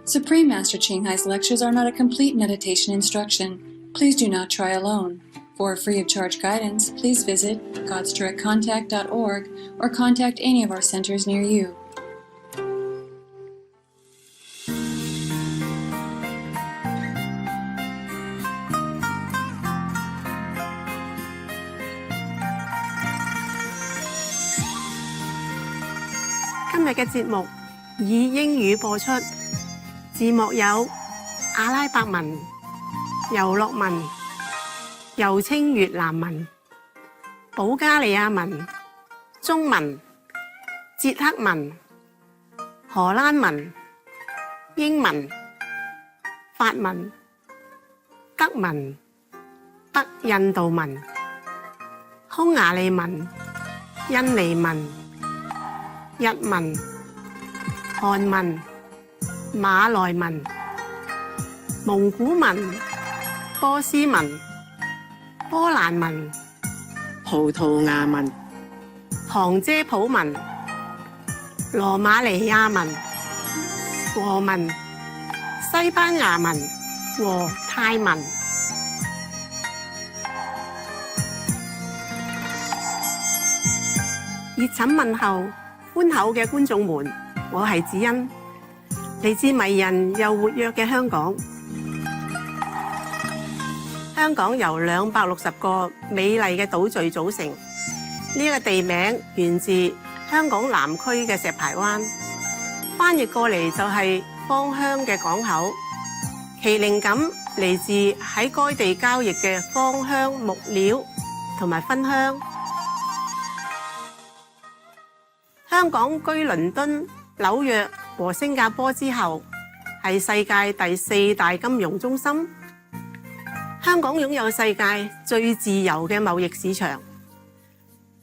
Supreme Master Ching Hai's lectures are not a complete meditation instruction. Please do not try alone. For free of charge guidance, please visit godsdirectcontact.org or contact any of our centers near you.今日嘅節目以英語播出，字幕有阿拉伯文、尤洛文，又稱越南文、保加利亞文、中文、捷克文、荷蘭文、英文、法文、德文、北印度文、匈牙利文、印尼文、日文、韓文、馬來文、蒙古文、波斯文、波蘭文、葡萄牙文、旁遮普文、羅馬尼亞文、俄文、西班牙文和泰文。熱忱問候寬厚嘅觀眾們，我係子欣，嚟自迷人又活躍嘅香港。香港由260個美麗嘅島嶼組成，呢個地名源自香港南區嘅石排灣，翻譯過嚟就係芳香嘅港口，其靈感嚟自喺該地交易嘅芳香木料同埋芬香。香港居倫敦、紐約和新加坡之後，係世界第4大金融中心。香港擁有世界最自由嘅貿易市場，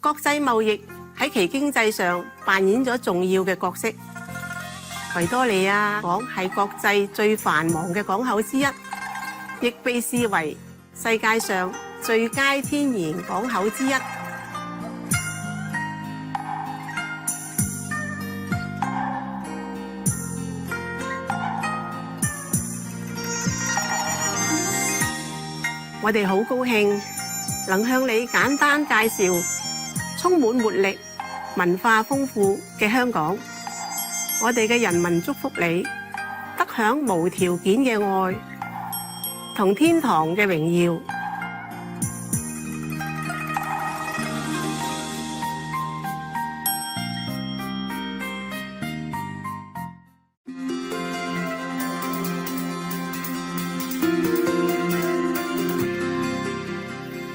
國際貿易喺其經濟上扮演咗重要嘅角色。維多利亞港係國際最繁忙嘅港口之一，亦被視為世界上最佳天然港口之一。我哋好高興能向你簡單介紹充滿活力、文化豐富嘅香港。我哋嘅人民祝福你得享無條件嘅愛同天堂嘅榮耀。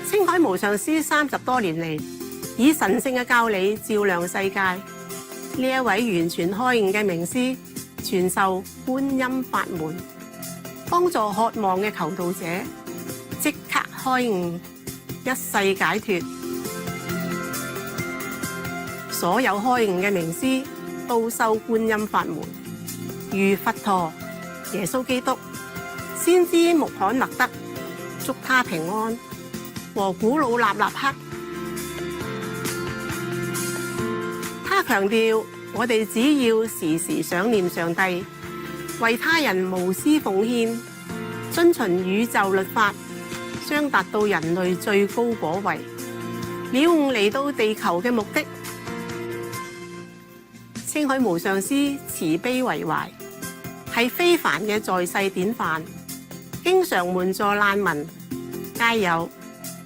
青海無上師30多年嚟，以神聖嘅教理照亮世界。呢一位完全開悟嘅名師，傳授觀音法門，幫助渴望嘅求道者即刻開悟，一世解脫。所有開悟嘅名師都修觀音法門，如佛陀、耶穌基督、先知穆罕默德，祝他平安。和古魯納納克，他強調我哋只要時時想念上帝，為他人無私奉獻，遵循宇宙律法，將達到人類最高果位，了悟嚟到地球嘅目的。青海無上師慈悲為懷，係非凡嘅在世典範，經常援助難民、街友、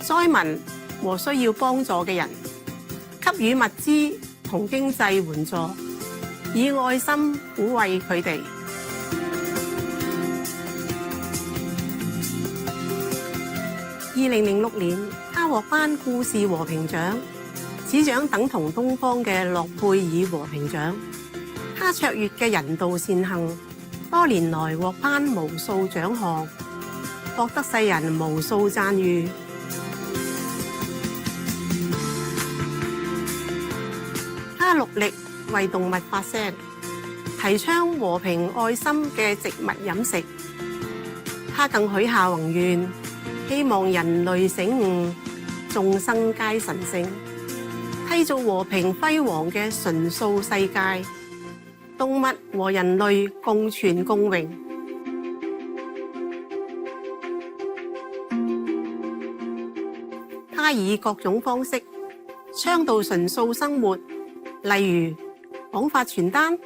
災民和需要幫助嘅人，給予物資同經濟援助，以愛心撫慰佢哋。2006年，他獲頒故事和平獎，此獎等同東方嘅諾貝爾和平獎。他卓越嘅人道善行，多年來獲頒無數獎項，獲得世人無數讚譽。他努力為動物發聲，提倡和平愛心嘅植物飲食。他更許下宏願，希望人類醒悟，眾生皆神聖，締造和平輝煌嘅純素世界。動物和人類共存共榮。他以各種方式倡導純素生活，例如廣發傳單，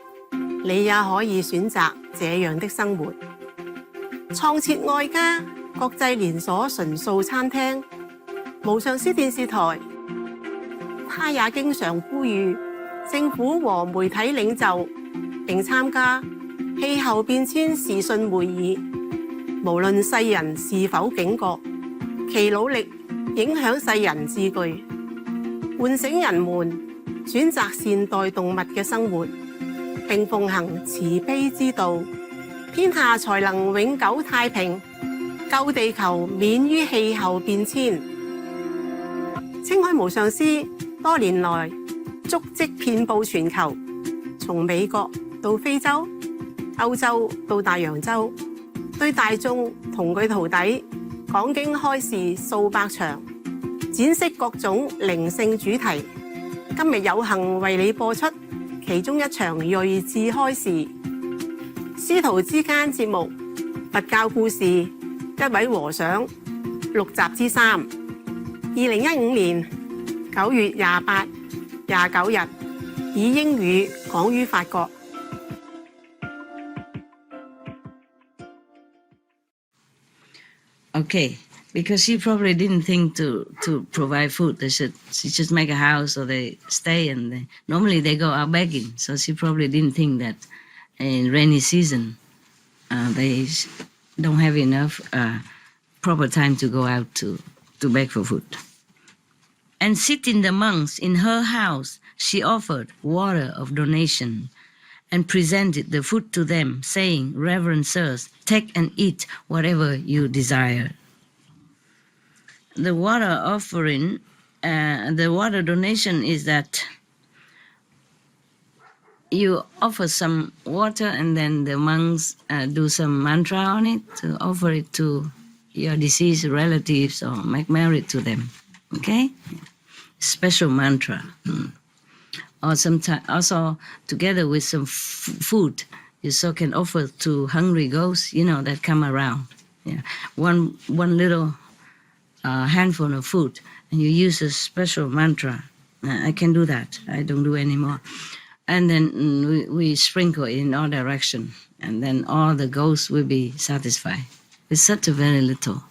你也可以選擇這樣的生活。創設愛家國際連鎖純素餐廳，無上師電視台，他也經常呼籲政府和媒體領袖並參加氣候變遷視訊會議。無論世人是否警覺，其努力影響世人自具，喚醒人們選擇善待動物嘅生活，並奉行慈悲之道，天下才能永久太平，救地球免於氣候變遷。青海無上師多年來足跡遍佈全球，從美國到非洲、歐洲到大洋洲，對大眾同佢徒弟講經開示數百場，展示各種靈性主題。今日有幸為你播出其中一場睿智開示，師徒之間節目佛教故事一位和尚6集之3。2015年9月28、29日以英語講於法國。Okay, because she probably didn't think to provide food. She just make a house or they stay and normally they go out begging. So she probably didn't think that in rainy season they don't have enough proper time to go out to beg for food. And sitting the monks in her house, she offered water of donation and presented the food to them, saying, "Reverend sirs, take and eat whatever you desire." The water offering, the water donation is that you offer some water and then the monks do some mantra on it to offer it to your deceased relatives or make merit to them. Okay? Special mantra. Or sometimes also together with some food, you so can offer to hungry ghosts, that come around. Yeah, one little handful of food, and you use a special mantra. I can do that. I don't do anymore. And then we sprinkle it in all direction, and then all the ghosts will be satisfied. It's such a very little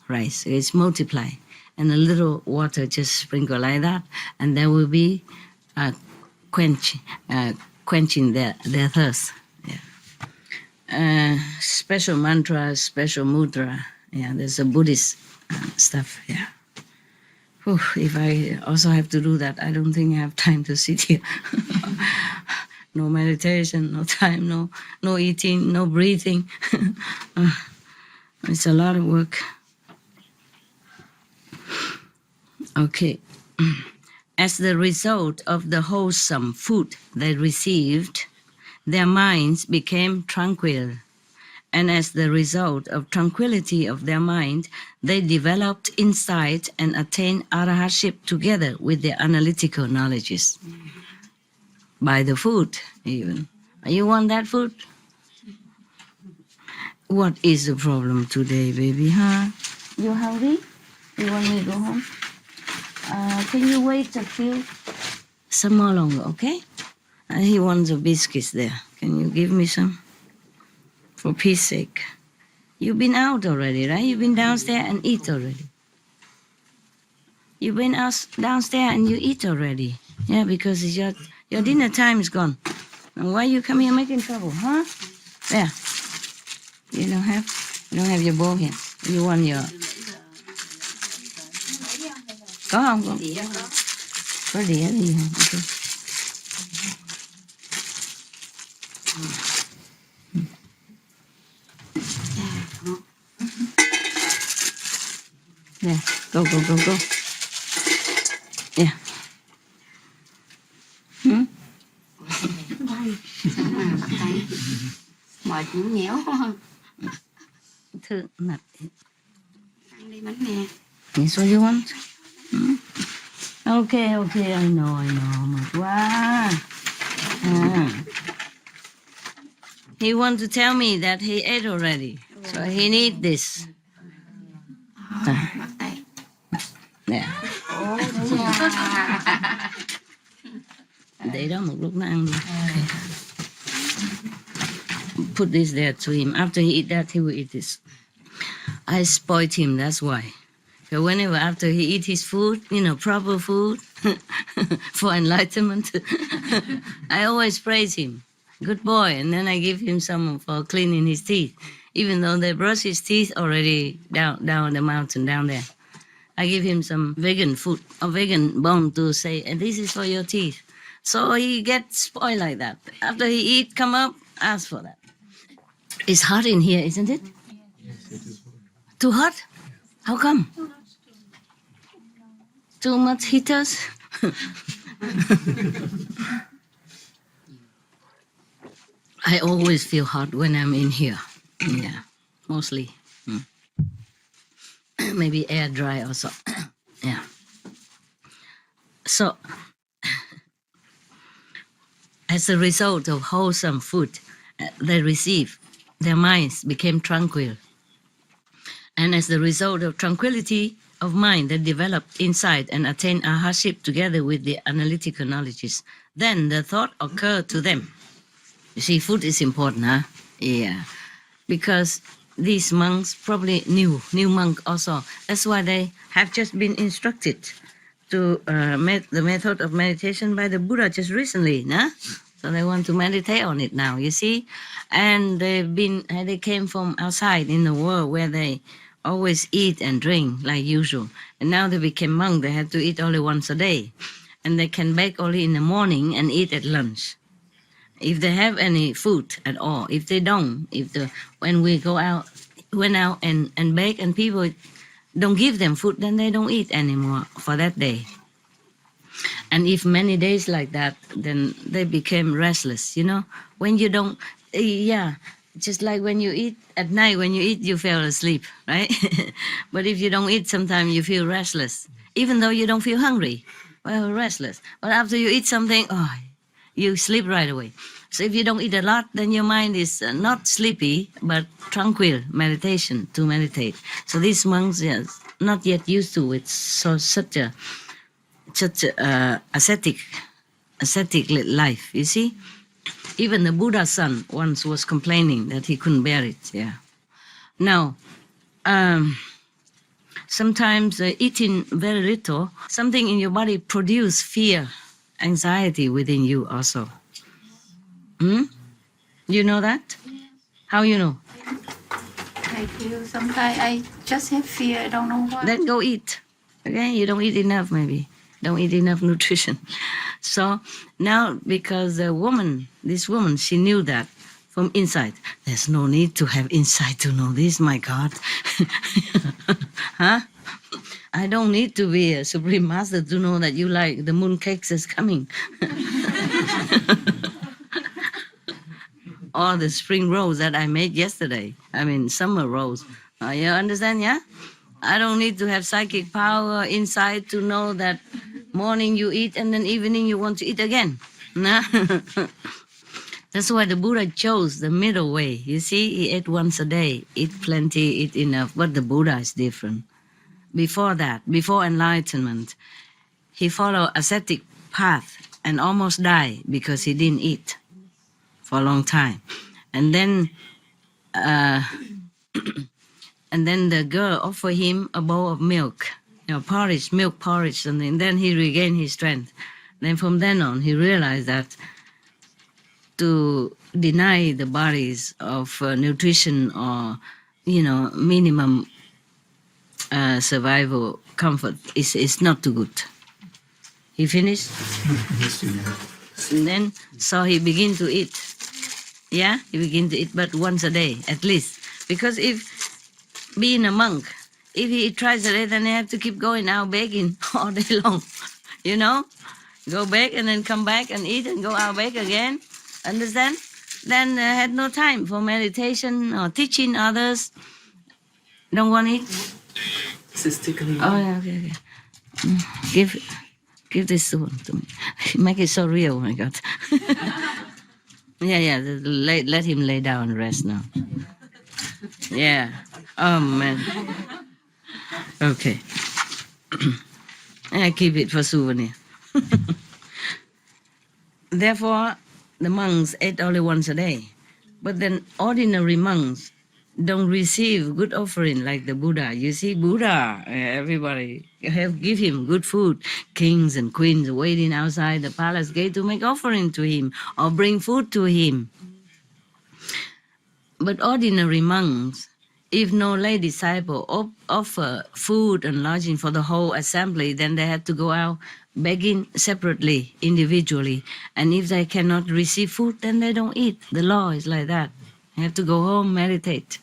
rice. It's multiply, and a little water just sprinkle like that, and there will be quenching their thirst. Yeah. Special mantra, special mudra. Yeah, there's a Buddhist stuff. Yeah. Whew, if I also have to do that, I don't think I have time to sit here. No meditation, no time, no eating, no breathing. It's a lot of work. Okay. As the result of the wholesome food they received, their minds became tranquil. And as the result of tranquility of their mind, they developed insight and attained arahatship together with their analytical knowledges. By the food, even. You want that food? What is the problem today, baby, huh? You hungry? You want me to go home? Can you wait some more longer, okay? He wants the biscuits there. Can you give me some? For peace sake. You've been out already, right? You've been downstairs and eat already. You've been downstairs and you eat already. Yeah, because it's your dinner time is gone. And why you come here making trouble, huh? There. You don't have your bowl here. You want your... Có không con? Có đĩa gì không? Okay. There, go. Yeah. Mệt cũng nhéo quá. Thử mặt. Ăn đi bánh nè. That's what you want? Okay, I know. Mệt quá. he want to tell me that he ate already. So he need this. Bắt tay. Yeah. Để đó một lúc nó ăn luôn. Okay. Put this there to him. After he eat that, he will eat this. I spoiled him, that's why. So whenever after he eat his food, proper food for enlightenment, I always praise him. Good boy. And then I give him some for cleaning his teeth. Even though they brush his teeth already down the mountain down there. I give him some vegan food, a vegan bone to say, and this is for your teeth. So he gets spoiled like that. After he eat, come up, ask for that. It's hot in here, isn't it? Too hot? How come? Too much heaters? I always feel hot when I'm in here. Yeah, mostly. Maybe air dry also. Yeah. So, as a result of wholesome food they receive, their minds became tranquil. And as the result of tranquility of mind that developed inside and attained arhatship together with the analytical knowledges, then the thought occurred to them. You see, food is important, huh? Yeah. Because these monks probably new monk also. That's why they have just been instructed to the method of meditation by the Buddha just recently, nah? So they want to meditate on it now, you see? And they came from outside in the world where they always eat and drink like usual. And now they became monk, they have to eat only once a day. And they can bake only in the morning and eat at lunch. If they have any food at all, if they don't, when we went out and bake and people don't give them food, then they don't eat anymore for that day. And if many days like that, then they became restless, When you don't, just like when you eat at night, when you eat, you fell asleep, right? But if you don't eat, sometimes you feel restless, even though you don't feel hungry, well, restless. But after you eat something, you sleep right away. So if you don't eat a lot, then your mind is not sleepy, but tranquil, to meditate. So these monks are not yet used to it, such a ascetic life, you see. Even the Buddha's son once was complaining that he couldn't bear it, yeah. Now, sometimes eating very little, something in your body produce fear, anxiety within you also. You know that? How you know? I feel sometimes I just have fear. I don't know why. Then go eat. Okay, you don't eat enough maybe. Don't eat enough nutrition. So now, because this woman, she knew that from inside. There's no need to have insight to know this, my God. Huh? I don't need to be a Supreme Master to know that you like the mooncakes is coming. Or the spring rolls that I made yesterday. Summer rolls. You understand, yeah? I don't need to have psychic power inside to know that morning you eat and then evening you want to eat again. Nah? That's why the Buddha chose the middle way. You see, he ate once a day, eat plenty, eat enough. But the Buddha is different. Before that, before enlightenment, he followed ascetic path and almost died because he didn't eat for a long time. And then the girl offered him a bowl of milk, porridge, milk porridge, something. Then he regained his strength. Then from then on, he realized that to deny the bodies of nutrition or, minimum survival comfort is not too good. He finished? And then, so he began to eat. Yeah, he began to eat, but once a day at least. Because if being a monk, if he eat twice a day, then he have to keep going out begging all day long. Go back and then come back and eat and go out back again. Understand? Then had no time for meditation or teaching others. Don't want it? Oh, yeah, okay. Give this one to me. Make it so real, oh my God. Yeah. Let him lay down and rest now. Yeah. Oh man. Okay. I keep it for souvenir. Therefore, the monks ate only once a day. But then ordinary monks don't receive good offering like the Buddha. You see, Buddha, everybody give him good food. Kings and queens waiting outside the palace gate to make offering to him or bring food to him. But ordinary monks, if no lay disciple offer food and lodging for the whole assembly, then they have to go out begging separately, individually. And if they cannot receive food, then they don't eat. The law is like that. You have to go home, meditate,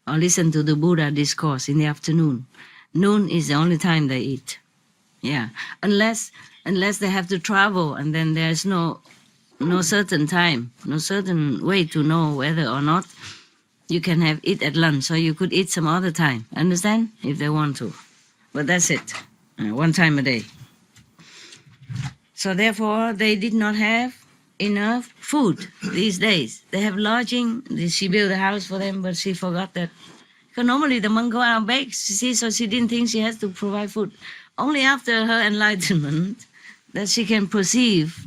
or listen to the Buddha discourse in the afternoon. Noon is the only time they eat. Yeah, unless they have to travel, and then there's no certain time, no certain way to know whether or not you can have it at lunch, so you could eat some other time. Understand? If they want to. But that's it. One time a day. So therefore, they did not have enough food these days. They have lodging. She built a house for them, but she forgot that. Because normally the monk go out and bake, see, so she didn't think she has to provide food. Only after her enlightenment that she can perceive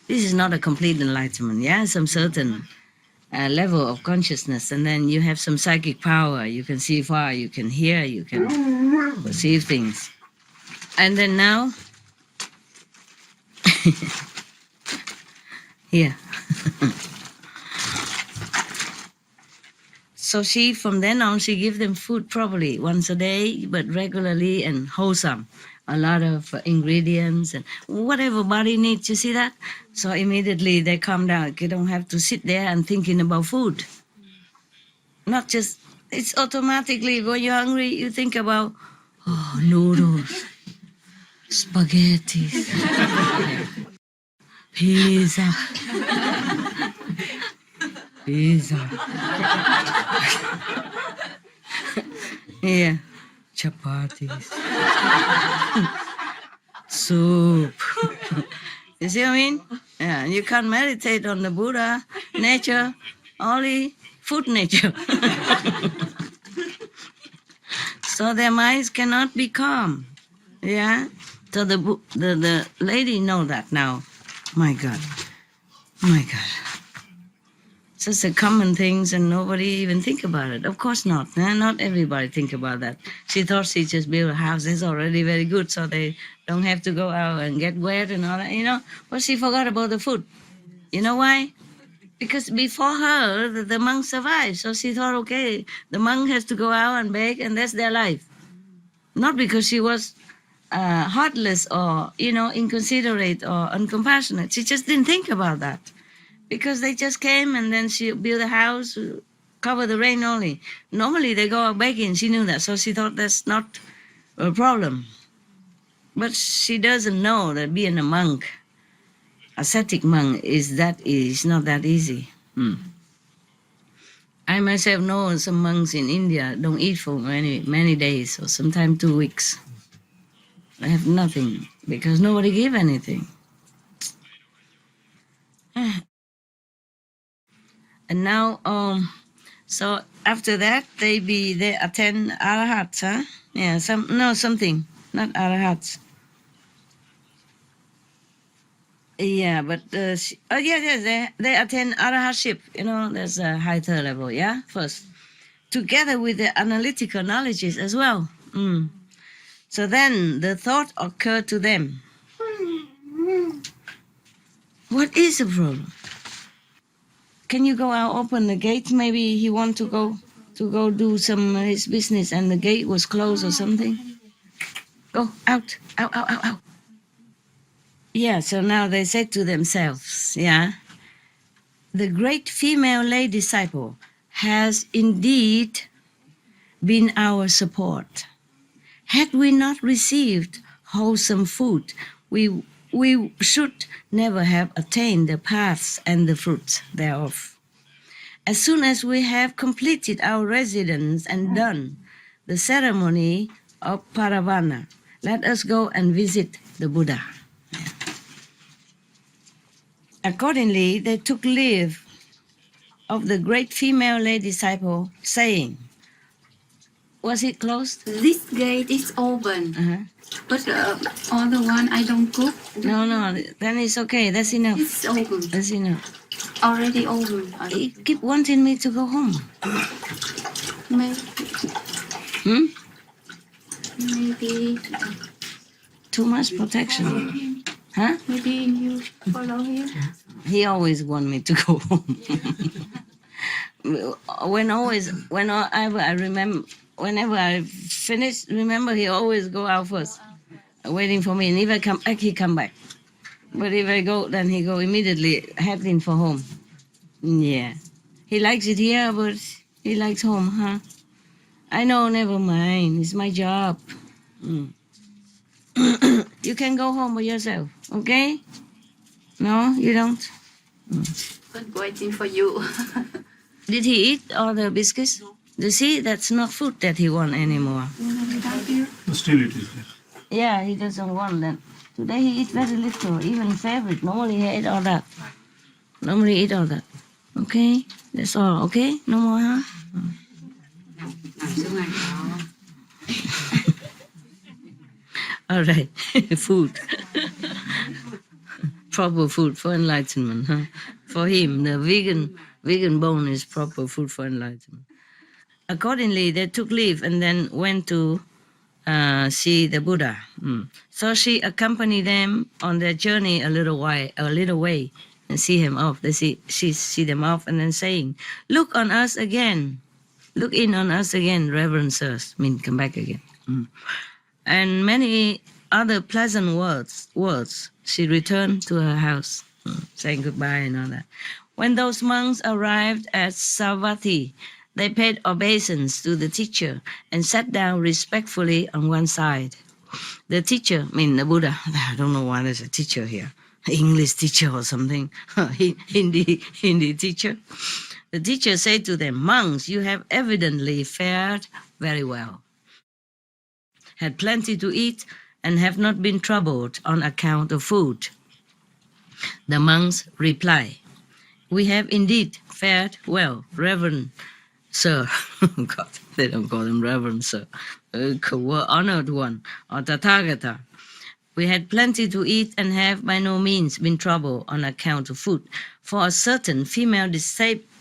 this is not a complete enlightenment, yeah? Some certain level of consciousness, and then you have some psychic power. You can see far, you can hear, you can perceive things. And then now, here. So from then on, she give them food probably once a day, but regularly and wholesome. A lot of ingredients and whatever body needs, you see that? So immediately they calm down. You don't have to sit there and thinking about food. Not just, it's automatically when you're hungry, you think about, noodles, spaghetti, pizza. Yeah, chapatis, soup. You see what I mean? Yeah, you can't meditate on the Buddha, nature, only food nature. So their minds cannot be calm. Yeah? So the lady know that now. My God. It's a common things and nobody even think about it. Of course not. Not everybody think about that. She thought she just built a house. It's already very good, so they don't have to go out and get wet and all that, But she forgot about the food. You know why? Because before her, the monk survived. So she thought, okay, the monk has to go out and beg, and that's their life. Not because she was heartless or, inconsiderate or uncompassionate. She just didn't think about that. Because they just came and then she built a house, cover the rain only. Normally they go out begging, she knew that, so she thought that's not a problem. But she doesn't know that being a monk, ascetic monk, is not that easy. I myself know some monks in India don't eat for many days, or sometimes 2 weeks. They have nothing because nobody give anything. And now, so after that, they attend arahats, huh? Yeah, something, not arahats. Yeah, but they attend arahatship. There's a higher level, yeah. First, together with the analytical knowledges as well. So then the thought occurred to them. What is the problem? Can you go out, open the gate? Maybe he want to go do some his business and the gate was closed or something. Go out. Yeah, so now they said to themselves, the great female lay disciple has indeed been our support. Had we not received wholesome food, we should never have attained the paths and the fruits thereof. As soon as we have completed our residence and done the ceremony of Paravana, let us go and visit the Buddha. Accordingly, they took leave of the great female lady disciple, saying, was it closed? This gate is open, Uh-huh. but other one I don't cook. No, then it's okay. That's enough. It's open, That's enough. already open. He keep wanting me to go home. Maybe, Hmm? maybe, Too much protection. Huh? maybe you follow him. He always want me to go home. Whenever I finish, remember he always go out first, waiting for me. And if I come back, he come back. But if I go, then he go immediately heading for home. Yeah, he likes it here, but he likes home, huh? I know, never mind. It's my job. Mm. You can go home by yourself, okay? No, you don't. But waiting for you. Did he eat all the biscuits? You see, that's not food that he want anymore. Without you. Still it is there. Yeah, he doesn't want that. Today he eat very little, even favorite. Normally he ate all that. Okay, that's all. Okay, no more, huh? All right, food. Proper food for enlightenment, huh? For him, the vegan bone is proper food for enlightenment. Accordingly, they took leave and then went to see the Buddha. So she accompanied them on their journey a little way, and see him off. She see them off, and then saying, "Look on us again, look in on us again, Reverend sirs." Come back again. And many other pleasant words. She returned to her house, saying goodbye and all that. When those monks arrived at Savatthi, they paid obeisance to the teacher and sat down respectfully on one side. The teacher, the Buddha, I don't know why there's a teacher here, English teacher or something, Hindi teacher. The teacher said to them, "Monks, you have evidently fared very well, had plenty to eat, and have not been troubled on account of food." The monks reply, "We have indeed fared well, Reverend Sir." God, they don't call him Reverend Sir. Honored one, or Tathagata. "We had plenty to eat and have by no means been troubled on account of food. For a certain female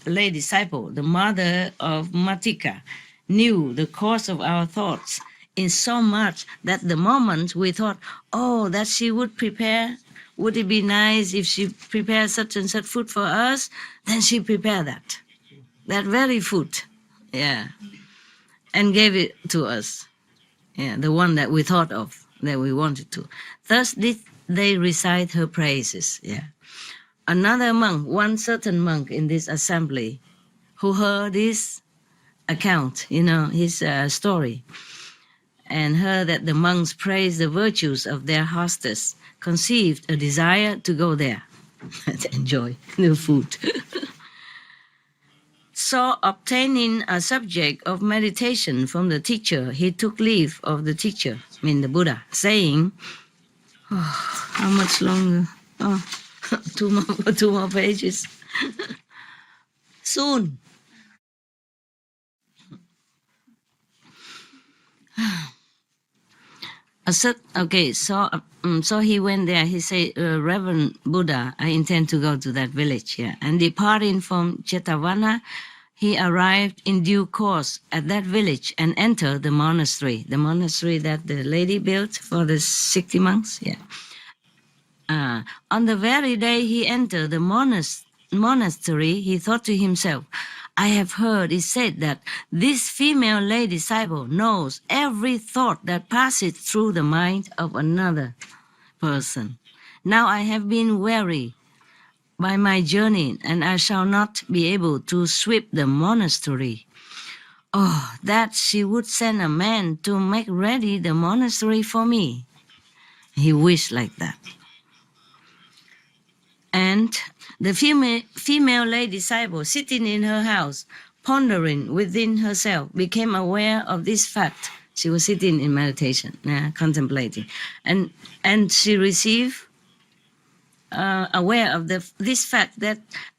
lay disciple, the mother of Matika, knew the course of our thoughts, in so much that the moment we thought, that she would prepare, would it be nice if she prepared such and such food for us, then she prepared that very food, and gave it to us, the one that we thought of, that we wanted to. Thus did they recite her praises. Another monk, one certain monk in this assembly, who heard this account, his story, and heard that the monks praised the virtues of their hostess, conceived a desire to go there and enjoy the food. So, obtaining a subject of meditation from the teacher, he took leave of the teacher, the Buddha, saying, how much longer? Two more pages. Soon. So he went there. He said, "Reverend Buddha, I intend to go to that village." And departing from Jetavana, he arrived in due course at that village and entered the monastery that the lady built for the 60 monks. On the very day he entered the monastery, he thought to himself, "I have heard it said that this female lady disciple knows every thought that passes through the mind of another person. Now I have been weary by my journey, and I shall not be able to sweep the monastery. That she would send a man to make ready the monastery for me." He wished like that. And the female lady disciple, sitting in her house, pondering within herself, became aware of this fact. She was sitting in meditation, contemplating, and she received aware of this fact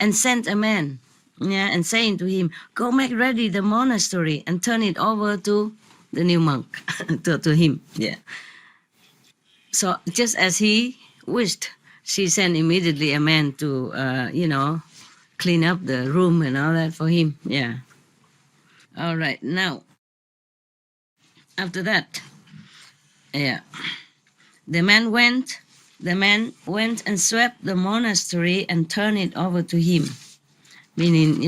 and sent a man Yeah, and saying to him, "Go make ready the monastery and turn it over to the new monk," to him. Yeah. So just as he wished, she sent immediately a man to, clean up the room and all that for him. Yeah. All right. Now, after that, yeah, the man went and swept the monastery and turned it over to him, meaning,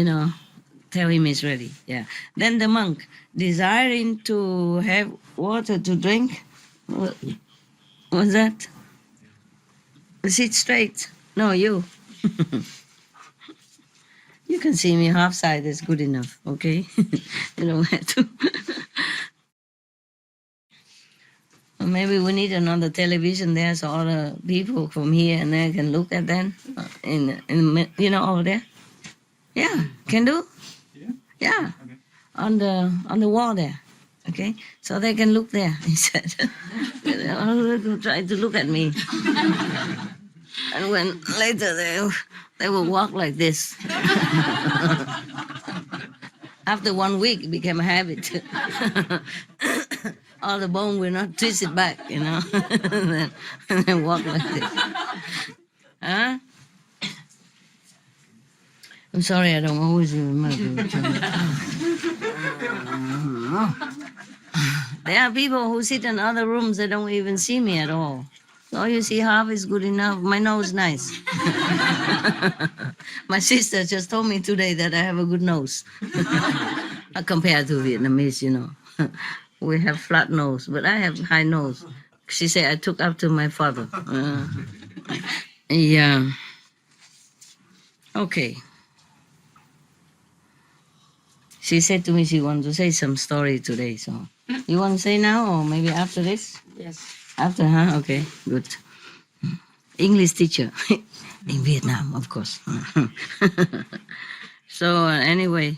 tell him it's ready. Yeah. Then the monk, desiring to have water to drink, what's that? Sit straight. No, you. You can see me half side is good enough, okay? You don't have to. Or maybe we need another television there so all the people from here and there can look at them in over there. Yeah, can do. Yeah, okay. On the wall there. Okay, so they can look there instead. Try to look at me, and when later they will walk like this. After 1 week, it became a habit. All the bone will not twist it back, and then walk like this. Huh? I'm sorry, I don't always remember. There are people who sit in other rooms that don't even see me at all. So you see, half is good enough. My nose nice. My sister just told me today that I have a good nose. Compared to Vietnamese, we have flat nose, but I have high nose. She said I took up to my father. Yeah. Okay. She said to me she wants to say some story today, so you want to say now or maybe after this? Yes. After, huh? Okay, good. English teacher in Vietnam, of course. So anyway,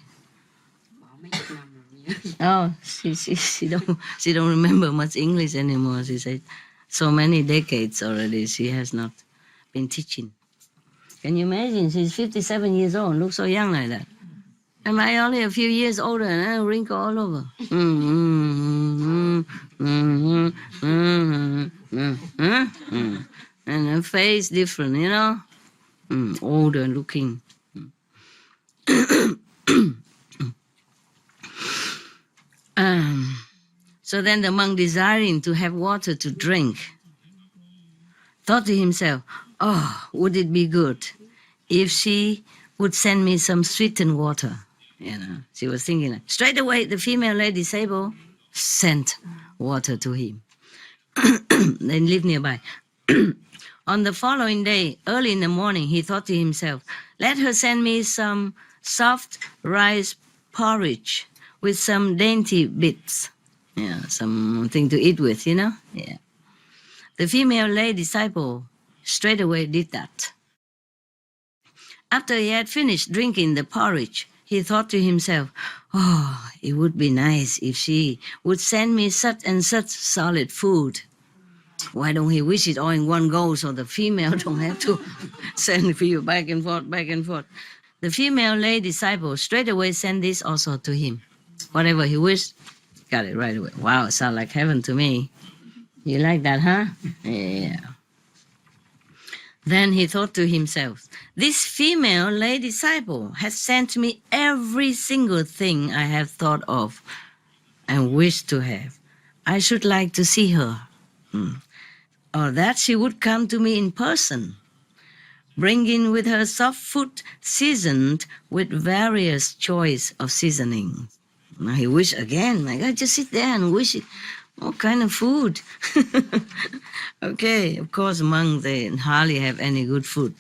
oh, she don't remember much English anymore. She said, so many decades already she has not been teaching. Can you imagine? She's 57 years old, looks so young like that. Am I only a few years older and I wrinkle all over? And her face different, older looking. So then the monk, desiring to have water to drink, thought to himself, oh, would it be good if she would send me some sweetened water? She was thinking, straight away the female lady Sabo sent water to him. They lived nearby. On the following day, early in the morning, he thought to himself, let her send me some soft rice porridge with some dainty bits. Yeah, something to eat with, Yeah. The female lady disciple straight away did that. After he had finished drinking the porridge, he thought to himself, oh, it would be nice if she would send me such and such solid food. Why don't he wish it all in one go so the female don't have to send for you back and forth, back and forth. The female lay disciple straight away sent this also to him. Whatever he wished, got it right away. Wow, it sounds like heaven to me. You like that, huh? Yeah. Then he thought to himself, this female lay disciple has sent me every single thing I have thought of and wished to have. I should like to see her. Or that she would come to me in person, bringing with her soft food seasoned with various choice of seasonings. Now he wished again, my God, just sit there and wish it. What kind of food? Okay, of course, monks, they hardly have any good food,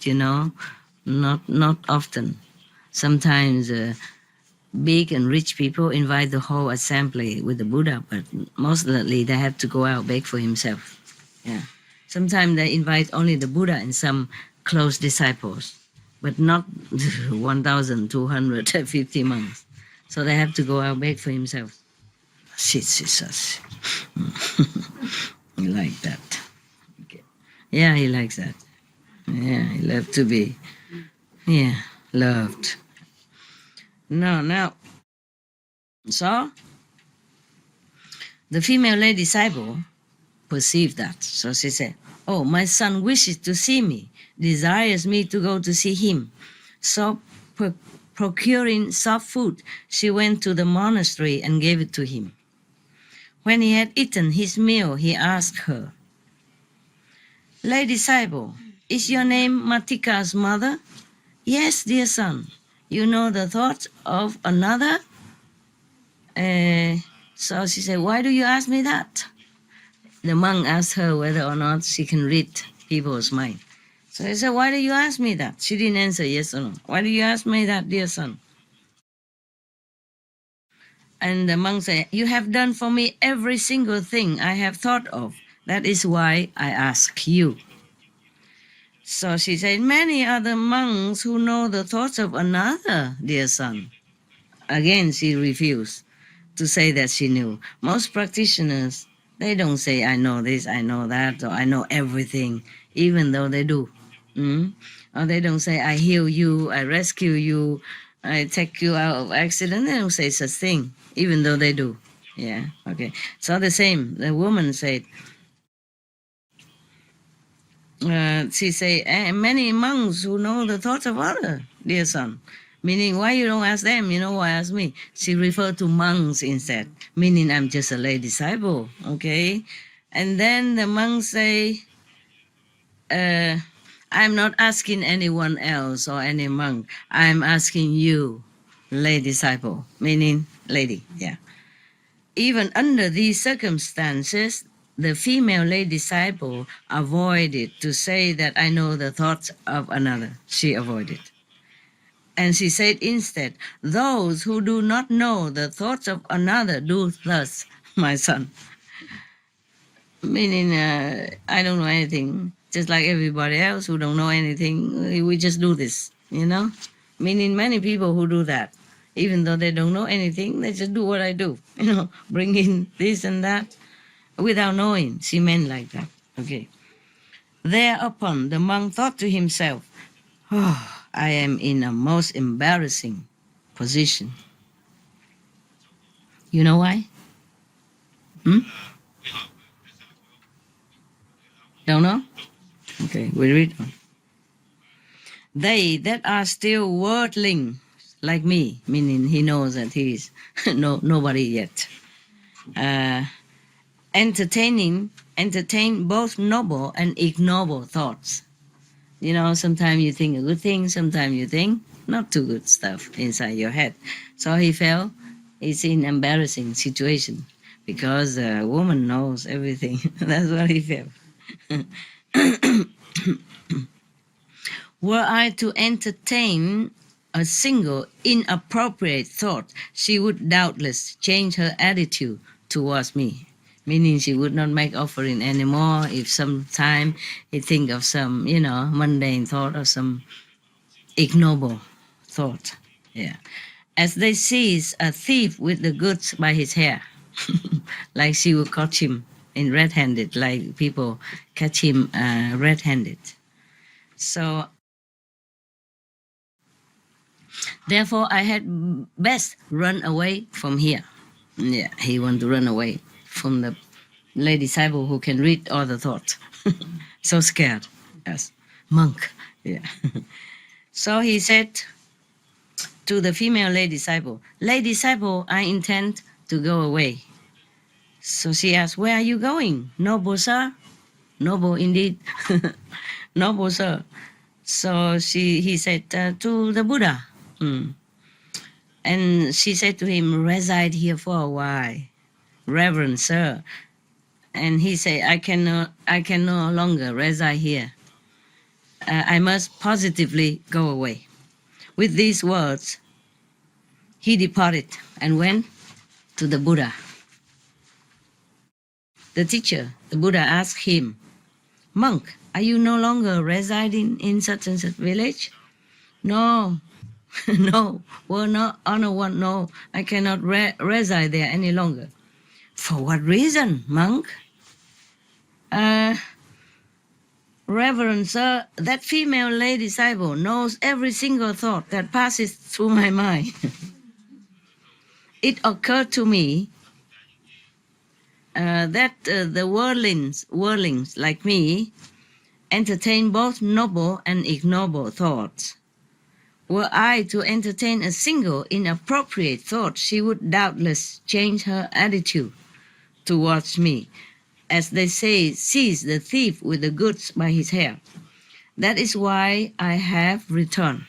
not often. Sometimes big and rich people invite the whole assembly with the Buddha, but mostly they have to go out beg for himself. Yeah. Sometimes they invite only the Buddha and some close disciples, but not 1,250 monks. So they have to go out beg for himself. He like that. Okay. Yeah, he likes that. Yeah, he loves to be, loved. No. So the female lady disciple perceived that. So she said, "Oh, my son wishes to see me, desires me to go to see him." So procuring soft food, she went to the monastery and gave it to him. When he had eaten his meal, he asked her, "Lady disciple, is your name Matika's mother?" "Yes, dear son. You know the thoughts of another?" So she said, "Why do you ask me that?" The monk asked her whether or not she can read people's mind. So he said, "Why do you ask me that?" She didn't answer yes or no. "Why do you ask me that, dear son?" And the monk said, "You have done for me every single thing I have thought of. That is why I ask you." So she said, "Many other monks who know the thoughts of another, dear son." Again, she refused to say that she knew. Most practitioners, they don't say, "I know this, I know that, or I know everything," even though they do. Or they don't say, "I heal you, I rescue you, I take you out of accident." They don't say such thing, even though they do. Yeah, okay. So the same, the woman said, she said, "Many monks who know the thoughts of others, dear son." Meaning, why you don't ask them? You know why ask me? She referred to monks instead, meaning I'm just a lay disciple, okay? And then the monks say, "I'm not asking anyone else or any monk. I'm asking you, lay disciple," meaning lady, yeah. Even under these circumstances, the female lay disciple avoided to say that I know the thoughts of another. She avoided. And she said instead, "Those who do not know the thoughts of another do thus, my son." Meaning, I don't know anything, just like everybody else who don't know anything. We just do this, you know? Meaning, many people who do that, even though they don't know anything, they just do what I do, you know, bring in this and that without knowing. She meant like that, okay? Thereupon, the monk thought to himself, "Oh, I am in a most embarrassing position." You know why? Don't know? Okay, we read on. "They that are still worldling, like me," meaning he knows that he is nobody yet, entertain both noble and ignoble thoughts. You know, sometimes you think a good thing, sometimes you think not too good stuff inside your head. So he felt he's in embarrassing situation because a woman knows everything. That's what he felt. "Were I to entertain a single inappropriate thought, she would doubtless change her attitude towards me." Meaning she would not make offering anymore if sometime he think of some, you know, mundane thought or some ignoble thought. Yeah. "As they seize a thief with the goods by his hair," like she would catch him in red-handed, like people catch him red-handed. So therefore, I had best run away from here. Yeah, he wanted to run away from the lay disciple who can read all the thoughts. So scared. Yes, monk. Yeah. So he said to the female lay disciple, "Lay disciple, I intend to go away." So she asked, "Where are you going, noble sir?" Noble indeed. Noble sir. So he said, "To the Buddha." And she said to him, "Reside here for a while, reverend sir." And he said, I can no longer reside here. I must positively go away." With these words, he departed and went to the Buddha. The teacher, the Buddha, asked him, "Monk, are you no longer residing in such and such village?" "No." "No, well, no, honor one, no, I cannot reside there any longer." "For what reason, monk?" "Reverend sir, that female lay disciple knows every single thought that passes through my mind." it occurred to me that the worldlings like me entertain both noble and ignoble thoughts. Were I to entertain a single inappropriate thought, she would doubtless change her attitude towards me. As they say, seize the thief with the goods by his hair. That is why I have returned.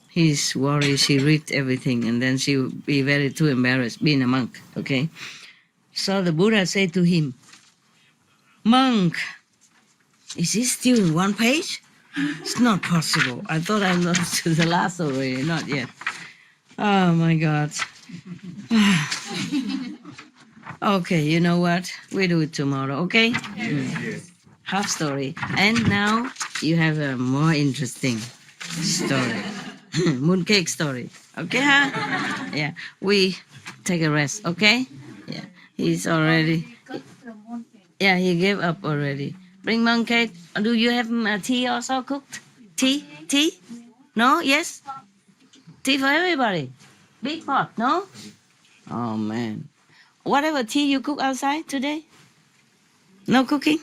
He's worried she read everything and then she would be very too embarrassed being a monk, okay? So the Buddha said to him, "Monk, is this still in one page? It's not possible. I thought I got to the last already, not yet. Oh my God." Okay, you know what? We do it tomorrow, okay? Yes. Half story. And now you have a more interesting story. Mooncake story. Okay, huh? Yeah. We take a rest, okay? Yeah. He's already. Yeah, he gave up already. Bring mooncake. Do you have tea also cooked? Tea? Tea? No? Yes? Tea for everybody. Big pot, no? Oh man. Whatever tea you cook outside today? No cooking?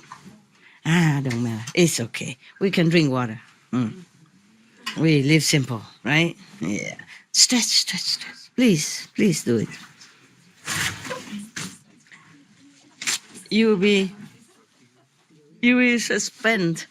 Don't matter. It's okay. We can drink water. We live simple, right? Yeah. Stretch. Please do it. You will suspend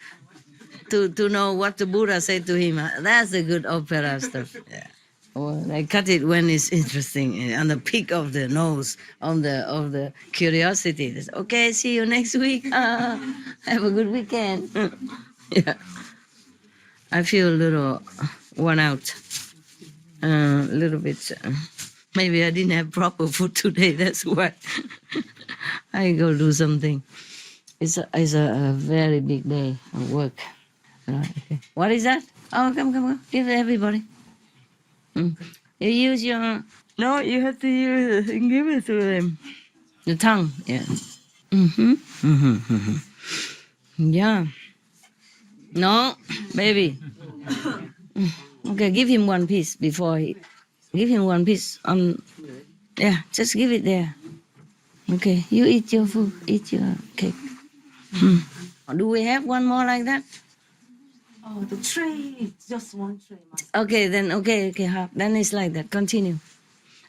to know what the Buddha said to him. That's a good opera stuff. Yeah. Well, I cut it when it's interesting, on the peak of the nose, of the curiosity. Okay, see you next week. Have a good weekend. Yeah. I feel a little worn out, a little bit. Maybe I didn't have proper food today. That's why I go do something. It's a very big day of work. Okay. What is that? Oh, come. Give it everybody. You use your... No, you have to use it and give it to them. The tongue, yeah. Yeah. No, baby. Okay, give him one piece before he... Give him one piece on... Yeah, just give it there. Okay, you eat your food, eat your cake. Do we have one more like that? Oh, the tray, just one tray. Okay, then, okay, half. Then it's like that. Continue.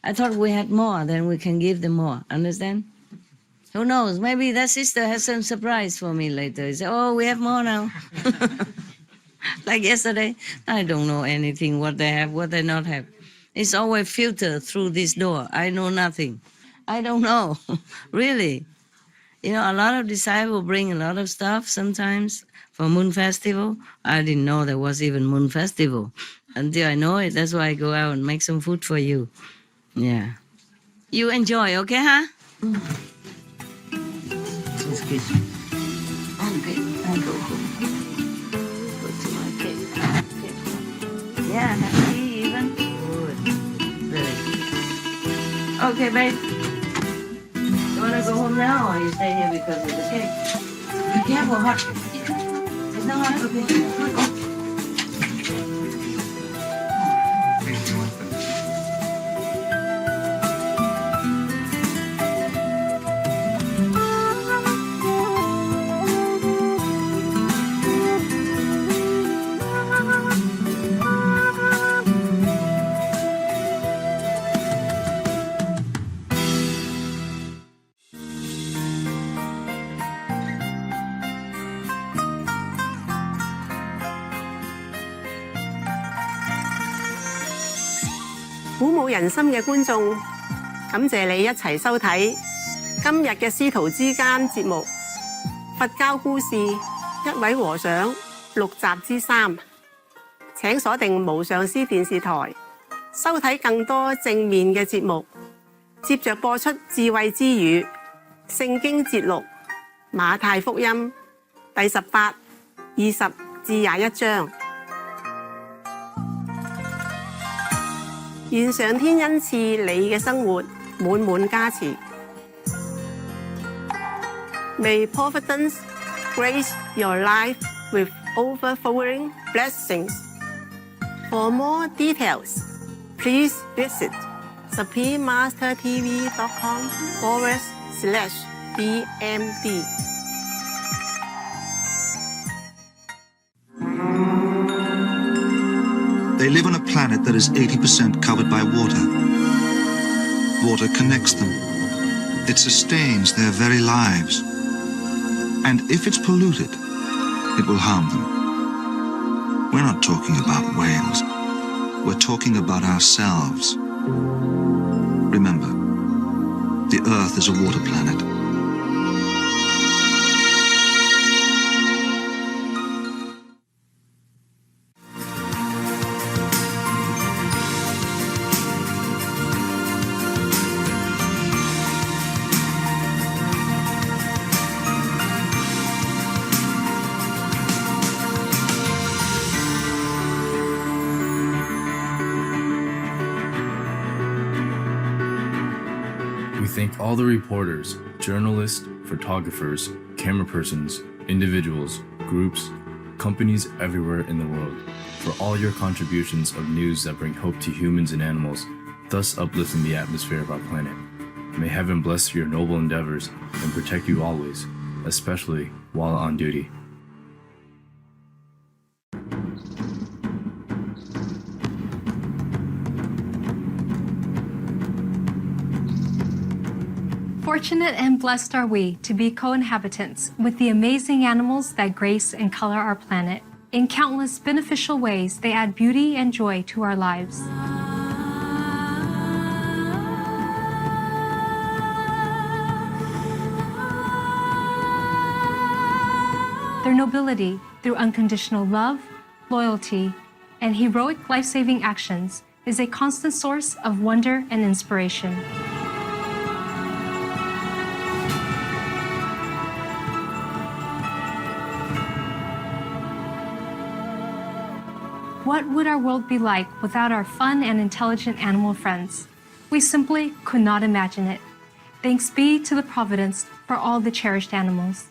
I thought we had more, then we can give them more. Understand? Who knows? Maybe that sister has some surprise for me later. Say, oh, we have more now. Like yesterday. I don't know anything, what they have, what they not have. It's always filtered through this door. I know nothing. I don't know. Really. You know, a lot of disciples bring a lot of stuff sometimes for Moon Festival. I didn't know there was even Moon Festival until I know it. That's why I go out and make some food for you. Yeah. You enjoy, okay, huh? That's good. Okay, I go home. Go to my cake. Yeah, have tea even. Good. Very good. Okay, babe. You wanna go home now or you stay here because of the cake? Be careful, hot. It's not hot, okay?鼓舞人心嘅觀眾，感謝你一齊收睇今日嘅師徒之間節目《佛教故事一位和尚》6集之3。請鎖定無上師電視台，收睇更多正面嘅節目。接着播出智慧之語、聖經節錄、馬太福音第18、20至21章。願上天恩賜你嘅生活滿滿加持。May Providence grace your life with overflowing blessings. For more details, please visit suprememastertv.com/BMD They live on a planet that is 80% covered by water. Water connects them. It sustains their very lives. And if it's polluted, it will harm them. We're not talking about whales. We're talking about ourselves. Remember, the Earth is a water planet. We thank all the reporters, journalists, photographers, camera persons, individuals, groups, companies everywhere in the world for all your contributions of news that bring hope to humans and animals, thus uplifting the atmosphere of our planet. May heaven bless your noble endeavors and protect you always, especially while on duty. Fortunate and blessed are we to be co-inhabitants with the amazing animals that grace and color our planet. In countless beneficial ways, they add beauty and joy to our lives. Their nobility through unconditional love, loyalty, and heroic life-saving actions is a constant source of wonder and inspiration. What would our world be like without our fun and intelligent animal friends? We simply could not imagine it. Thanks be to the Providence for all the cherished animals.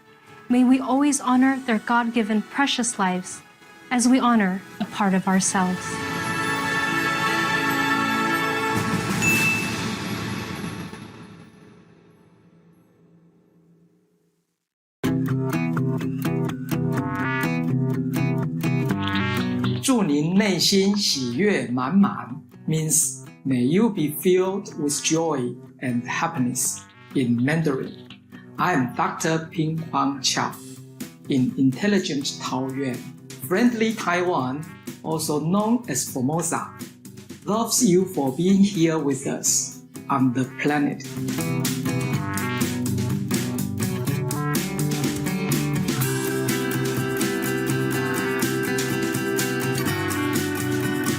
May we always honor their God-given precious lives as we honor a part of ourselves. means may you be filled with joy and happiness in Mandarin. I am Dr. Ping Huang Chia in Intelligent Taoyuan. Friendly Taiwan, also known as Formosa, loves you for being here with us on the planet.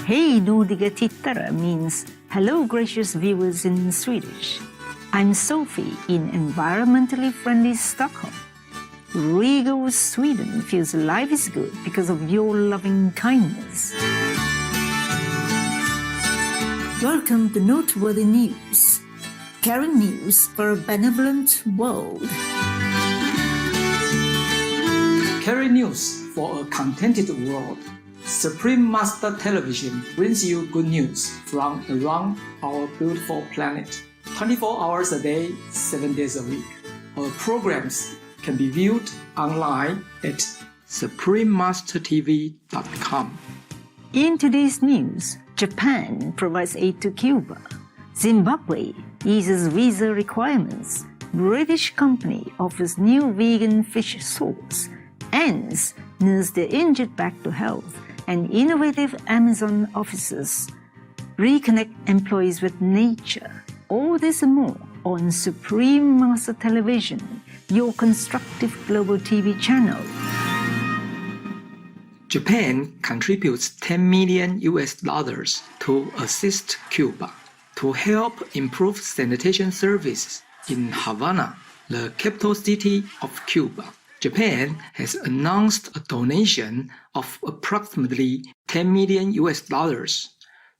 Hej nodiga tittare means hello gracious viewers in Swedish. I'm Sophie in environmentally friendly Stockholm. Regal Sweden feels life is good because of your loving kindness. Welcome to Noteworthy News, caring news for a benevolent world. Caring news for a contented world. Supreme Master Television brings you good news from around our beautiful planet. 24 hours a day, 7 days a week. Our programs can be viewed online at suprememastertv.com. In today's news, Japan provides aid to Cuba. Zimbabwe eases visa requirements. British company offers new vegan fish sauce. Ants nurse their injured back to health. And innovative Amazon officers reconnect employees with nature. All this and more on Supreme Master Television, your constructive global TV channel. Japan contributes $10 million to assist Cuba to help improve sanitation services in Havana, the capital city of Cuba. Japan has announced a donation of approximately $10 million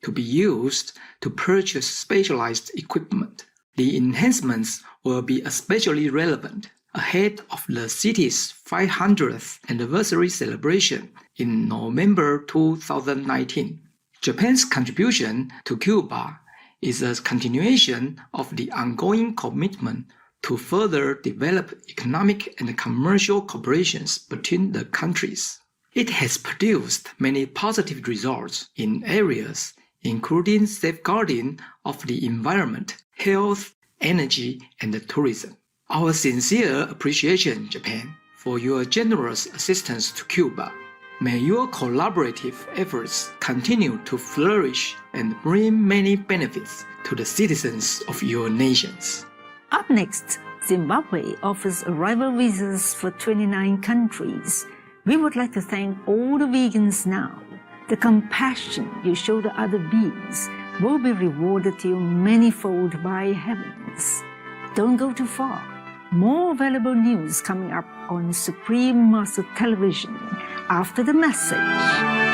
to be used to purchase specialized equipment. The enhancements will be especially relevant ahead of the city's 500th anniversary celebration in November 2019. Japan's contribution to Cuba is a continuation of the ongoing commitment to further develop economic and commercial cooperations between the countries. It has produced many positive results in areas including safeguarding of the environment, health, energy, and tourism. Our sincere appreciation, Japan, for your generous assistance to Cuba. May your collaborative efforts continue to flourish and bring many benefits to the citizens of your nations. Up next, Zimbabwe offers arrival visas for 29 countries. We would like to thank all the vegans now. The compassion you show to other beings will be rewarded to you manifold by heavens. Don't go too far. More valuable news coming up on Supreme Master Television after the message.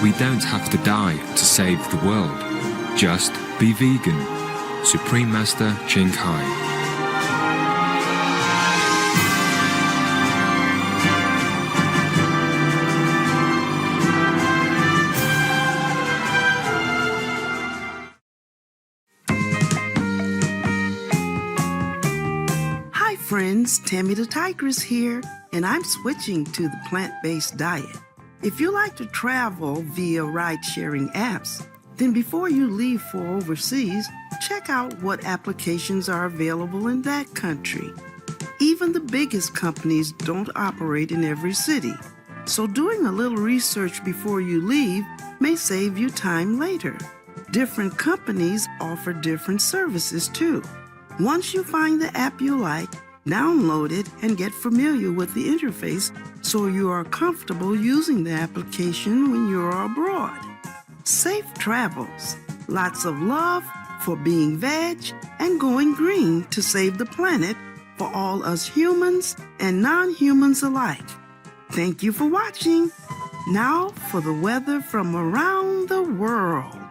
We don't have to die to save the world. Just be vegan. Supreme Master Ching Hai. Hi friends, Tammy the Tigress here, and I'm switching to the plant-based diet. If you like to travel via ride-sharing apps, then before you leave for overseas, check out what applications are available in that country. Even the biggest companies don't operate in every city, so doing a little research before you leave may save you time later. Different companies offer different services too. Once you find the app you like, download it and get familiar with the interface so you are comfortable using the application when you're abroad. Safe travels. Lots of love for being veg and going green to save the planet for all us humans and non-humans alike. Thank you for watching. Now for the weather from around the world.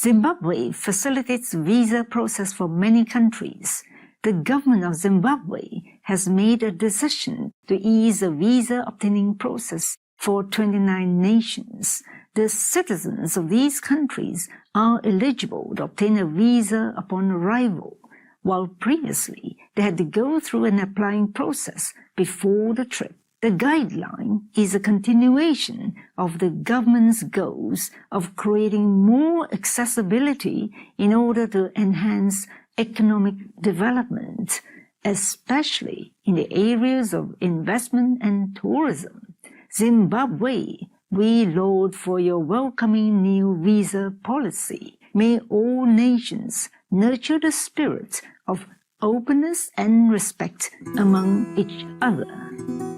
Zimbabwe facilitates visa process for many countries. The government of Zimbabwe has made a decision to ease the visa obtaining process for 29 nations. The citizens of these countries are eligible to obtain a visa upon arrival, while previously they had to go through an applying process before the trip. The guideline is a continuation of the government's goals of creating more accessibility in order to enhance economic development, especially in the areas of investment and tourism. Zimbabwe, we laud for your welcoming new visa policy. May all nations nurture the spirit of openness and respect among each other.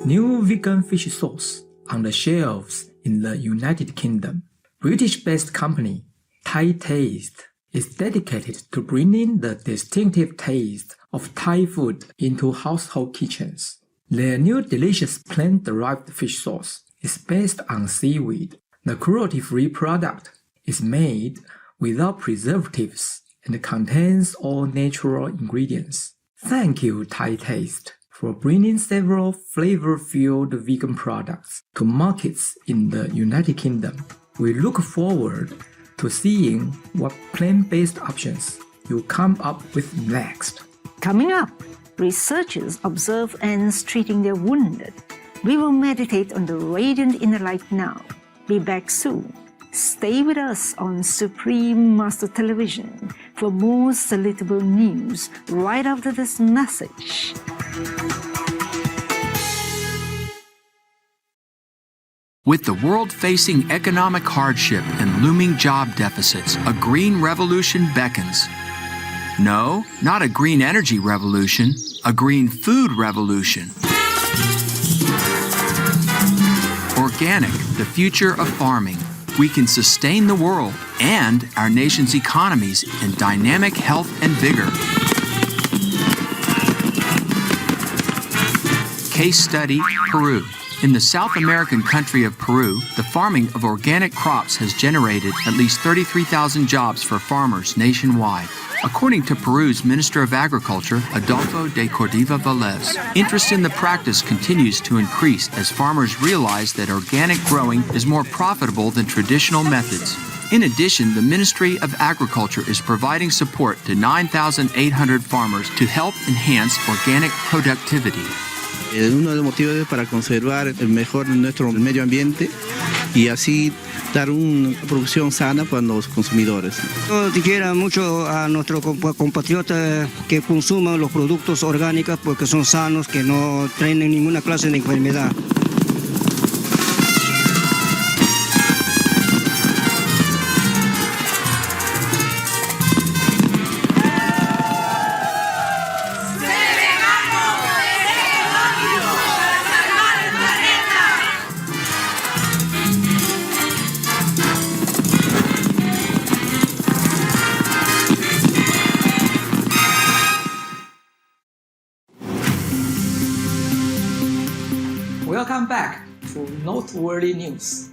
New vegan fish sauce on the shelves in the United Kingdom. British-based company Thai Taste is dedicated to bringing the distinctive taste of Thai food into household kitchens. Their new delicious plant-derived fish sauce is based on seaweed. The cruelty-free product is made without preservatives and contains all natural ingredients. Thank you, Thai Taste, for bringing several flavor-filled vegan products to markets in the United Kingdom. We look forward to seeing what plant-based options you come up with next. Coming up, researchers observe ants treating their wounded. We will meditate on the radiant inner light now. Be back soon. Stay with us on Supreme Master Television for more salutable news right after this message. With the world facing economic hardship and looming job deficits, a green revolution beckons. No, not a green energy revolution, a green food revolution. Organic, the future of farming. We can sustain the world and our nation's economies in dynamic health and vigor. Case study, Peru. In the South American country of Peru, the farming of organic crops has generated at least 33,000 jobs for farmers nationwide. According to Peru's Minister of Agriculture, Adolfo de Cordova Velez, interest in the practice continues to increase as farmers realize that organic growing is more profitable than traditional methods. In addition, the Ministry of Agriculture is providing support to 9,800 farmers to help enhance organic productivity. Uno de los motivos es para conservar mejor nuestro medio ambiente y así dar una producción sana para los consumidores. Yo quiero mucho a nuestros compatriotas que consuman los productos orgánicos porque son sanos, que no traen ninguna clase de enfermedad. Welcome back to Noteworthy News.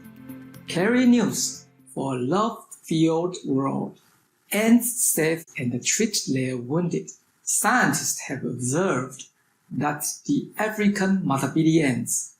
Carry news for a love-filled world. Ants save and treat their wounded. Scientists have observed that the African Matabele ants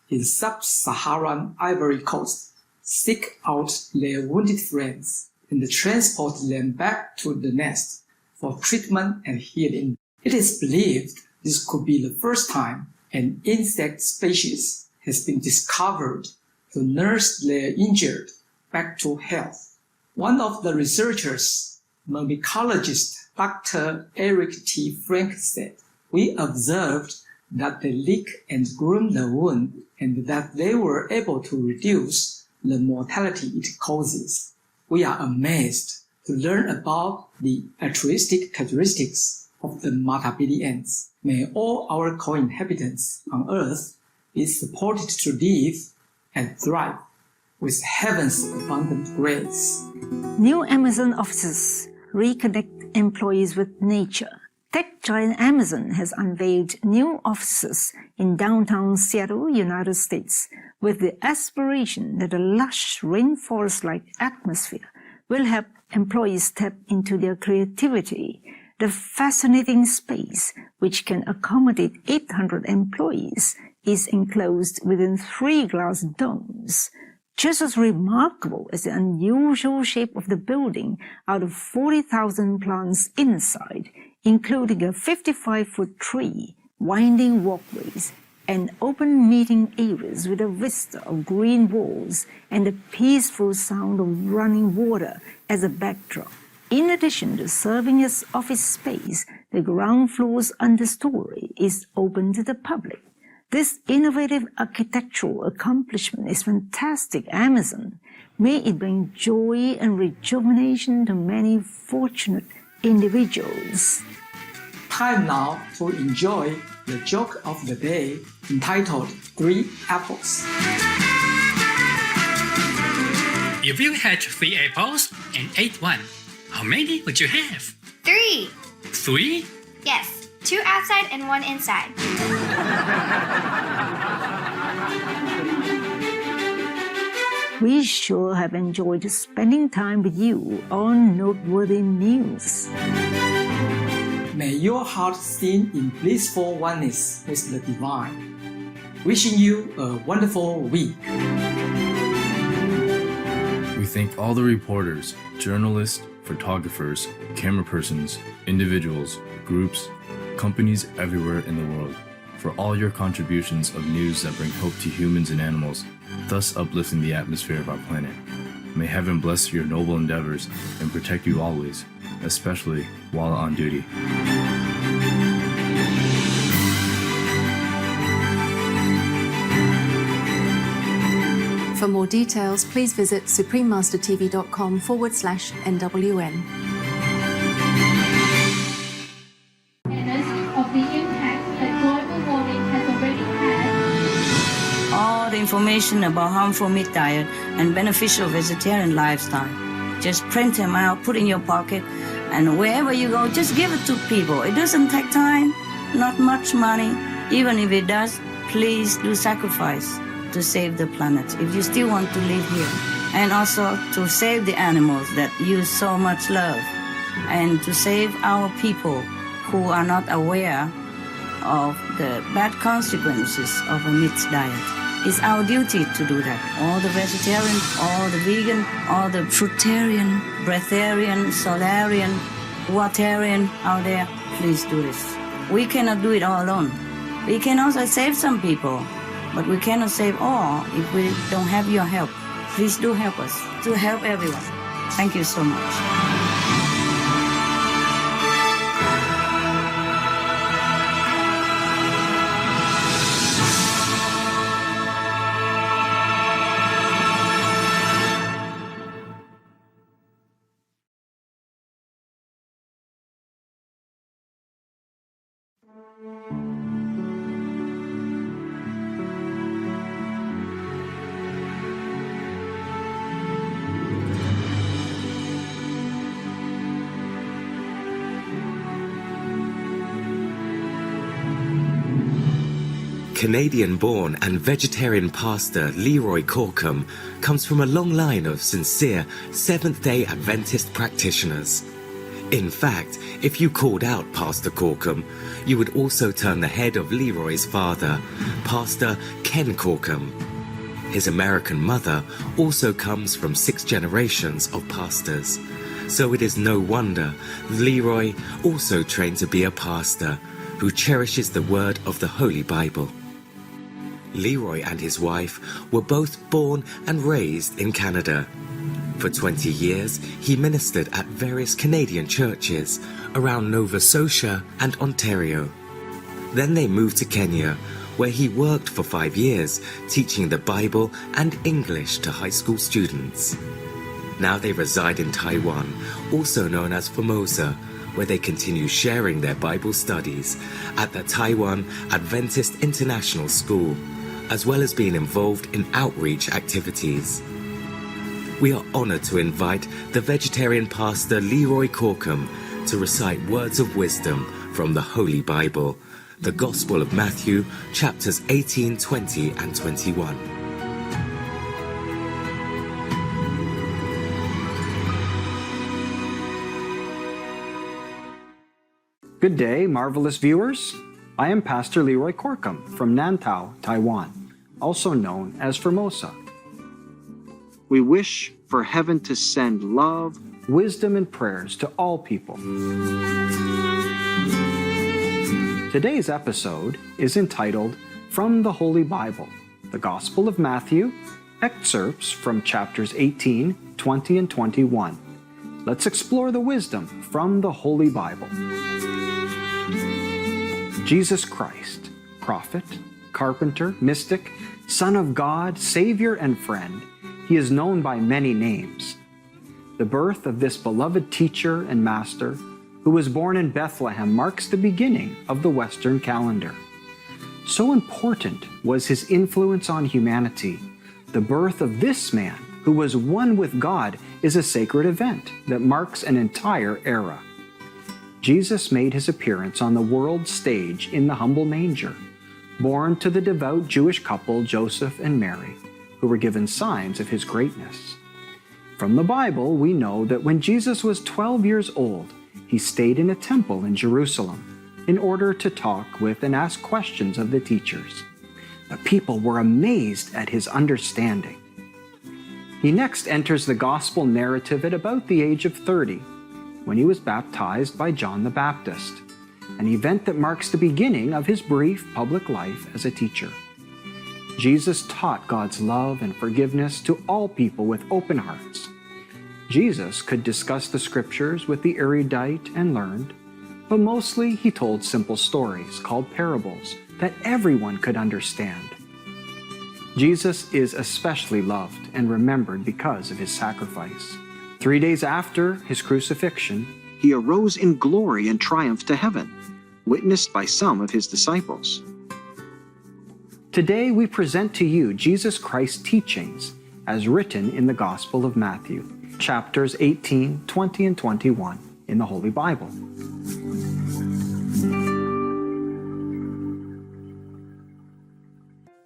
in sub-Saharan Ivory Coast seek out their wounded friends and transport them back to the nest for treatment and healing. It is believed this could be the first time an insect species has been discovered to nurse their injured back to health. One of the researchers, mycologist Dr. Eric T. Frank, said, "We observed that they lick and groom the wound and that they were able to reduce the mortality it causes. We are amazed to learn about the altruistic characteristics of the Matabele ants. May all our co-inhabitants on Earth be supported to live and thrive with heaven's abundant grace." New Amazon offices reconnect employees with nature. Tech giant Amazon has unveiled new offices in downtown Seattle, United States, with the aspiration that a lush rainforest-like atmosphere will help employees tap into their creativity. The fascinating space, which can accommodate 800 employees, is enclosed within 3 glass domes. Just as remarkable as the unusual shape of the building out of 40,000 plants inside, including a 55-foot tree, winding walkways, and open meeting areas with a vista of green walls and the peaceful sound of running water as a backdrop. In addition to serving as office space, the ground floor's understory is open to the public. This innovative architectural accomplishment is fantastic, Amazon. May it bring joy and rejuvenation to many fortunate individuals. Time now to enjoy the joke of the day entitled 3 Apples. If you had 3 apples and ate one, how many would you have? 3. 3? Yes, 2 outside and 1 inside. We sure have enjoyed spending time with you on Noteworthy News. May your heart sing in blissful oneness with the divine. Wishing you a wonderful week. We thank all the reporters, journalists, photographers, camera persons, individuals, groups, companies everywhere in the world for all your contributions of news that bring hope to humans and animals, thus uplifting the atmosphere of our planet. May heaven bless your noble endeavors and protect you always, especially while on duty. For more details, please visit suprememastertv.com/NWN. Of the impact that global warming has already had. All the information about harmful meat diet and beneficial vegetarian lifestyle. Just print them out, put in your pocket, and wherever you go, just give it to people. It doesn't take time, not much money. Even if it does, please do sacrifice to save the planet if you still want to live here. And also to save the animals that use so much love. And to save our people who are not aware of the bad consequences of a meat diet. It's our duty to do that. All the vegetarian, all the vegan, all the fruitarian, breatharian, solarian, waterian out there, please do this. We cannot do it all alone. We can also save some people, but we cannot save all if we don't have your help. Please do help us to help everyone. Thank you so much. Canadian-born and vegetarian pastor Leroy Corkum comes from a long line of sincere Seventh-day Adventist practitioners. In fact, if you called out Pastor Corkum, you would also turn the head of Leroy's father, Pastor Ken Corkum. His American mother also comes from 6 generations of pastors. So it is no wonder Leroy also trained to be a pastor who cherishes the word of the Holy Bible. Leroy and his wife were both born and raised in Canada. For 20 years, he ministered at various Canadian churches around Nova Scotia and Ontario. Then they moved to Kenya, where he worked for 5 years, teaching the Bible and English to high school students. Now they reside in Taiwan, also known as Formosa, where they continue sharing their Bible studies at the Taiwan Adventist International School, as well as being involved in outreach activities. We are honored to invite the vegetarian pastor Leroy Corkum to recite words of wisdom from the Holy Bible, the Gospel of Matthew, chapters 18, 20, and 21. Good day, marvelous viewers. I am Pastor Leroy Corkum from Nantao, Taiwan, also known as Formosa. We wish for heaven to send love, wisdom, and prayers to all people. Today's episode is entitled From the Holy Bible, the Gospel of Matthew, excerpts from chapters 18, 20, and 21. Let's explore the wisdom from the Holy Bible. Jesus Christ, prophet, carpenter, mystic, Son of God, Savior, and friend, he is known by many names. The birth of this beloved teacher and master, who was born in Bethlehem, marks the beginning of the Western calendar. So important was his influence on humanity. The birth of this man, who was one with God, is a sacred event that marks an entire era. Jesus made his appearance on the world stage in the humble manger, born to the devout Jewish couple Joseph and Mary, who were given signs of his greatness. From the Bible, we know that when Jesus was 12 years old, he stayed in a temple in Jerusalem in order to talk with and ask questions of the teachers. The people were amazed at his understanding. He next enters the gospel narrative at about the age of 30, when he was baptized by John the Baptist, an event that marks the beginning of his brief public life as a teacher. Jesus taught God's love and forgiveness to all people with open hearts. Jesus could discuss the scriptures with the erudite and learned, but mostly he told simple stories called parables that everyone could understand. Jesus is especially loved and remembered because of his sacrifice. 3 days after his crucifixion, he arose in glory and triumph to heaven, witnessed by some of his disciples. Today we present to you Jesus Christ's teachings as written in the Gospel of Matthew, chapters 18, 20, and 21 in the Holy Bible.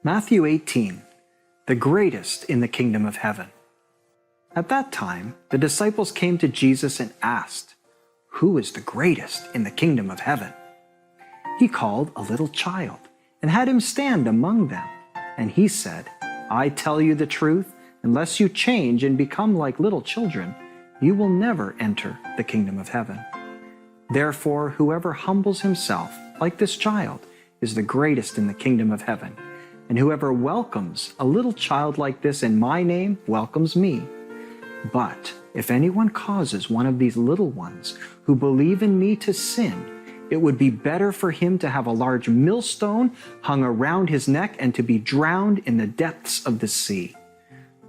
Matthew 18, the greatest in the kingdom of heaven. At that time, the disciples came to Jesus and asked, "Who is the greatest in the kingdom of heaven?" He called a little child and had him stand among them. And he said, "I tell you the truth, unless you change and become like little children, you will never enter the kingdom of heaven. Therefore, whoever humbles himself like this child is the greatest in the kingdom of heaven. And whoever welcomes a little child like this in my name welcomes me. But if anyone causes one of these little ones who believe in me to sin, it would be better for him to have a large millstone hung around his neck and to be drowned in the depths of the sea.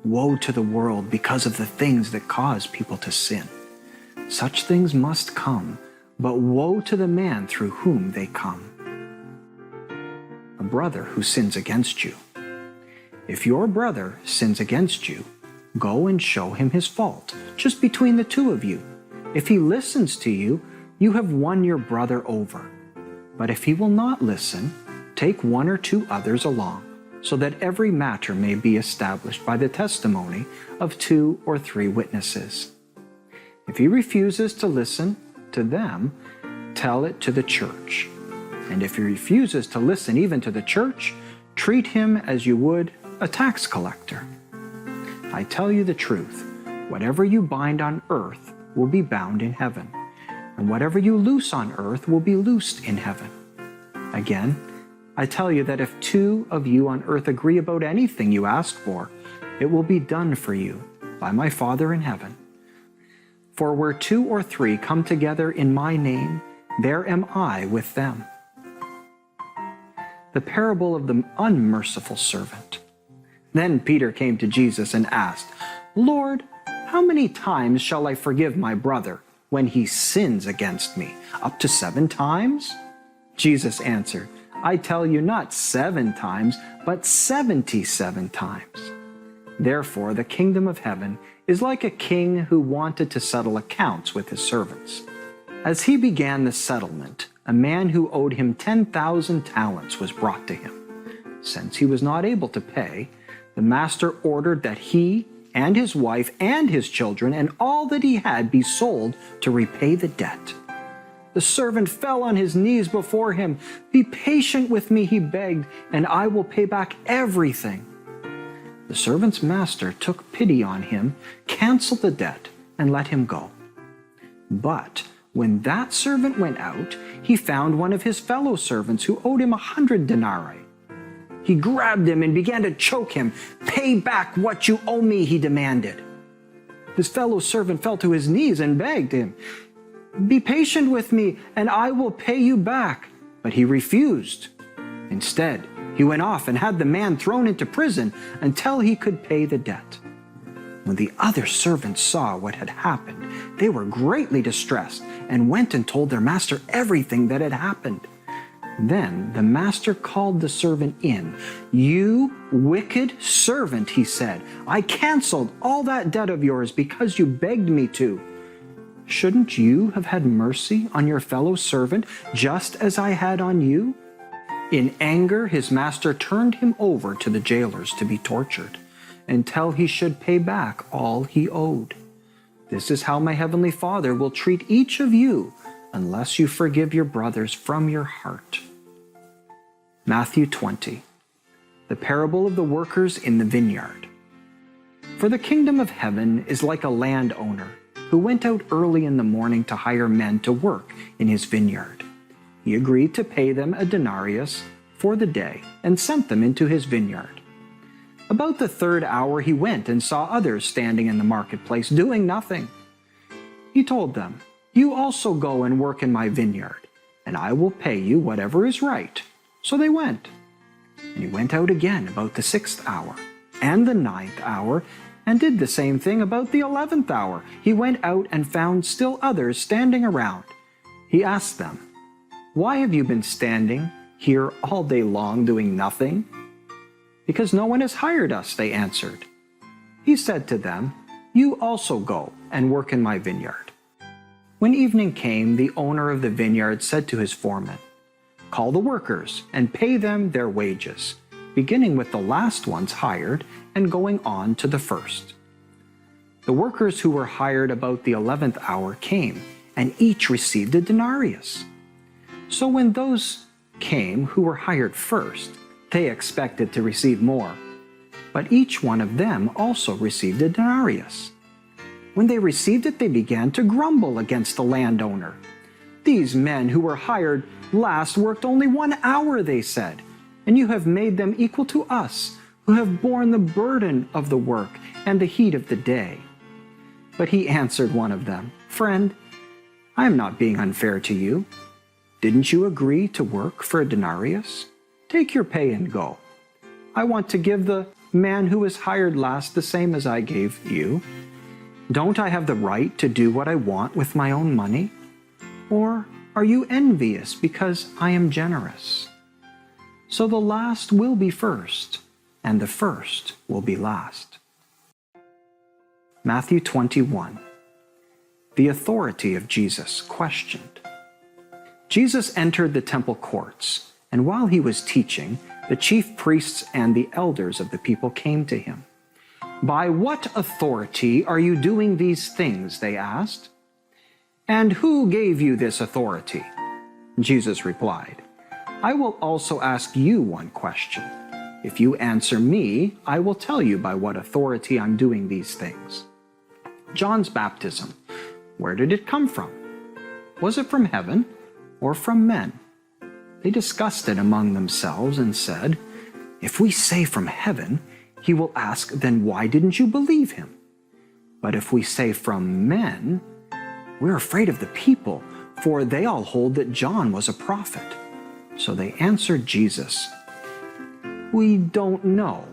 Woe to the world because of the things that cause people to sin. Such things must come, but woe to the man through whom they come. A brother who sins against you. If your brother sins against you, go and show him his fault, just between the two of you. If he listens to you, you have won your brother over. But if he will not listen, take one or two others along, so that every matter may be established by the testimony of 2 or 3 witnesses. If he refuses to listen to them, tell it to the church. And if he refuses to listen even to the church, treat him as you would a tax collector. I tell you the truth, whatever you bind on earth will be bound in heaven, and whatever you loose on earth will be loosed in heaven. Again, I tell you that if 2 of you on earth agree about anything you ask for, it will be done for you by my Father in heaven. For where 2 or 3 come together in my name, there am I with them. The parable of the unmerciful servant. Then Peter came to Jesus and asked, "Lord, how many times shall I forgive my brother when he sins against me? Up to 7 times?" Jesus answered, "I tell you not 7 times, but 77 times." Therefore, the kingdom of heaven is like a king who wanted to settle accounts with his servants. As he began the settlement, a man who owed him 10,000 talents was brought to him. Since he was not able to pay, the master ordered that he and his wife and his children and all that he had be sold to repay the debt. The The servant fell on his knees before him. "Be patient with me," he begged, "and I will pay back everything." The servant's master took pity on him, canceled the debt, and let him go. But when that servant went out, he found one of his fellow servants who owed him 100 denarii. He grabbed him and began to choke him. "Pay back what you owe me," he demanded. His fellow servant fell to his knees and begged him, "Be patient with me, and I will pay you back." But he refused. Instead, he went off and had the man thrown into prison until he could pay the debt. When the other servants saw what had happened, they were greatly distressed and went and told their master everything that had happened. Then the master called the servant in. "You wicked servant," he said, "I canceled all that debt of yours because you begged me to. Shouldn't you have had mercy on your fellow servant just as I had on you?" In anger, his master turned him over to the jailers to be tortured until he should pay back all he owed. This is how my heavenly Father will treat each of you unless you forgive your brothers from your heart. Matthew 20, the parable of the workers in the vineyard. For the kingdom of heaven is like a landowner who went out early in the morning to hire men to work in his vineyard. He agreed to pay them a denarius for the day and sent them into his vineyard. About the 3rd hour he went and saw others standing in the marketplace doing nothing. He told them, "You also go and work in my vineyard, and I will pay you whatever is right." So they went. And he went out again about the 6th hour and the 9th hour, and did the same thing about the 11th hour. He went out and found still others standing around. He asked them, "Why have you been standing here all day long doing nothing?" "Because no one has hired us," they answered. He said to them, "You also go and work in my vineyard." When evening came, the owner of the vineyard said to his foreman, "Call the workers and pay them their wages, beginning with the last ones hired and going on to the first." The workers who were hired about the 11th hour came, and each received a denarius. So when those came who were hired first, they expected to receive more, but each one of them also received a denarius. When they received it, they began to grumble against the landowner. "These men who were hired last worked only 1 hour," they said, "and you have made them equal to us, who have borne the burden of the work and the heat of the day." But he answered one of them, "Friend, I am not being unfair to you. Didn't you agree to work for a denarius? Take your pay and go. I want to give the man who was hired last the same as I gave you. Don't I have the right to do what I want with my own money? Or are you envious because I am generous? So the last will be first, and the first will be last." Matthew 21. The authority of Jesus questioned. Jesus entered the temple courts, and while he was teaching, the chief priests and the elders of the people came to him. "By what authority are you doing these things?" they asked. "And who gave you this authority?" Jesus replied, "I will also ask you one question. If you answer me, I will tell you by what authority I'm doing these things. John's baptism, where did it come from? Was it from heaven or from men?" They discussed it among themselves and said, "If we say from heaven, he will ask, then why didn't you believe him? But if we say from men, we're afraid of the people, for they all hold that John was a prophet." So they answered Jesus, "We don't know."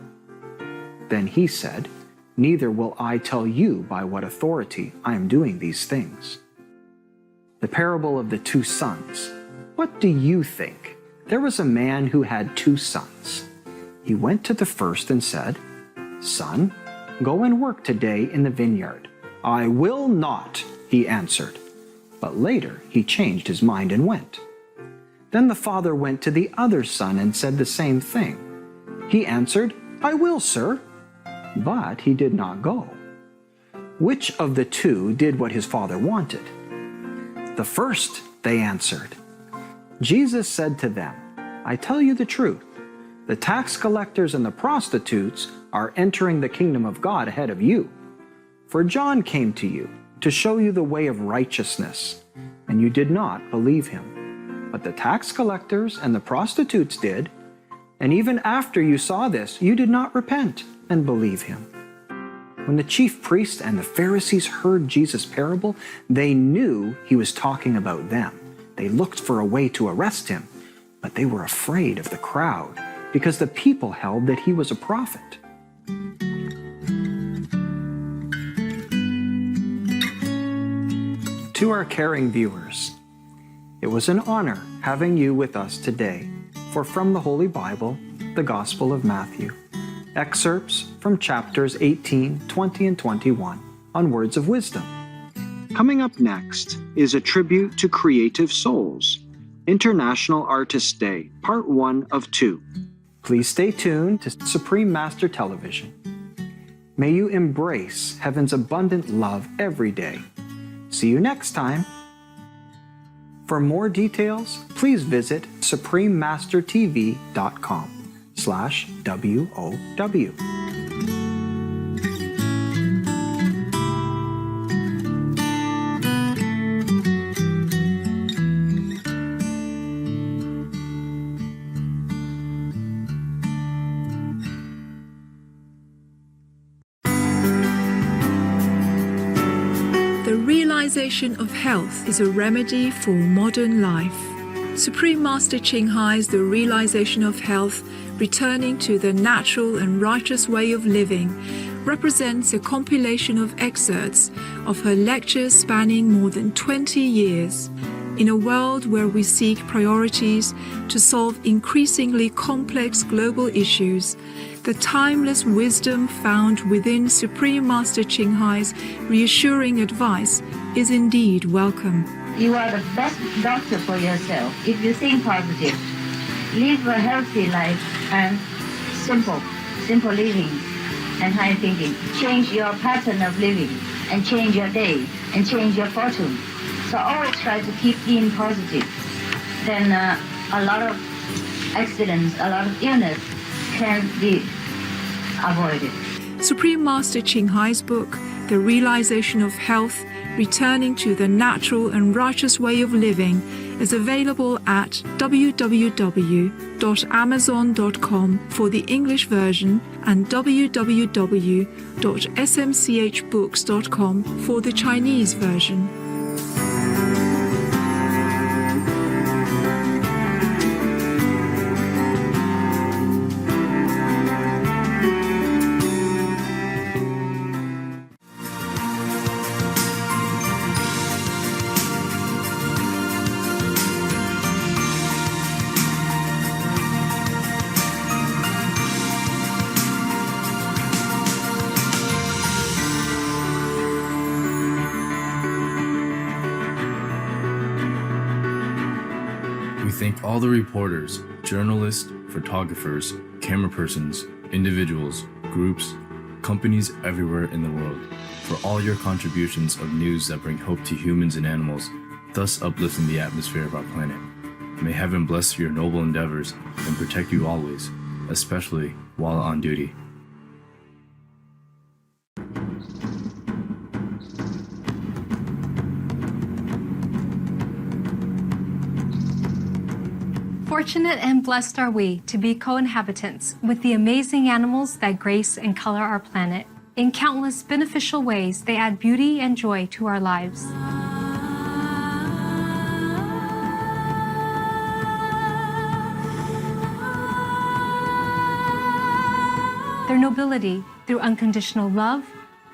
Then he said, "Neither will I tell you by what authority I am doing these things." The parable of the 2 sons. What do you think? There was a man who had 2 sons. He went to the first and said, "Son, go and work today in the vineyard." "I will not," he answered. But later he changed his mind and went. Then the father went to the other son and said the same thing. He answered, "I will, sir." But he did not go. Which of the 2 did what his father wanted? The first they answered. Jesus said to them, I tell you the truth. The tax collectors and the prostitutes are entering the kingdom of God ahead of you. For John came to you to show you the way of righteousness, and you did not believe him. But the tax collectors and the prostitutes did, and even after you saw this, you did not repent and believe him. When the chief priests and the Pharisees heard Jesus' parable, they knew he was talking about them. They looked for a way to arrest him, but they were afraid of the crowd, because the people held that he was a prophet. To our caring viewers, it was an honor having you with us today for From the Holy Bible, the Gospel of Matthew, excerpts from chapters 18, 20, and 21 on words of wisdom. Coming up next is a tribute to Creative Souls, International Artists' Day, Part 1 of 2. Please stay tuned to Supreme Master Television. May you embrace heaven's abundant love every day. See you next time. For more details, please visit suprememastertv.com/WOW. The realization of health is a remedy for modern life. Supreme Master Ching Hai's The Realization of Health, Returning to the Natural and Righteous Way of Living, represents a compilation of excerpts of her lectures spanning more than 20 years. In a world where we seek priorities to solve increasingly complex global issues, the timeless wisdom found within Supreme Master Ching Hai's reassuring advice is indeed welcome. You are the best doctor for yourself if you think positive. Live a healthy life and simple living and high thinking. Change your pattern of living and change your day and change your fortune. So always try to keep being positive. Then a lot of accidents, a lot of illness can be avoided. Supreme Master Ching Hai's book, The Realization of Health, Returning to the Natural and Righteous Way of Living, is available at www.amazon.com for the English version and www.smchbooks.com for the Chinese version. We thank all the reporters, journalists, photographers, camera persons, individuals, groups, companies everywhere in the world for all your contributions of news that bring hope to humans and animals, thus uplifting the atmosphere of our planet. May heaven bless your noble endeavors and protect you always, especially while on duty. Fortunate and blessed are we to be co-inhabitants with the amazing animals that grace and color our planet. In countless beneficial ways, they add beauty and joy to our lives. Their nobility through unconditional love,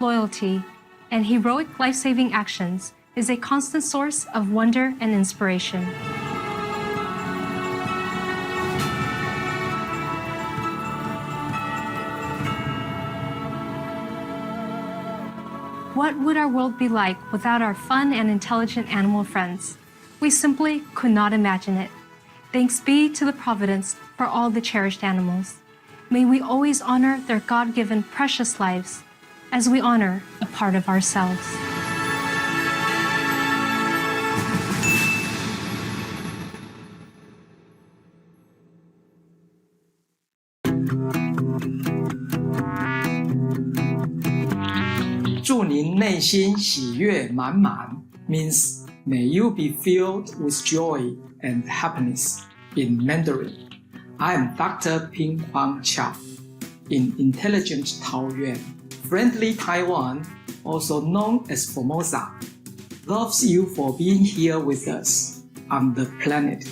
loyalty, and heroic life-saving actions is a constant source of wonder and inspiration. What would our world be like without our fun and intelligent animal friends? We simply could not imagine it. Thanks be to the Providence for all the cherished animals. May we always honor their God-given precious lives as we honor a part of ourselves. 祝您内心喜悦满满 means may you be filled with joy and happiness in Mandarin. I am Dr. Ping Huang Chao. In intelligent Taoyuan, friendly Taiwan, also known as Formosa, loves you for being here with us on the planet.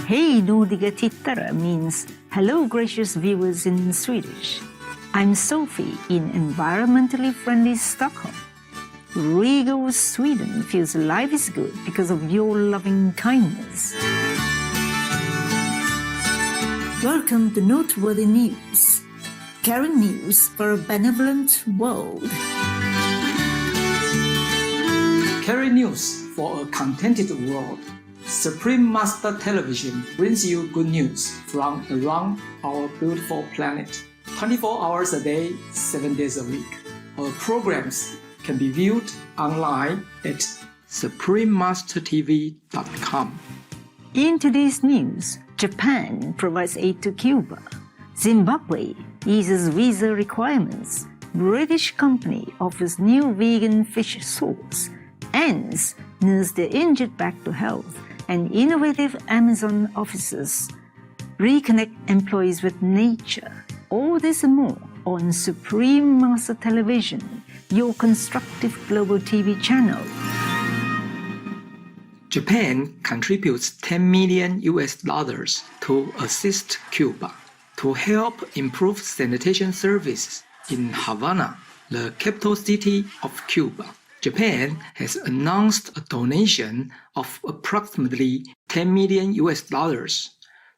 Hej nodiga tittare means hello gracious viewers in Swedish. I'm Sophie in environmentally friendly Stockholm. Regal Sweden feels life is good because of your loving kindness. Welcome to Noteworthy News, caring news for a benevolent world. Caring news for a contented world. Supreme Master Television brings you good news from around our beautiful planet. 24 hours a day, 7 days a week. Our programs can be viewed online at suprememastertv.com. In today's news, Japan provides aid to Cuba. Zimbabwe eases visa requirements. British company offers new vegan fish sauce. Ants nurse their injured back to health. And innovative Amazon officers reconnect employees with nature. All this and more on Supreme Master Television, your constructive global TV channel. Japan contributes $10 million to assist Cuba to help improve sanitation services in Havana, the capital city of Cuba. Japan has announced a donation of approximately $10 million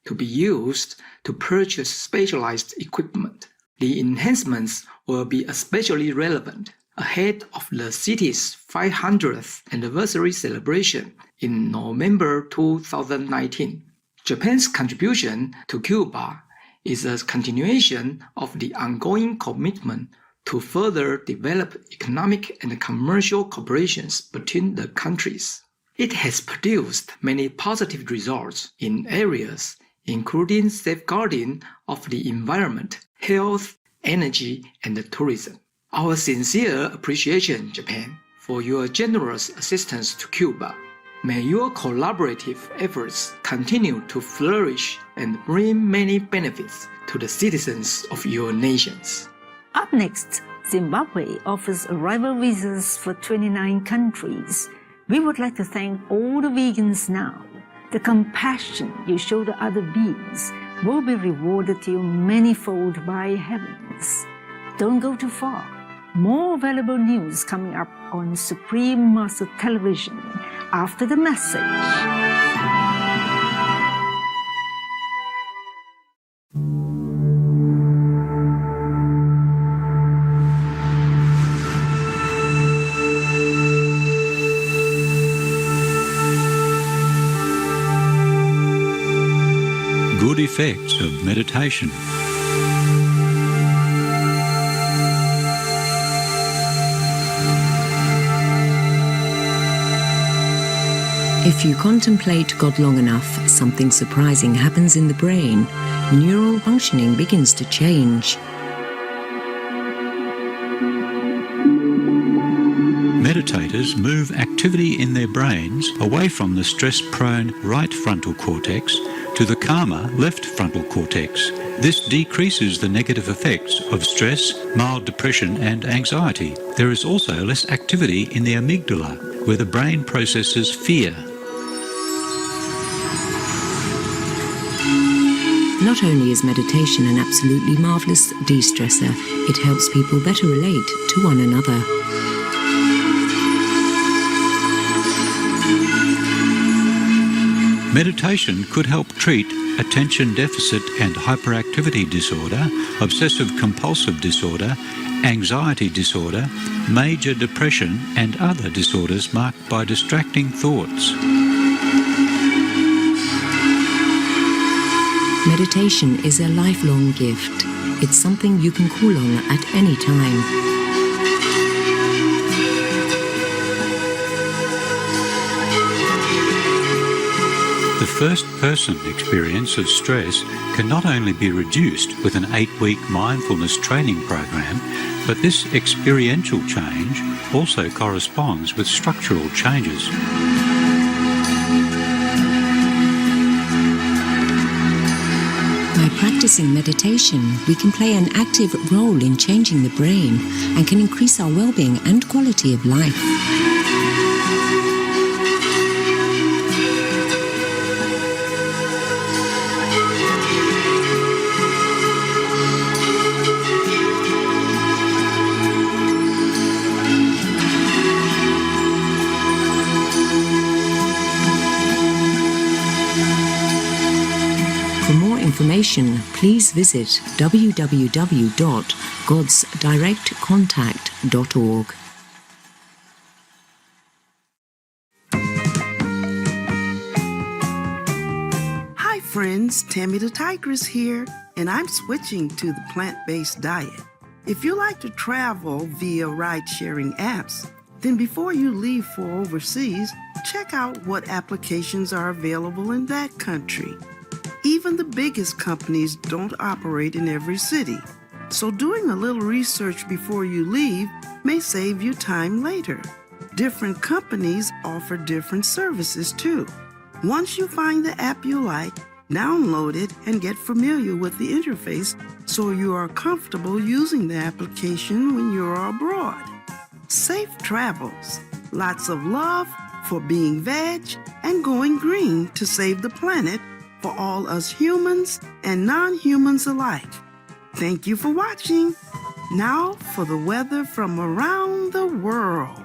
to be used to purchase specialized equipment. The enhancements will be especially relevant ahead of the city's 500th anniversary celebration in November 2019. Japan's contribution to Cuba is a continuation of the ongoing commitment to further develop economic and commercial cooperations between the countries. It has produced many positive results in areas including safeguarding of the environment, health, energy, and tourism. Our sincere appreciation, Japan, for your generous assistance to Cuba. May your collaborative efforts continue to flourish and bring many benefits to the citizens of your nations. Up next, Zimbabwe offers arrival visas for 29 countries. We would like to thank all the vegans now. The compassion you show to other beings will be rewarded to you manifold by heavens. Don't go too far. More valuable news coming up on Supreme Master Television after the message. Good effects of meditation. If you contemplate God long enough, something surprising happens in the brain. Neural functioning begins to change. Meditators move activity in their brains away from the stress-prone right frontal cortex to the calmer left frontal cortex. This decreases the negative effects of stress, mild depression and anxiety. There is also less activity in the amygdala, where the brain processes fear. Not only is meditation an absolutely marvellous de-stressor, it helps people better relate to one another. Meditation could help treat attention deficit and hyperactivity disorder, obsessive-compulsive disorder, anxiety disorder, major depression and other disorders marked by distracting thoughts. Meditation is a lifelong gift. It's something you can call on at any time. first-person experience of stress can not only be reduced with an 8-week mindfulness training program, but this experiential change also corresponds with structural changes. By practicing meditation, we can play an active role in changing the brain and can increase our well-being and quality of life. For more information, please visit www.godsdirectcontact.org. Hi friends, Tammy the Tigress here, and I'm switching to the plant-based diet. If you like to travel via ride-sharing apps, then before you leave for overseas, check out what applications are available in that country. Even the biggest companies don't operate in every city, so doing a little research before you leave may save you time later. Different companies offer different services too. Once you find the app you like, download it and get familiar with the interface so you are comfortable using the application when you're abroad. Safe travels. Lots of love for being veg and going green to save the planet for all us humans and non-humans alike. Thank you for watching. Now for the weather from around the world.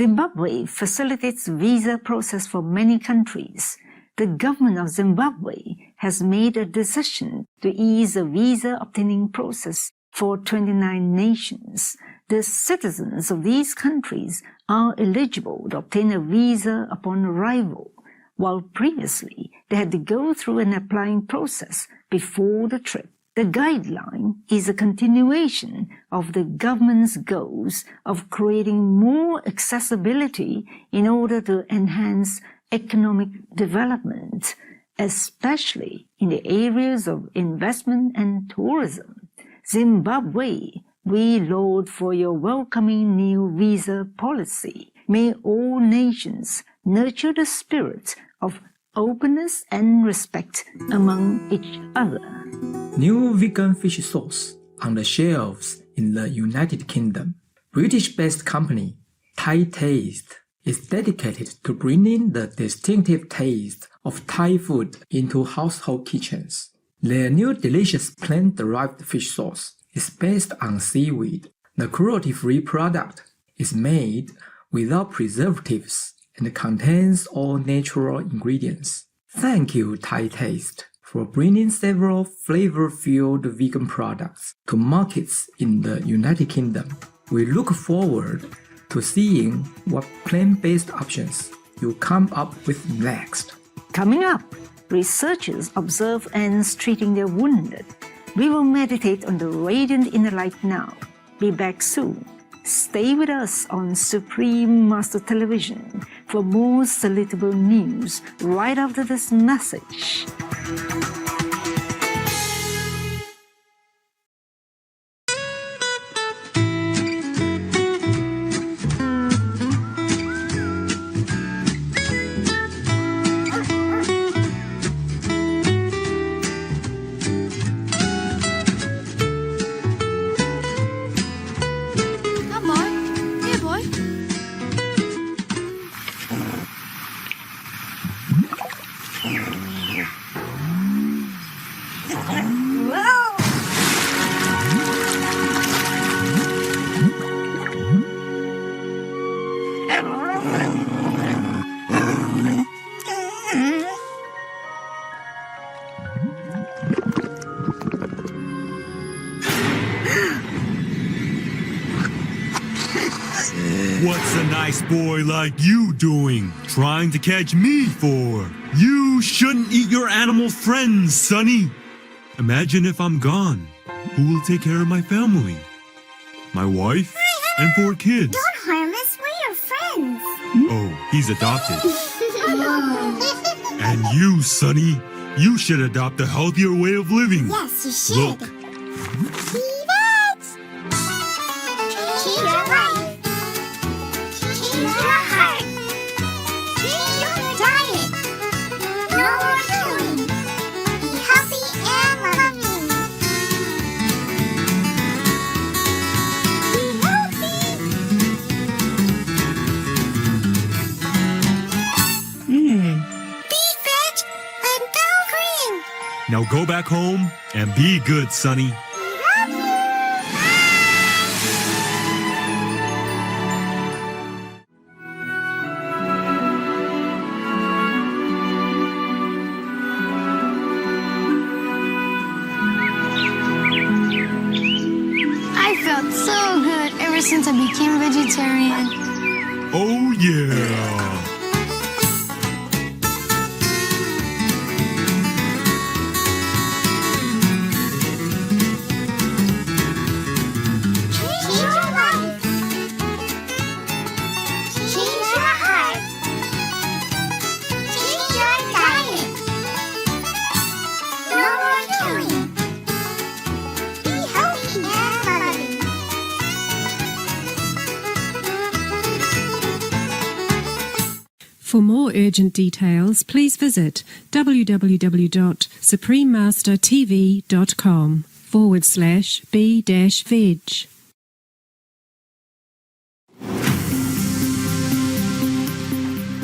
Zimbabwe facilitates visa process for many countries. The government of Zimbabwe has made a decision to ease the visa obtaining process for 29 nations. The citizens of these countries are eligible to obtain a visa upon arrival, while previously they had to go through an applying process before the trip. The guideline is a continuation of the government's goals of creating more accessibility in order to enhance economic development, especially in the areas of investment and tourism. Zimbabwe, we laud for your welcoming new visa policy. May all nations nurture the spirit of openness and respect among each other. New vegan fish sauce on the shelves in the United Kingdom. British-based company Thai Taste is dedicated to bringing the distinctive taste of Thai food into household kitchens. Their new delicious plant-derived fish sauce is based on seaweed. The cruelty-free product is made without preservatives and contains all natural ingredients. Thank you, Thai Taste, for bringing several flavor-filled vegan products to markets in the United Kingdom. We look forward to seeing what plant-based options you come up with next. Coming up, researchers observe ants treating their wounded. We will meditate on the radiant inner light now. Be back soon. Stay with us on Supreme Master Television for more salutable news right after this message. What's a nice boy like you doing, trying to catch me for? You shouldn't eat your animal friends, Sonny. Imagine if I'm gone. Who will take care of my family? My wife and 4 kids. Don't harm us, we're your friends. Oh, he's adopted. And you, Sonny, you should adopt a healthier way of living. Yes, you should. Look, Change your life. Change your heart. Change your diet. No more killing. Be healthy and loving. Be healthy. Be fit and go green. now go back home and be good, Sonny. I felt so good ever since I became a vegetarian. Oh, yeah. Change your life. Change your heart. Change your diet. No more killing. Be healthy and loving. For more urgent details, please visit www.suprememastertv.com/b-veg.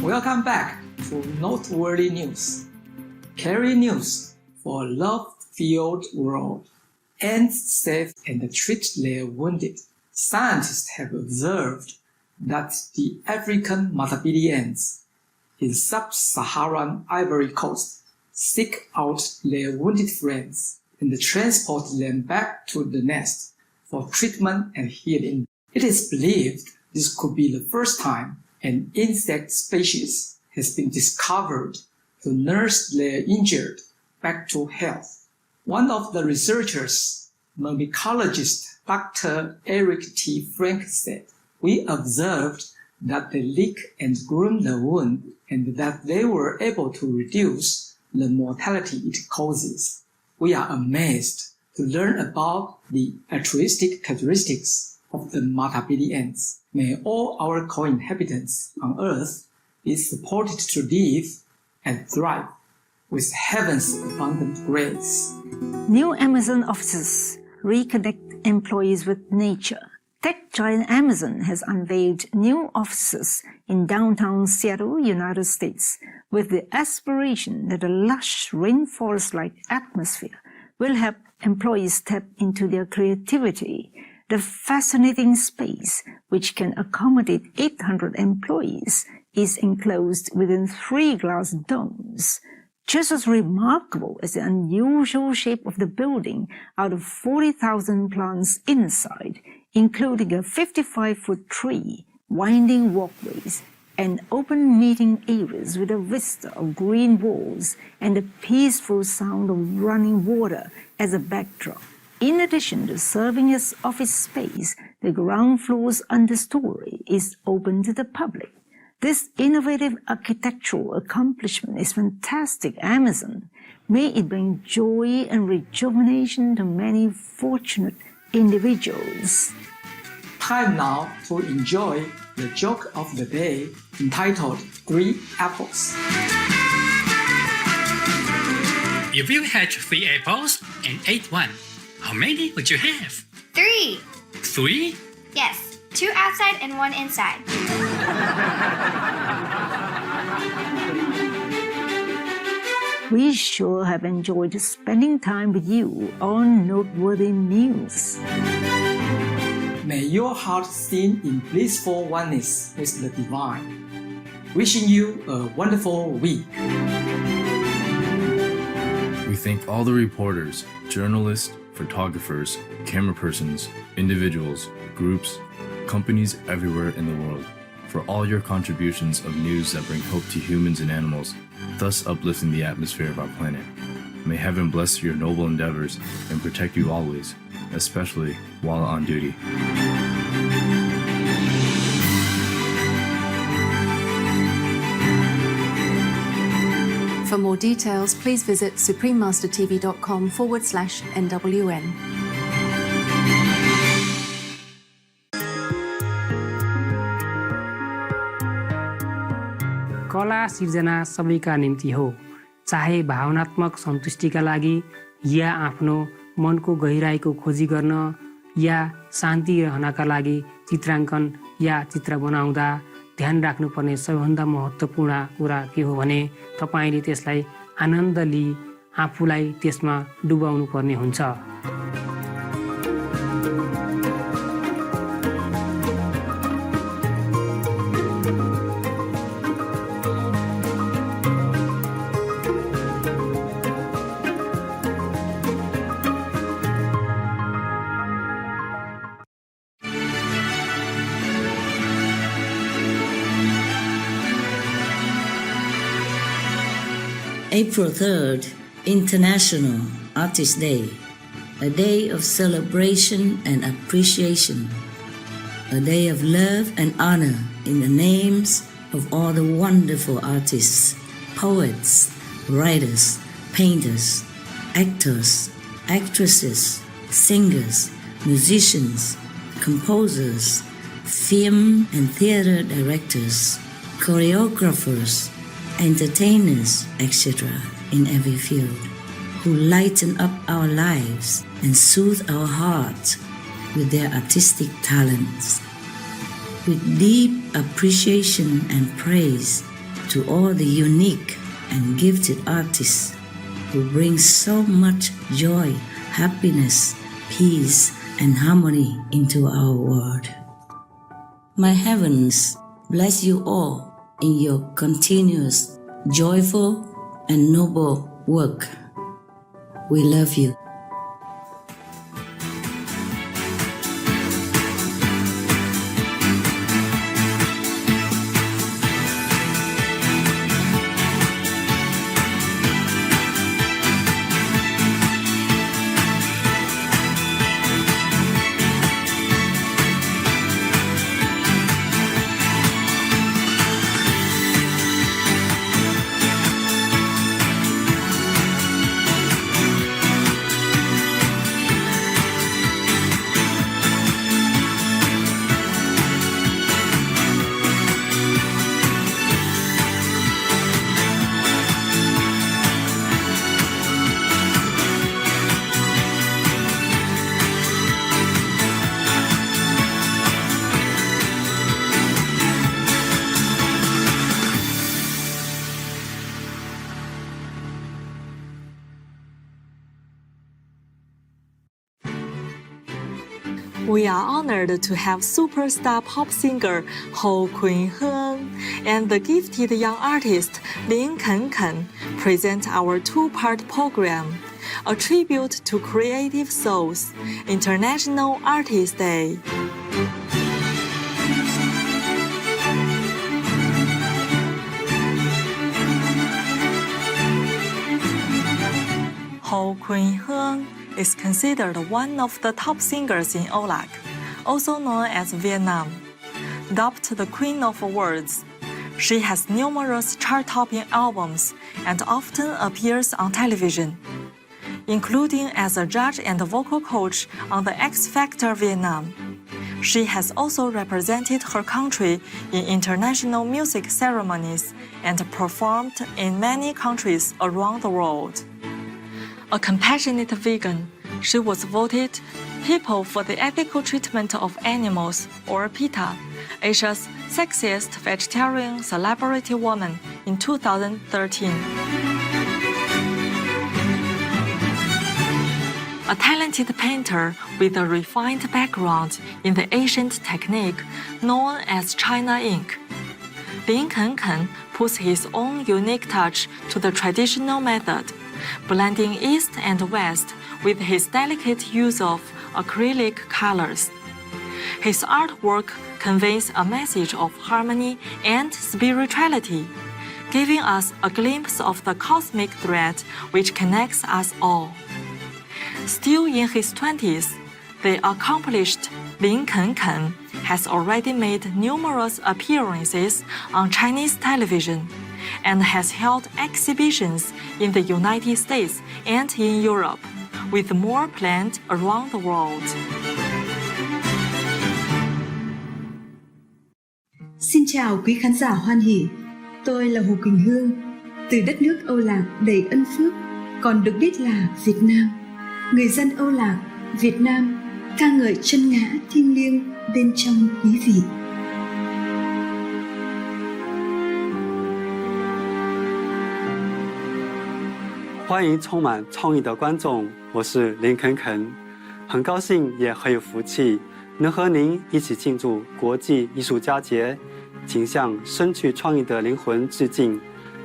Welcome back to Noteworthy News. Carry news for a love-filled world. Ants save and treat their wounded. Scientists have observed that the African Matabeleans in sub-Saharan Ivory Coast seek out their wounded friends and transport them back to the nest for treatment and healing. It is believed this could be the first time an insect species has been discovered to nurse their injured back to health. One of the researchers, mycologist Dr. Eric T. Frank said, "We observed that they lick and groom the wound and that they were able to reduce the mortality it causes. We are amazed to learn about the altruistic characteristics of the Matabeleans. May all our co-inhabitants on Earth be supported to live and thrive with heaven's abundant grace." New Amazon offices reconnect employees with nature. Tech giant Amazon has unveiled new offices in downtown Seattle, United States, with the aspiration that a lush rainforest-like atmosphere will help employees tap into their creativity. The fascinating space, which can accommodate 800 employees, is enclosed within 3 glass domes. Just as remarkable as the unusual shape of the building out of 40,000 plants inside, including a 55-foot tree, winding walkways, and open meeting areas with a vista of green walls and the peaceful sound of running water as a backdrop. In addition to serving as office space, the ground floor's understory is open to the public. This innovative architectural accomplishment is fantastic, Amazon. May it bring joy and rejuvenation to many fortunate individuals. Time now to enjoy the joke of the day entitled 3 Apples. If you had 3 apples and ate one, how many would you have? 3. 3? Yes, 2 outside and 1 inside. We sure have enjoyed spending time with you on Noteworthy News. May your heart sing in blissful oneness with the divine. Wishing you a wonderful week. We thank all the reporters, journalists, photographers, camera persons, individuals, groups, companies everywhere in the world for all your contributions of news that bring hope to humans and animals, thus uplifting the atmosphere of our planet. May heaven bless your noble endeavors and protect you always, especially while on duty. For more details, please visit suprememastertv.com/NWN. कला सिर्जना सबैका निम्ति हो, चाहे भावनात्मक सन्तुष्टिका लागि या आफ्नो मनको गहिराईको खोजी गर्न या शान्ति रहनका लागि चित्राङ्कन या चित्र बनाउँदा ध्यान राख्नुपर्ने सबैभन्दा महत्त्वपूर्ण कुरा के हो भने तपाईले त्यसलाई आनन्द लिई आफूलाई त्यसमा डुबाउनु पर्ने हुन्छ। April 3rd, International Artist Day, a day of celebration and appreciation, a day of love and honor in the names of all the wonderful artists, poets, writers, painters, actors, actresses, singers, musicians, composers, film and theater directors, choreographers, entertainers, etc., in every field, who lighten up our lives and soothe our hearts with their artistic talents. With deep appreciation and praise to all the unique and gifted artists who bring so much joy, happiness, peace, and harmony into our world. My heavens bless you all in your continuous, joyful, and noble work. We love you. We are honored to have superstar pop singer Ho Kun Heng and the gifted young artist Lin Kenken present our two-part program, a tribute to Creative Souls, International Artist Day. Ho Kun Heng is considered one of the top singers in OLAC, also known as Vietnam. Dubbed the Queen of Words, she has numerous chart-topping albums and often appears on television, including as a judge and vocal coach on the X Factor Vietnam. She has also represented her country in international music ceremonies and performed in many countries around the world. A compassionate vegan, she was voted People for the Ethical Treatment of Animals, or PETA, Asia's sexiest vegetarian celebrity woman in 2013. A talented painter with a refined background in the ancient technique known as China ink, Lin Kenken puts his own unique touch to the traditional method, blending East and West with his delicate use of acrylic colors. His artwork conveys a message of harmony and spirituality, giving us a glimpse of the cosmic thread which connects us all. Still in his 20s, the accomplished Lin Kenken has already made numerous appearances on Chinese television and has held exhibitions in the United States and in Europe, with more planned around the world. Xin chào quý khán giả hoan hỉ, tôi là Hồ Quỳnh Hương, từ đất nước Âu Lạc đầy ân phước, còn được biết là Việt Nam. Người dân Âu Lạc, Việt Nam, ca ngợi chân ngã thiêng liêng bên trong quý vị. 欢迎充满创意的观众，我是林肯肯，很高兴也很有福气，能和您一起庆祝国际艺术家节，请向深具创意的灵魂致敬。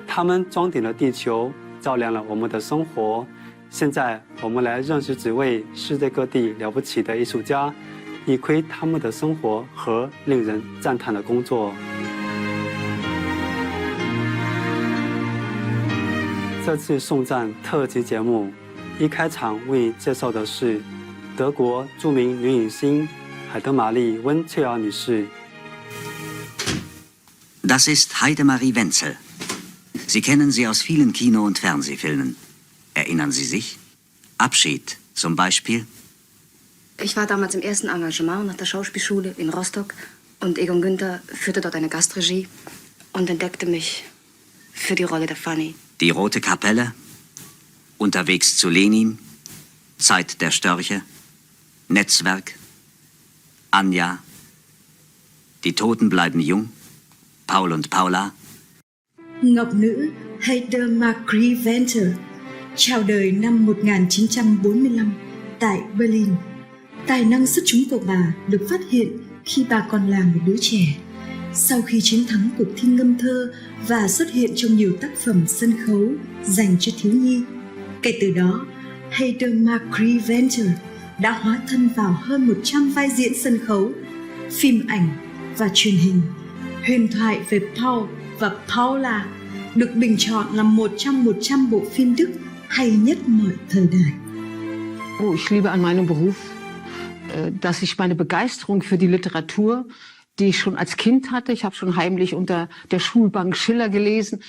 他们装点了地球，照亮了我们的生活。现在我们来认识几位世界各地了不起的艺术家，一窥他们的生活和令人赞叹的工作。 这次颂赞特辑节目，一开场为你介绍的是德国著名女影星海德玛丽·温切尔女士。Das ist Heidemarie Wenzel. Sie kennen sie aus vielen Kino- und Fernsehfilmen. Erinnern Sie sich? Abschied zum Beispiel. Ich war damals im ersten Engagement nach der Schauspielschule in Rostock und Egon Günther führte dort eine Gastregie und entdeckte mich für die Rolle der Fanny. Die Rote Kapelle, Unterwegs zu Lenin, Zeit der Störche, Netzwerk, Anja, Die Toten bleiben jung, Paul und Paula. Ngọc nữ Heidemarie Wenzel chào đời năm 1945 tại Berlin. Tài năng xuất chúng của bà được phát hiện khi bà còn là một đứa trẻ. Sau khi chiến thắng cuộc thi ngâm thơ và xuất hiện trong nhiều tác phẩm sân khấu dành cho thiếu nhi, kể từ đó, Heather Marie Venter đã hóa thân vào hơn 100 vai diễn sân khấu, phim ảnh và truyền hình. Huyền thoại về Paul và Paula được bình chọn là một trong 100 bộ phim Đức hay nhất mọi thời đại. Oh, ich liebe an meinem Beruf, dass ich meine Begeisterung für die Literatur, die ich schon als Kind hatte, ich habe schon heimlich unter der Schulbank Schiller gelesen,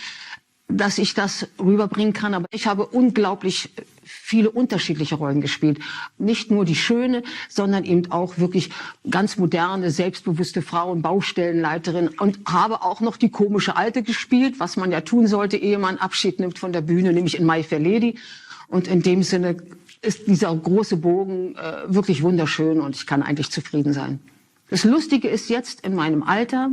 dass ich das rüberbringen kann. Aber ich habe unglaublich viele unterschiedliche Rollen gespielt. Nicht nur die schöne, sondern eben auch wirklich ganz moderne, selbstbewusste Frauen, Baustellenleiterin und habe auch noch die komische Alte gespielt, was man ja tun sollte, ehe man Abschied nimmt von der Bühne, nämlich in My Fair Lady. Und in dem Sinne ist dieser große Bogen wirklich wunderschön und ich kann eigentlich zufrieden sein. Das Lustige ist jetzt, in meinem Alter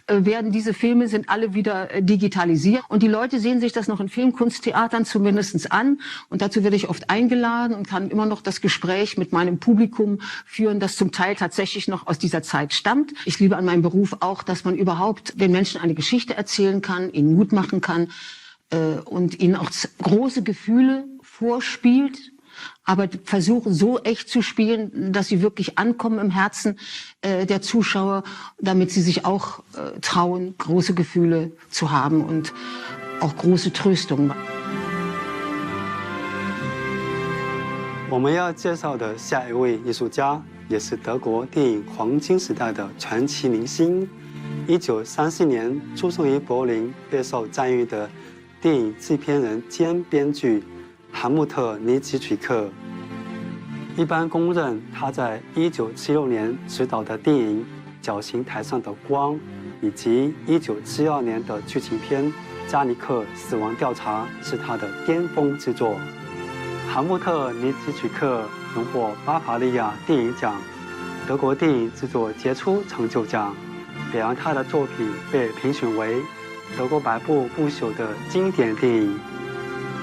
werden diese Filme, sind alle wieder digitalisiert und die Leute sehen sich das noch in Filmkunsttheatern zumindest an und dazu werde ich oft eingeladen und kann immer noch das Gespräch mit meinem Publikum führen, das zum Teil tatsächlich noch aus dieser Zeit stammt. Ich liebe an meinem Beruf auch, dass man überhaupt den Menschen eine Geschichte erzählen kann, ihnen Mut machen kann und ihnen auch große Gefühle vorspielt, aber versuchen so echt zu spielen, dass sie wirklich ankommen im Herzen der Zuschauer, damit sie sich auch trauen, große Gefühle zu haben und auch große Tröstung. 我们要介绍的下一位艺术家，也是德国电影黄金时代的传奇明星。1934年出生于柏林，备受赞誉的电影制片人兼编剧韩穆特·尼奇曲克。一般公认他在1976年执导的电影《绞刑台上的光》，以及1972年的剧情片《加尼克死亡调查》是他的巅峰之作。韩穆特·尼奇曲克荣获巴伐利亚电影奖、德国电影制作杰出成就奖，表扬他的作品被评选为德国百部不朽的经典电影。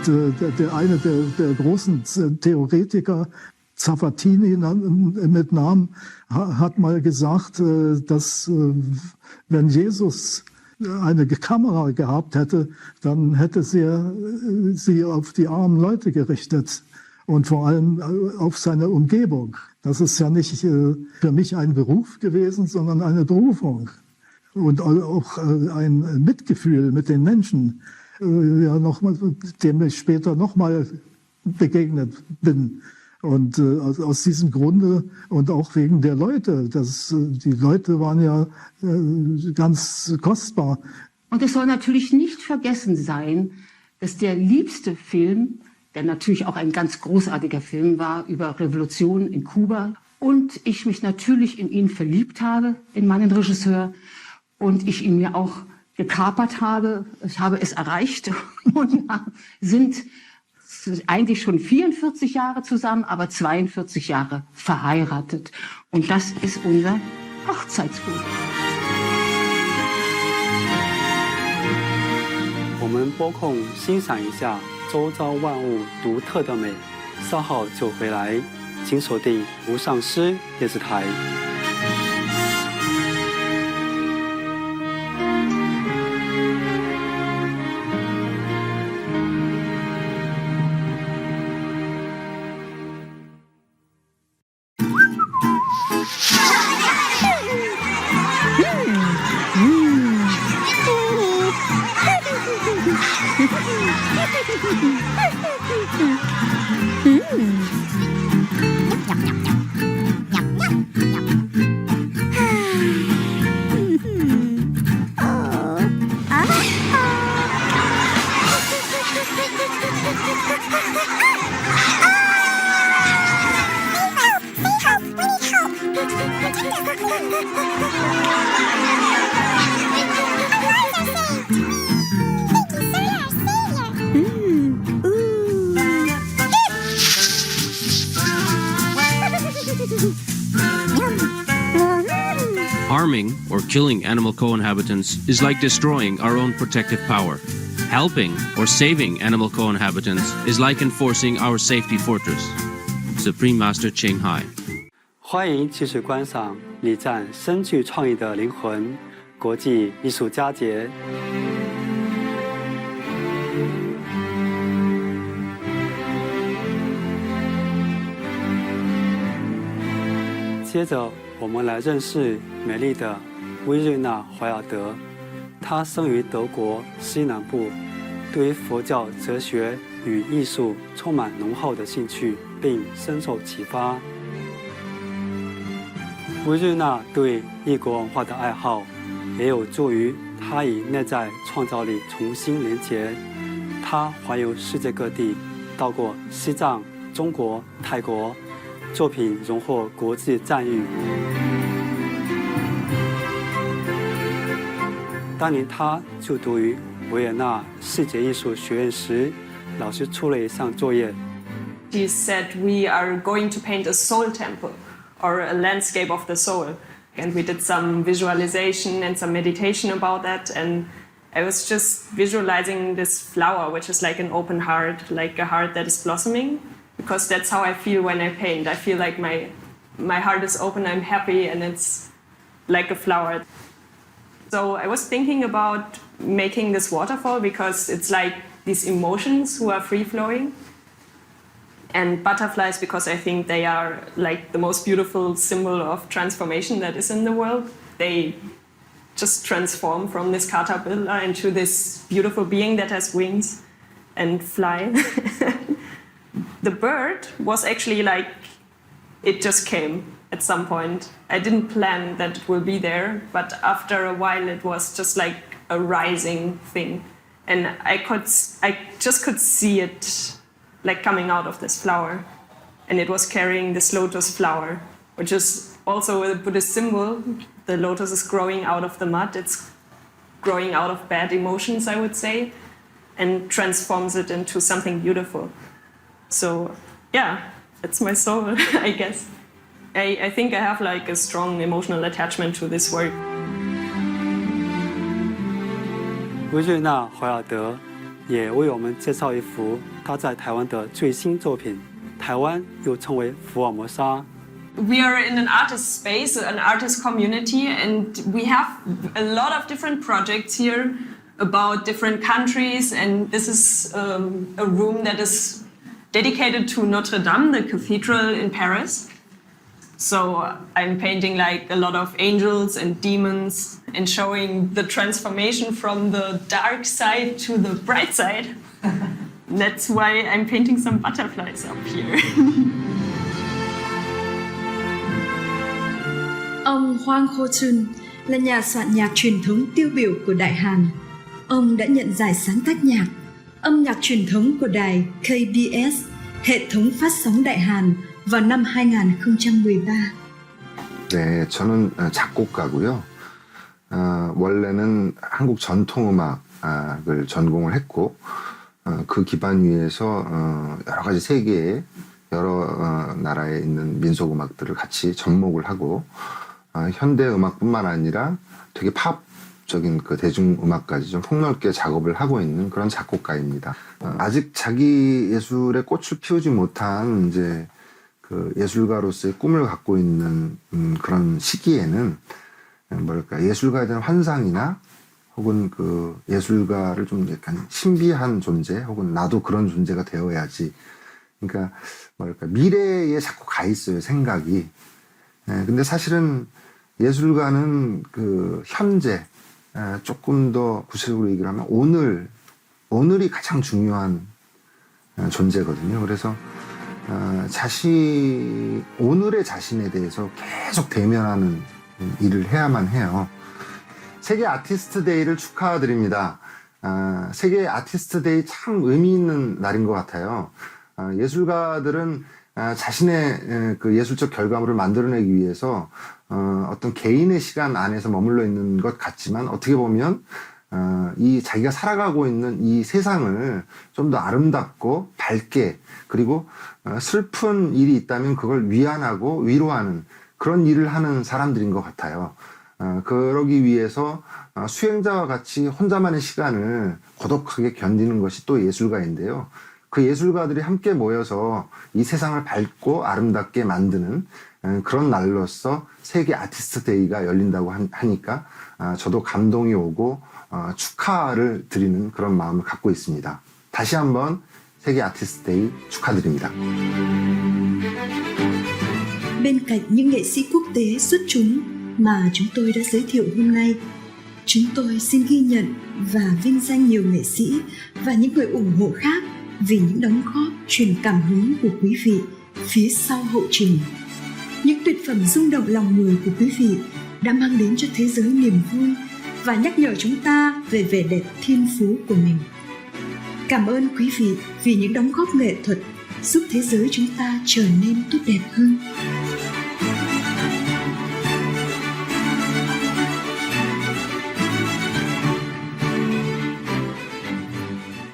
Einer der großen Theoretiker, Zaffatini mit Namen, hat mal gesagt, dass wenn Jesus eine Kamera gehabt hätte, dann hätte sie auf die armen Leute gerichtet und vor allem auf seine Umgebung. Das ist ja nicht für mich ein Beruf gewesen, sondern eine Berufung und auch ein Mitgefühl mit den Menschen. Ja, dem ich später nochmal begegnet bin. Und aus diesem Grunde und auch wegen der Leute, die Leute waren ja ganz kostbar. Und es soll natürlich nicht vergessen sein, dass der liebste Film, der natürlich auch ein ganz großartiger Film war, über Revolution in Kuba, und ich mich natürlich in ihn verliebt habe, in meinen Regisseur, und ich ihn mir auch gekapert habe. Ich habe es erreicht und sind eigentlich schon 44 Jahre zusammen, aber 42 Jahre verheiratet. Und das ist unser Hochzeitsbuch. 我们拨空欣赏一下周遭万物独特的美，稍后就回来，请锁定无上师电视台。Harming or killing animal co-inhabitants is like destroying our own protective power. Helping or saving animal co-inhabitants is like enforcing our safety fortress. Supreme Master Ching Hai. 欢迎继续观赏李赞深具创意的灵魂国际艺术家节。接着，我们来认识美丽的薇瑞娜·怀尔德。她生于德国西南部，对于佛教哲学与艺术充满浓厚的兴趣，并深受启发。薇瑞娜对异国文化的爱好，也有助于她与内在创造力重新连结。她环游世界各地，到过西藏、中国、泰国，作品荣获国际赞誉。当年她就读于维也纳视觉艺术学院时，老师出了一项作业。She said we are going to paint a soul temple or a landscape of the soul. And we did some visualization and some meditation about that. And I was just visualizing this flower, which is like an open heart, like a heart that is blossoming. Because that's how I feel when I paint. I feel like my heart is open, I'm happy, and it's like a flower. So I was thinking about making this waterfall because it's like these emotions who are free-flowing. And butterflies because I think they are like the most beautiful symbol of transformation that is in the world. They just transform from this caterpillar into this beautiful being that has wings and fly. The bird was actually like, it just came at some point. I didn't plan that it will be there, but after a while it was just like a rising thing. And I just could see it like coming out of this flower. And it was carrying this lotus flower, which is also a Buddhist symbol. The lotus is growing out of the mud. It's growing out of bad emotions, I would say, and transforms it into something beautiful. So yeah, it's my soul, I guess. I think I have like a strong emotional attachment to this work. 薇瑞娜·怀尔德也为我们介绍一幅她在台湾的最新作品，台湾又称为福尔摩沙。We are in an artist space, an artist community, and we have a lot of different projects here about different countries. And this is a room that is dedicated to Notre Dame, the cathedral in Paris. So I'm painting like a lot of angels and demons and showing the transformation from the dark side to the bright side. That's why I'm painting some butterflies up here. Ông Hwang Ho-chun là nhà soạn nhạc truyền thống tiêu biểu của Đại Hàn. Ông đã nhận giải sáng tác nhạc, âm nhạc truyền thống của đài KBS, hệ thống phát sóng Đại Hàn vào năm 2013. 네, 저는 작곡가고요. 원래는 한국 전통음악을 전공을 했고 그 기반 위에서 여러 가지 세계의 여러 나라에 있는 민속음악들을 같이 접목을 하고 현대음악뿐만 아니라 되게 팝적인 그 대중음악까지 좀 폭넓게 작업을 하고 있는 그런 작곡가입니다. 아직 자기 예술에 꽃을 피우지 못한 이제 그 예술가로서의 꿈을 갖고 있는 그런 시기에는 뭐랄까 예술가에 대한 환상이나 혹은 그 예술가를 좀 약간 신비한 존재 혹은 나도 그런 존재가 되어야지. 그러니까 뭐랄까 미래에 자꾸 가 있어요 생각이. 근데 사실은 예술가는 그 현재 조금 더 구체적으로 얘기를 하면 오늘이 가장 중요한 존재거든요. 그래서 오늘의 자신에 대해서 계속 대면하는 일을 해야만 해요. 세계 아티스트 데이를 축하드립니다. 세계 아티스트 데이 참 의미 있는 날인 것 같아요. 예술가들은 자신의 그 예술적 결과물을 만들어내기 위해서 어떤 개인의 시간 안에서 머물러 있는 것 같지만 어떻게 보면 이 자기가 살아가고 있는 이 세상을 좀 더 아름답고 밝게 그리고 슬픈 일이 있다면 그걸 위안하고 위로하는 그런 일을 하는 사람들인 것 같아요. 그러기 위해서 수행자와 같이 혼자만의 시간을 고독하게 견디는 것이 또 예술가인데요. 그 예술가들이 함께 모여서 이 세상을 밝고 아름답게 만드는 그런 날로서 세계 아티스트 데이가 열린다고 하니까 저도 감동이 오고 축하를 드리는 그런 마음을 갖고 있습니다. 다시 한번 세계 아티스트 데이 축하드립니다. Bên cạnh những nghệ sĩ quốc tế xuất chúng mà chúng tôi đã giới thiệu hôm nay, chúng tôi xin ghi nhận và vinh danh nhiều nghệ sĩ và những người ủng hộ khác vì những đóng góp truyền cảm hứng của quý vị phía sau hậu trình. Những tuyệt phẩm rung động lòng người của quý vị đã mang đến cho thế giới niềm vui và nhắc nhở chúng ta về vẻ đẹp thiên phú của mình. Cảm ơn quý vị vì những đóng góp nghệ thuật giúp thế giới chúng ta trở nên tốt đẹp hơn.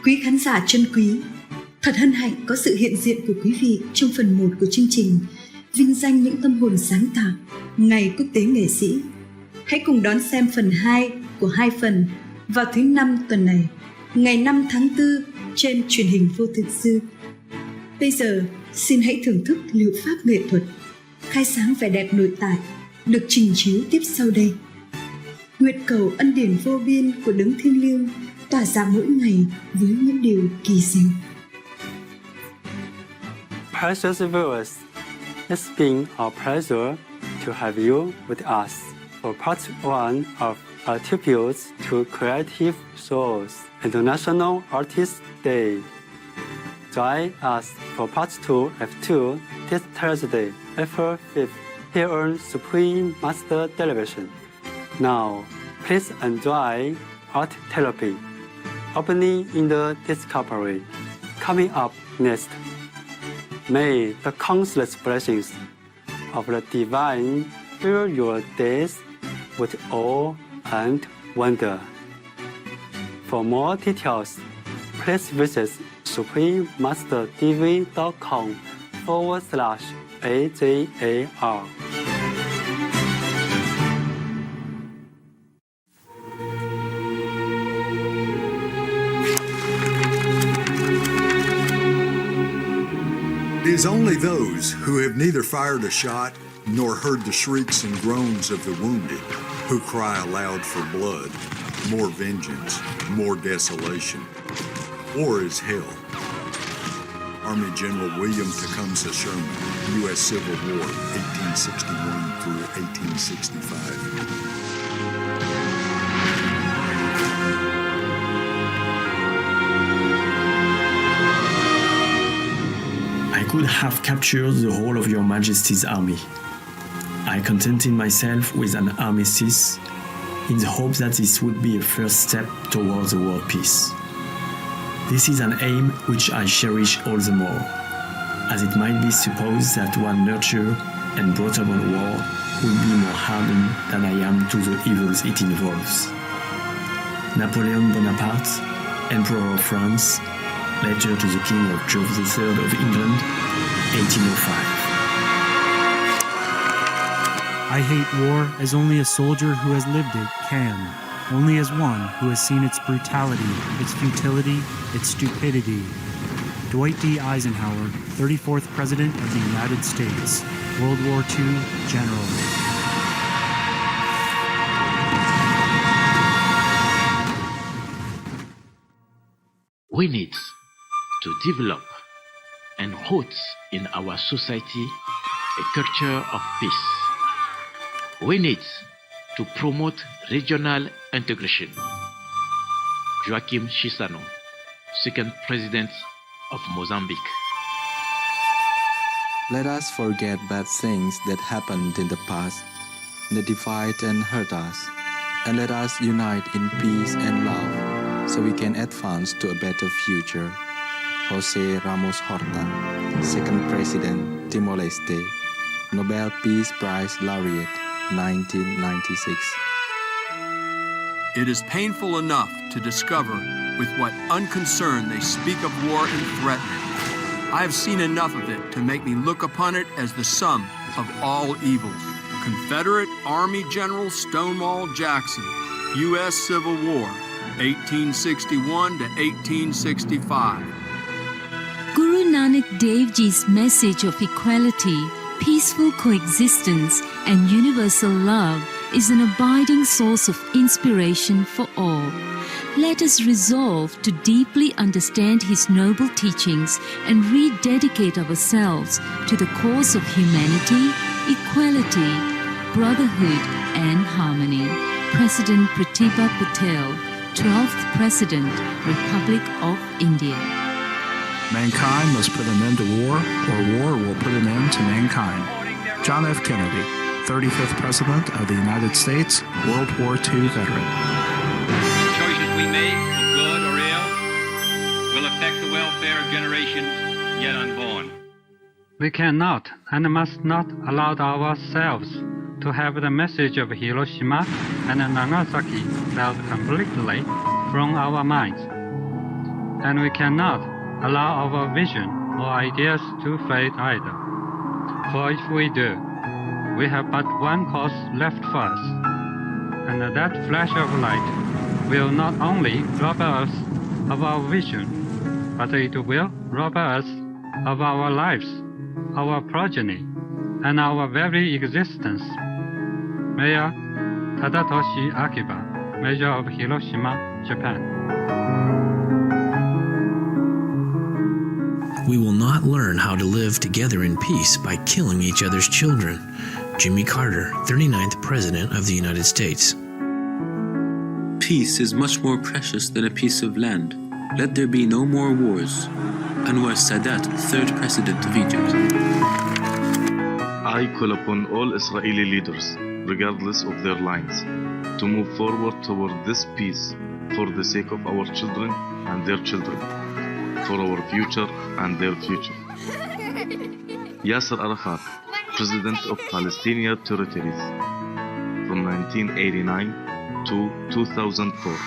Quý khán giả chân quý, thật hân hạnh có sự hiện diện của quý vị trong phần 1 của chương trình vinh danh những tâm hồn sáng tạo Ngày Quốc tế Nghệ sĩ. Hãy cùng đón xem phần 2 của 2 phần vào thứ 5 tuần này, ngày 5 tháng 4 trên truyền hình Vô Thực Sư. Bây giờ, xin hãy thưởng thức liệu pháp nghệ thuật khai sáng vẻ đẹp nội tại được trình chiếu tiếp sau đây. Nguyện cầu ân điển vô biên của Đấng Thiêng Liêng tỏa ra mỗi ngày với những điều kỳ diệu. Precious viewers, it's been a pleasure to have you with us for part 1 of our tributes to Creative Souls International Artists Day. Join us for part 2 of 2 this Thursday, April 5th, here on Supreme Master Television. Now, please enjoy Art Therapy, opening in the discovery. Coming up next, may the countless blessings of the divine fill your days with awe and wonder. For more details, please visit suprememasterdv.com/AJAR. It is only those who have neither fired a shot nor heard the shrieks and groans of the wounded who cry aloud for blood, more vengeance, more desolation. War is hell. Army General William Tecumseh Sherman, U.S. Civil War, 1861 through 1865. I could have captured the whole of your Majesty's army. I contented myself with an armistice in the hope that this would be a first step towards a world peace. This is an aim which I cherish all the more, as it might be supposed that one nurture and brought about war will be more hardened than I am to the evils it involves. Napoleon Bonaparte, Emperor of France, letter to the King of George III of England, 1805. I hate war as only a soldier who has lived it can, only as one who has seen its brutality, its futility, its stupidity. Dwight D. Eisenhower, 34th President of the United States, World War II General. We need to develop and root in our society a culture of peace. We need to promote regional integration. Joaquim Chissano, second President of Mozambique. Let us forget bad things that happened in the past, that divide and hurt us, and let us unite in peace and love so we can advance to a better future. Jose Ramos Horta, second President, Timor-Leste, Nobel Peace Prize Laureate, 1996. It is painful enough to discover with what unconcern they speak of war and threaten it. I have seen enough of it to make me look upon it as the sum of all evils. Confederate Army General Stonewall Jackson, U.S. Civil War, 1861 to 1865. Guru Nanak Dev Ji's message of equality peaceful coexistence and universal love is an abiding source of inspiration for all. Let us resolve to deeply understand his noble teachings and rededicate ourselves to the cause of humanity, equality, brotherhood, and harmony. President Pratibha Patel, 12th President, Republic of India. Mankind must put an end to war, or war will put an end to mankind. John F. Kennedy, 35th President of the United States, World War II veteran. The choices we make, for good or ill, will affect the welfare of generations yet unborn. We cannot and must not allow ourselves to have the message of Hiroshima and Nagasaki felt completely from our minds. And we cannot allow our vision or ideas to fade either. For if we do, we have but one course left for us, and that flash of light will not only rob us of our vision, but it will rob us of our lives, our progeny, and our very existence. Mayor Tadatoshi Akiba, Mayor of Hiroshima, Japan. We will not learn how to live together in peace by killing each other's children. Jimmy Carter, 39th President of the United States. Peace is much more precious than a piece of land. Let there be no more wars. Anwar Sadat, 3rd President of Egypt. I call upon all Israeli leaders, regardless of their lines, to move forward toward this peace for the sake of our children and their children, for our future and their future. Yasser Arafat, President of Palestinian Territories, from 1989 to 2004,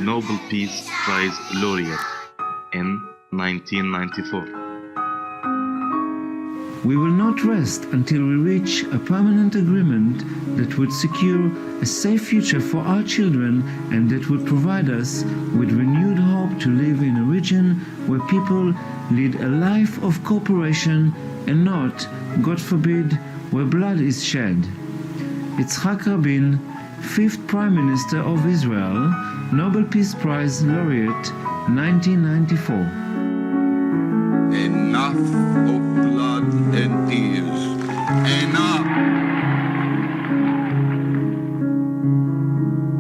Nobel Peace Prize laureate in 1994. We will not rest until we reach a permanent agreement that would secure a safe future for our children and that would provide us with renewed hope to live in a region where people lead a life of cooperation and not, God forbid, where blood is shed. Yitzhak Rabin, 5th Prime Minister of Israel, Nobel Peace Prize laureate, 1994. Enough of blood and tears. Enough!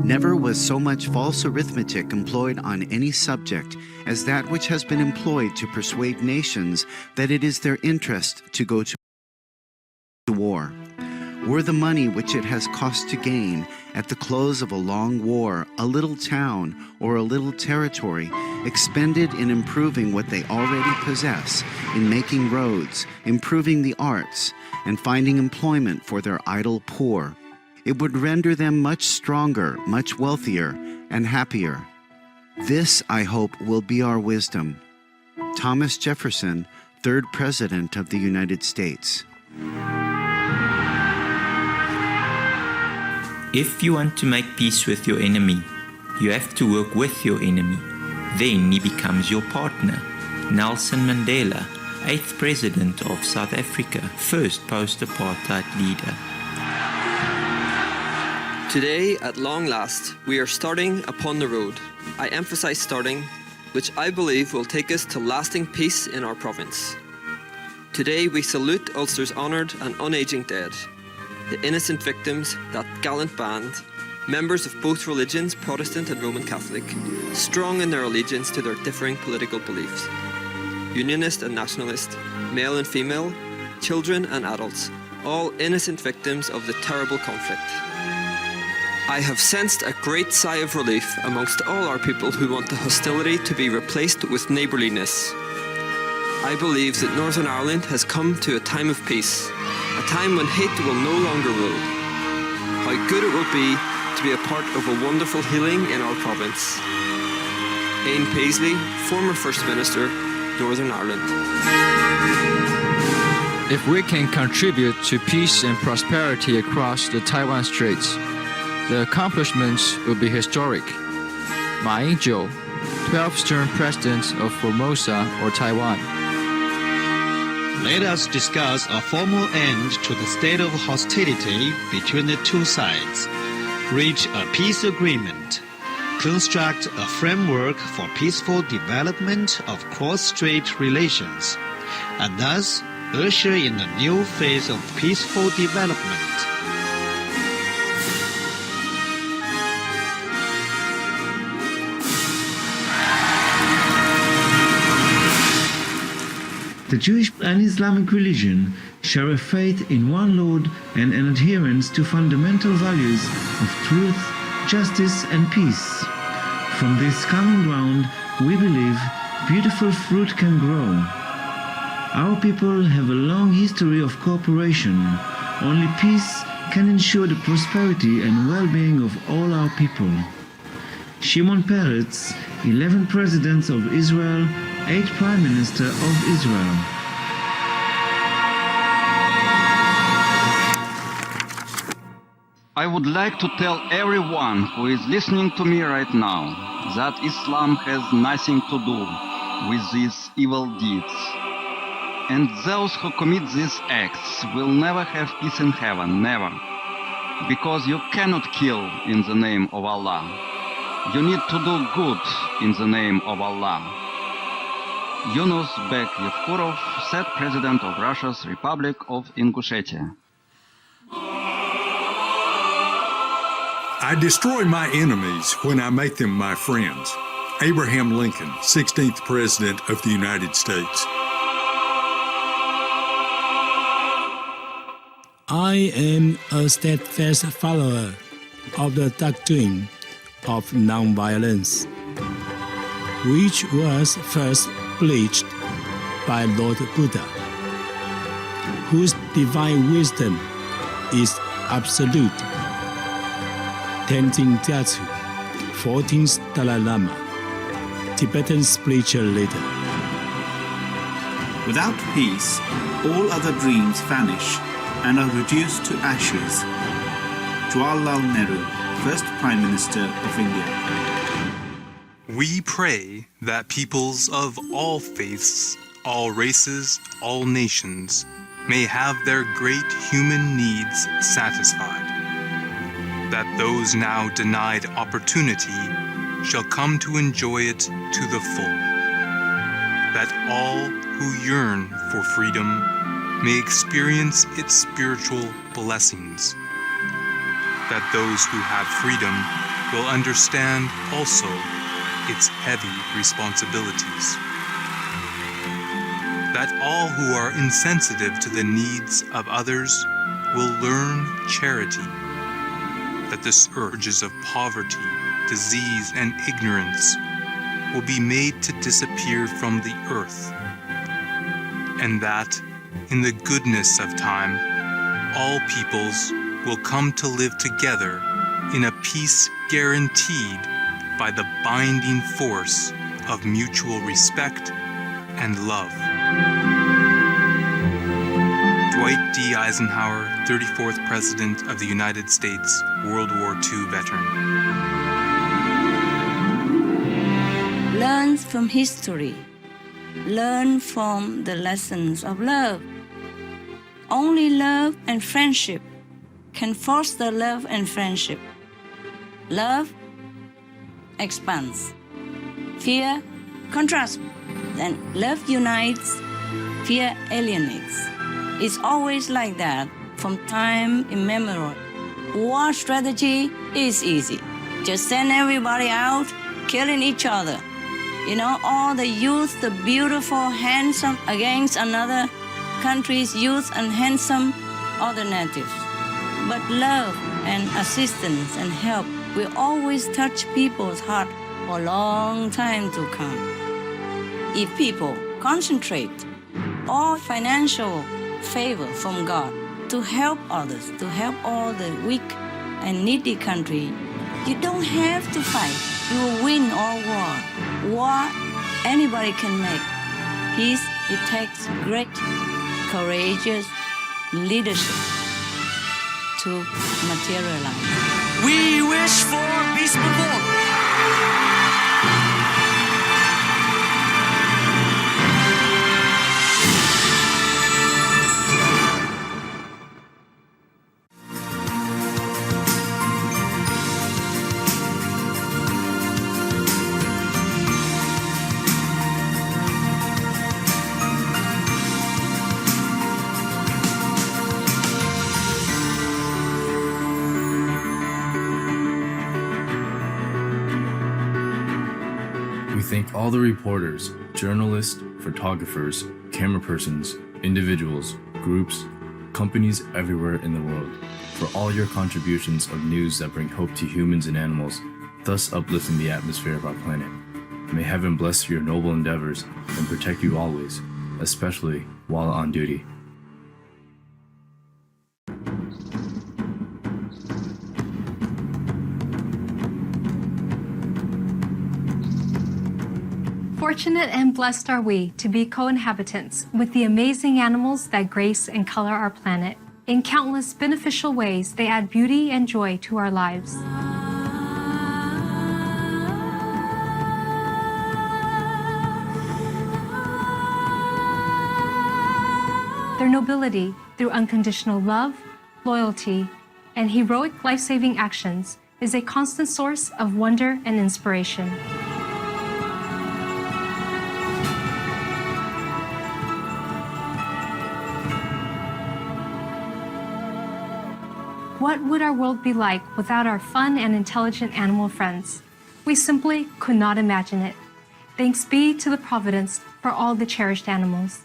Never was so much false arithmetic employed on any subject as that which has been employed to persuade nations that it is their interest to go to war. Were the money which it has cost to gain at the close of a long war, a little town or a little territory, expended in improving what they already possess, in making roads, improving the arts, and finding employment for their idle poor, it would render them much stronger, much wealthier, and happier. This, I hope, will be our wisdom. Thomas Jefferson, 3rd President of the United States. If you want to make peace with your enemy, you have to work with your enemy. Then he becomes your partner. Nelson Mandela, 8th President of South Africa, first post-apartheid leader. Today, at long last, we are starting upon the road. I emphasize starting, which I believe will take us to lasting peace in our province. Today, we salute Ulster's honoured and unaging dead, the innocent victims, that gallant band, members of both religions, Protestant and Roman Catholic, strong in their allegiance to their differing political beliefs. Unionist and nationalist, male and female, children and adults, all innocent victims of the terrible conflict. I have sensed a great sigh of relief amongst all our people who want the hostility to be replaced with neighbourliness. I believe that Northern Ireland has come to a time of peace, a time when hate will no longer rule. How good it will be to be a part of a wonderful healing in our province. Ian Paisley, former First Minister, Northern Ireland. If we can contribute to peace and prosperity across the Taiwan Straits, the accomplishments will be historic. Ma Ying-jeou, 12th term President of Formosa or Taiwan. Let us discuss a formal end to the state of hostility between the two sides, reach a peace agreement, construct a framework for peaceful development of cross-strait relations, and thus usher in a new phase of peaceful development. The Jewish and Islamic religion share a faith in one Lord and an adherence to fundamental values of truth, justice, and peace. From this common ground, we believe beautiful fruit can grow. Our people have a long history of cooperation. Only peace can ensure the prosperity and well-being of all our people. Shimon Peretz, 11 presidents of Israel, 8 prime minister of Israel. I would like to tell everyone who is listening to me right now that Islam has nothing to do with these evil deeds. And those who commit these acts will never have peace in heaven, never. Because you cannot kill in the name of Allah. You need to do good in the name of Allah. Yunus Bek Yevkurov, said President of Russia's Republic of Ingushetia. I destroy my enemies when I make them my friends. Abraham Lincoln, 16th President of the United States. I am a steadfast follower of the doctrine of nonviolence, which was first preached by Lord Buddha, whose divine wisdom is absolute. Tenzin Gyatso, 14th Dalai Lama, Tibetan spiritual leader. Without peace, all other dreams vanish and are reduced to ashes. Jawaharlal Nehru, first Prime Minister of India. We pray that peoples of all faiths, all races, all nations may have their great human needs satisfied, that those now denied opportunity shall come to enjoy it to the full, that all who yearn for freedom may experience its spiritual blessings, that those who have freedom will understand also its heavy responsibilities, that all who are insensitive to the needs of others will learn charity, that the scourges of poverty, disease, and ignorance will be made to disappear from the earth, and that, in the goodness of time, all peoples will come to live together in a peace guaranteed by the binding force of mutual respect and love. Dwight D. Eisenhower, 34th President of the United States, World War II veteran. Learn from history. Learn from the lessons of love. Only love and friendship can foster love and friendship. Love expands. Fear contrasts. Then love unites. Fear alienates. It's always like that from time immemorial. War strategy is easy. Just send everybody out killing each other. You know, all the youth, the beautiful, handsome, against another country's youth and handsome other natives. But love and assistance and help will always touch people's heart for a long time to come. If people concentrate all financial favor from God to help others, to help all the weak and needy country, you don't have to fight. You will win all war. War, anybody can make. Peace, it takes great, courageous leadership to materialize. We wish for peaceful world. thank all the reporters, journalists, photographers, camera persons, individuals, groups, companies everywhere in the world for all your contributions of news that bring hope to humans and animals, thus uplifting the atmosphere of our planet. May heaven bless your noble endeavors and protect you always, especially while on duty. Fortunate and blessed are we to be co-inhabitants with the amazing animals that grace and color our planet. In countless beneficial ways, they add beauty and joy to our lives. Their nobility through unconditional love, loyalty, and heroic life-saving actions is a constant source of wonder and inspiration. What would our world be like without our fun and intelligent animal friends? We simply could not imagine it. Thanks be to the Providence for all the cherished animals.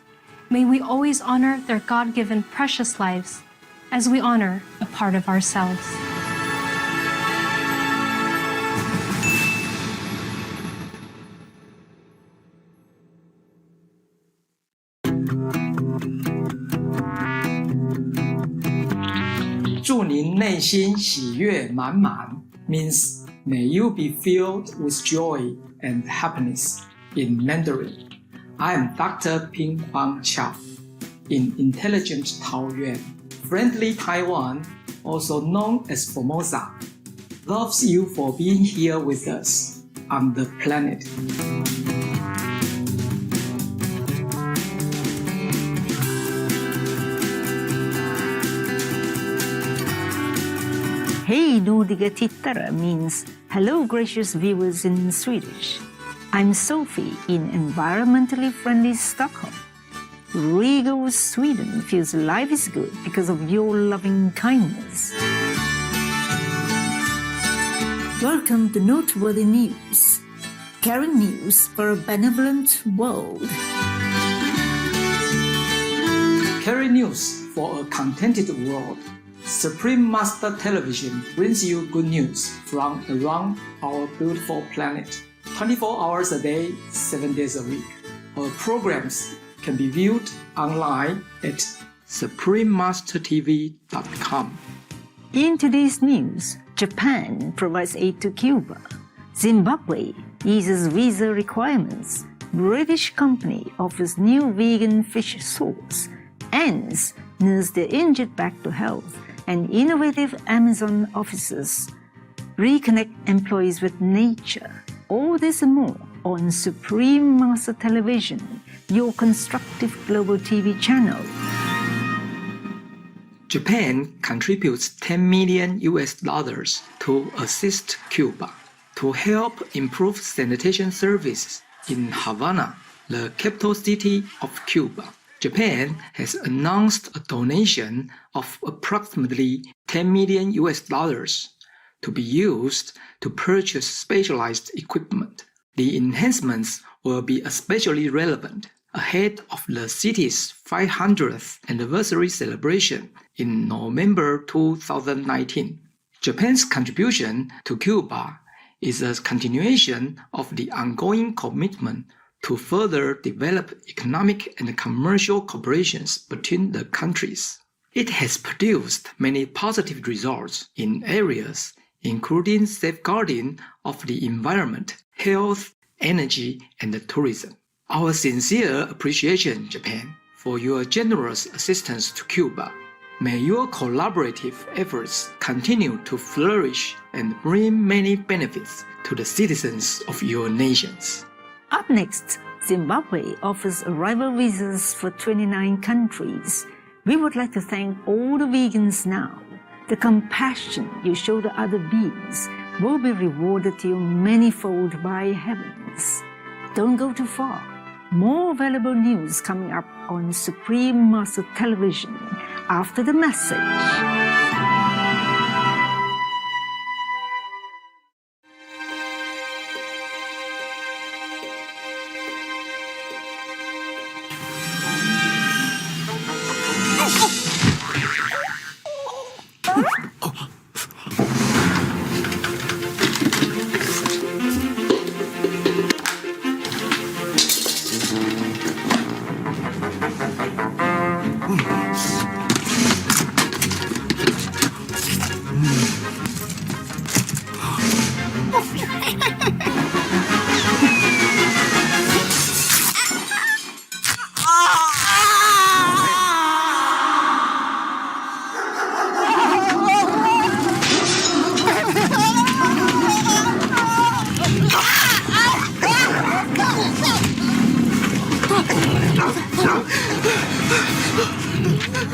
May we always honor their God-given precious lives as we honor a part of ourselves. Means may you be filled with joy and happiness in Mandarin. I am Dr. Ping Huang Chia. In intelligent Taoyuan, friendly Taiwan, also known as Formosa, loves you for being here with us on the planet. Hej nodiga tittare means hello gracious viewers in Swedish. I'm Sophie in environmentally friendly Stockholm. Regal Sweden feels life is good because of your loving kindness. Welcome to Noteworthy News, caring news for a benevolent world. Caring news for a contented world. Supreme Master Television brings you good news from around our beautiful planet. 24 hours a day, 7 days a week. Our programs can be viewed online at suprememastertv.com. In today's news, Japan provides aid to Cuba. Zimbabwe eases visa requirements. British company offers new vegan fish sauce. Ants nurse their injured back to health. And innovative Amazon officers reconnect employees with nature. All this and more on Supreme Master Television, your constructive global TV channel. Japan contributes $10 million to assist Cuba to help improve sanitation services in Havana, the capital city of Cuba. Japan has announced a donation of approximately $10 million to be used to purchase specialized equipment. The enhancements will be especially relevant ahead of the city's 500th anniversary celebration in November 2019. Japan's contribution to Cuba is a continuation of the ongoing commitment to further develop economic and commercial cooperations between the countries. It has produced many positive results in areas including safeguarding of the environment, health, energy, and tourism. Our sincere appreciation, Japan, for your generous assistance to Cuba. May your collaborative efforts continue to flourish and bring many benefits to the citizens of your nations. Up next, Zimbabwe offers arrival visas for 29 countries. We would like to thank all the vegans now. The compassion you show to other beings will be rewarded to you manifold by heavens. Don't go too far. More valuable news coming up on Supreme Master Television after the message.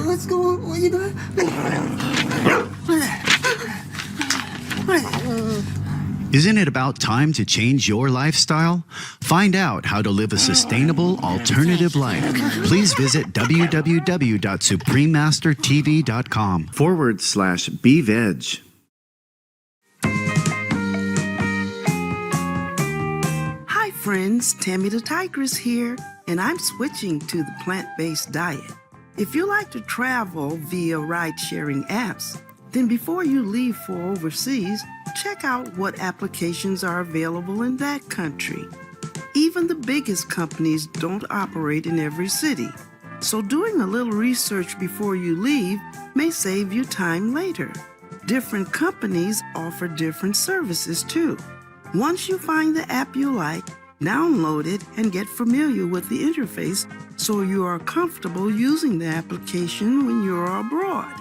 What's going on? What are you doing? Isn't it about time to change your lifestyle? Find out how to live a sustainable alternative life. Please visit www.suprememastertv.com/BeVeg. Hi friends, Tammy the Tigress here, and I'm switching to the plant-based diet. If you like to travel via ride-sharing apps, then before you leave for overseas, check out what applications are available in that country. Even the biggest companies don't operate in every city, so doing a little research before you leave may save you time later. Different companies offer different services too. Once you find the app you like, download it and get familiar with the interface so you are comfortable using the application when you're abroad.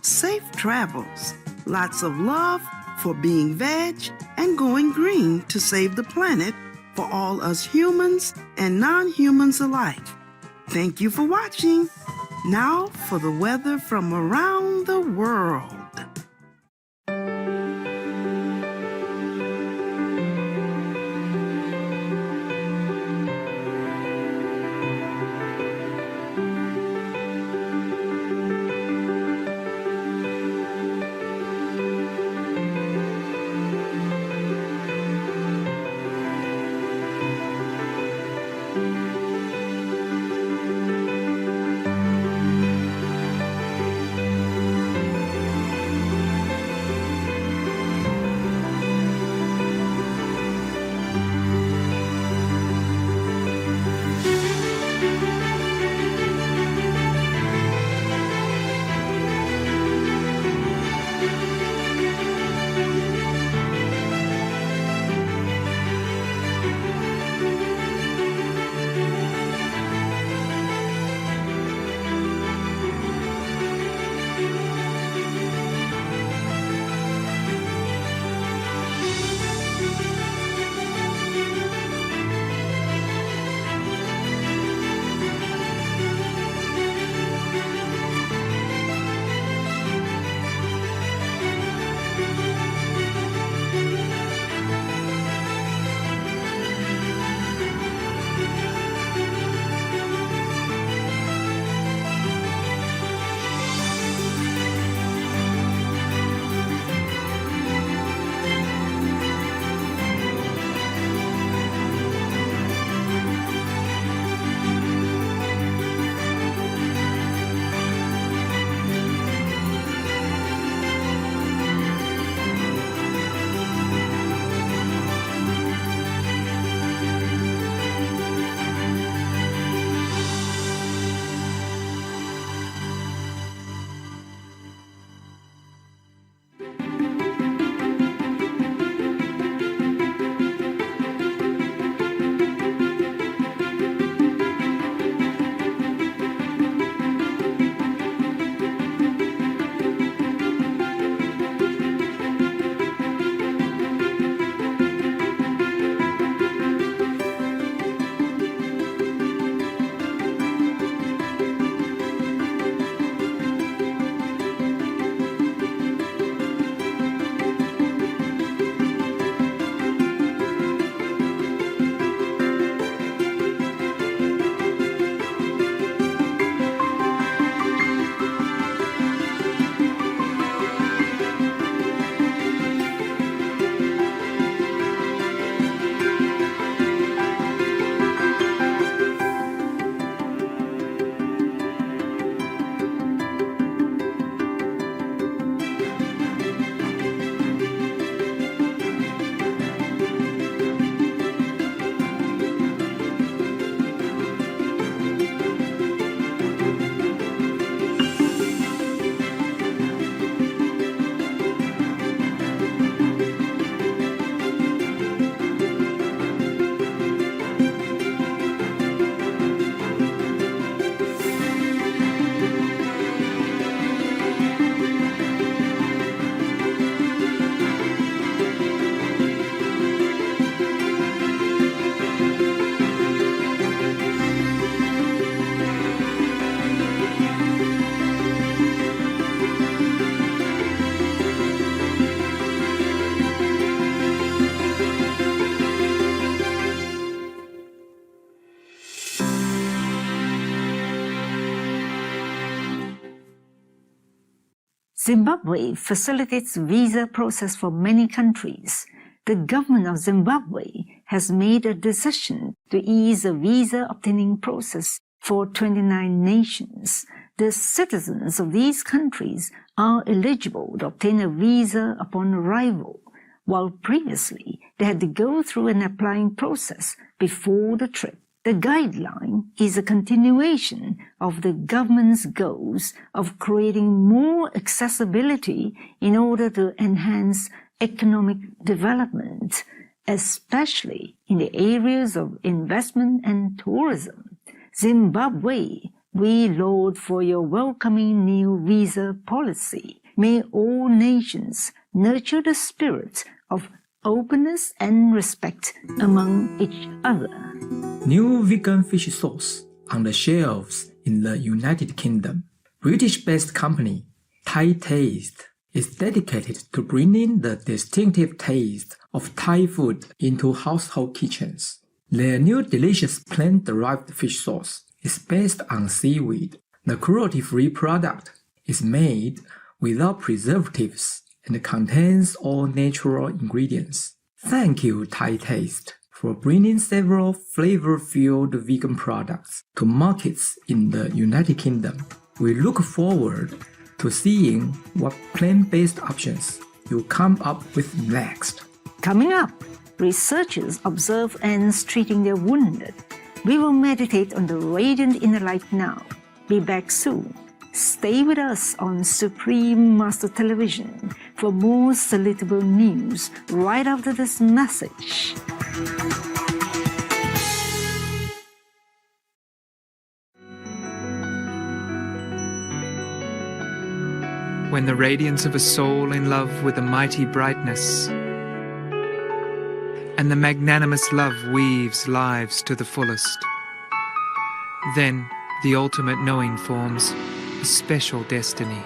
Safe travels. Lots of love for being veg and going green to save the planet for all us humans and non-humans alike. Thank you for watching. Now for the weather from around the world. Zimbabwe facilitates visa process for many countries. The government of Zimbabwe has made a decision to ease the visa obtaining process for 29 nations. The citizens of these countries are eligible to obtain a visa upon arrival, while previously they had to go through an applying process before the trip. The guideline is a continuation of the government's goals of creating more accessibility in order to enhance economic development, especially in the areas of investment and tourism. Zimbabwe, we laud for your welcoming new visa policy. May all nations nurture the spirit of openness and respect among each other. New vegan fish sauce on the shelves in the United Kingdom. British-based company Thai Taste is dedicated to bringing the distinctive taste of Thai food into household kitchens. Their new delicious plant-derived fish sauce is based on seaweed. The cruelty-free product is made without preservatives and contains all natural ingredients. Thank you, Thai Taste, for bringing several flavor-filled vegan products to markets in the United Kingdom. We look forward to seeing what plant-based options you come up with next. Coming up, researchers observe ants treating their wounded. We will meditate on the radiant inner light now. Be back soon. Stay with us on Supreme Master Television for more salutable news right after this message. When the radiance of a soul in love with a mighty brightness and the magnanimous love weaves lives to the fullest, then the ultimate knowing forms a special destiny.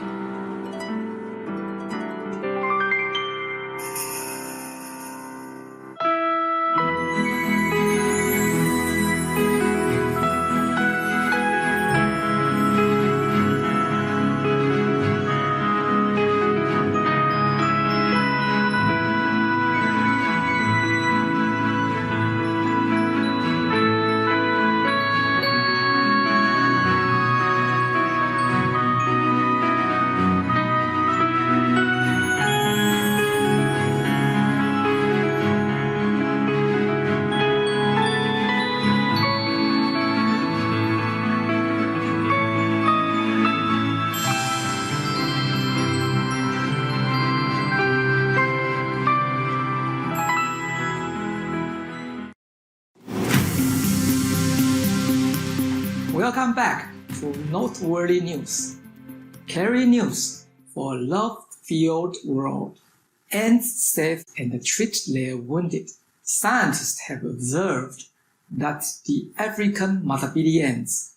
Welcome back to Noteworthy News. Carry news for a love-filled world. Ants save and treat their wounded. Scientists have observed that the African Matabele ants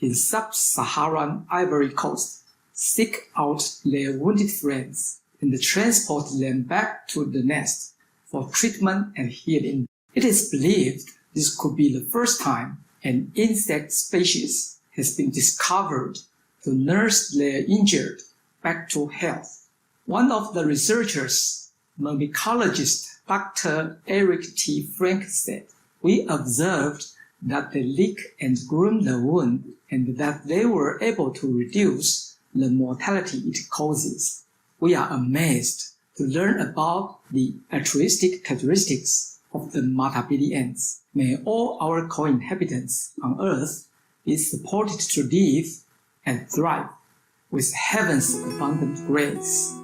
in sub-Saharan Ivory Coast seek out their wounded friends and transport them back to the nest for treatment and healing. It is believed this could be the first time an insect species has been discovered to nurse their injured back to health. One of the researchers, myrmecologist Dr. Eric T. Frank said, "We observed that they lick and groom the wound and that they were able to reduce the mortality it causes. We are amazed to learn about the altruistic characteristics of the Matabele ants. May all our co-inhabitants on Earth be supported to live and thrive with heaven's abundant grace."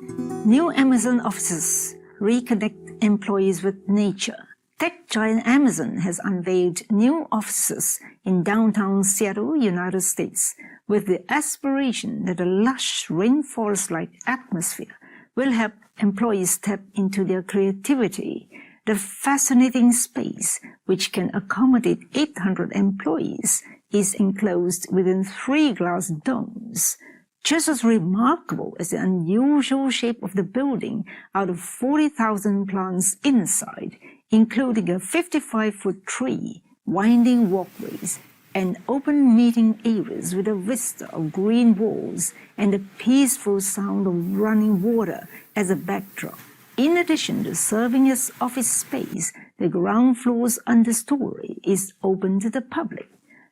New Amazon offices reconnect employees with nature. Tech giant Amazon has unveiled new offices in downtown Seattle, United States, with the aspiration that a lush rainforest-like atmosphere will help employees tap into their creativity. The fascinating space, which can accommodate 800 employees, is enclosed within 3 glass domes. Just as remarkable as the unusual shape of the building out of 40,000 plants inside, including a 55-foot tree, winding walkways, and open meeting areas with a vista of green walls and the peaceful sound of running water as a backdrop. In addition to serving as office space, the ground floor's understory is open to the public.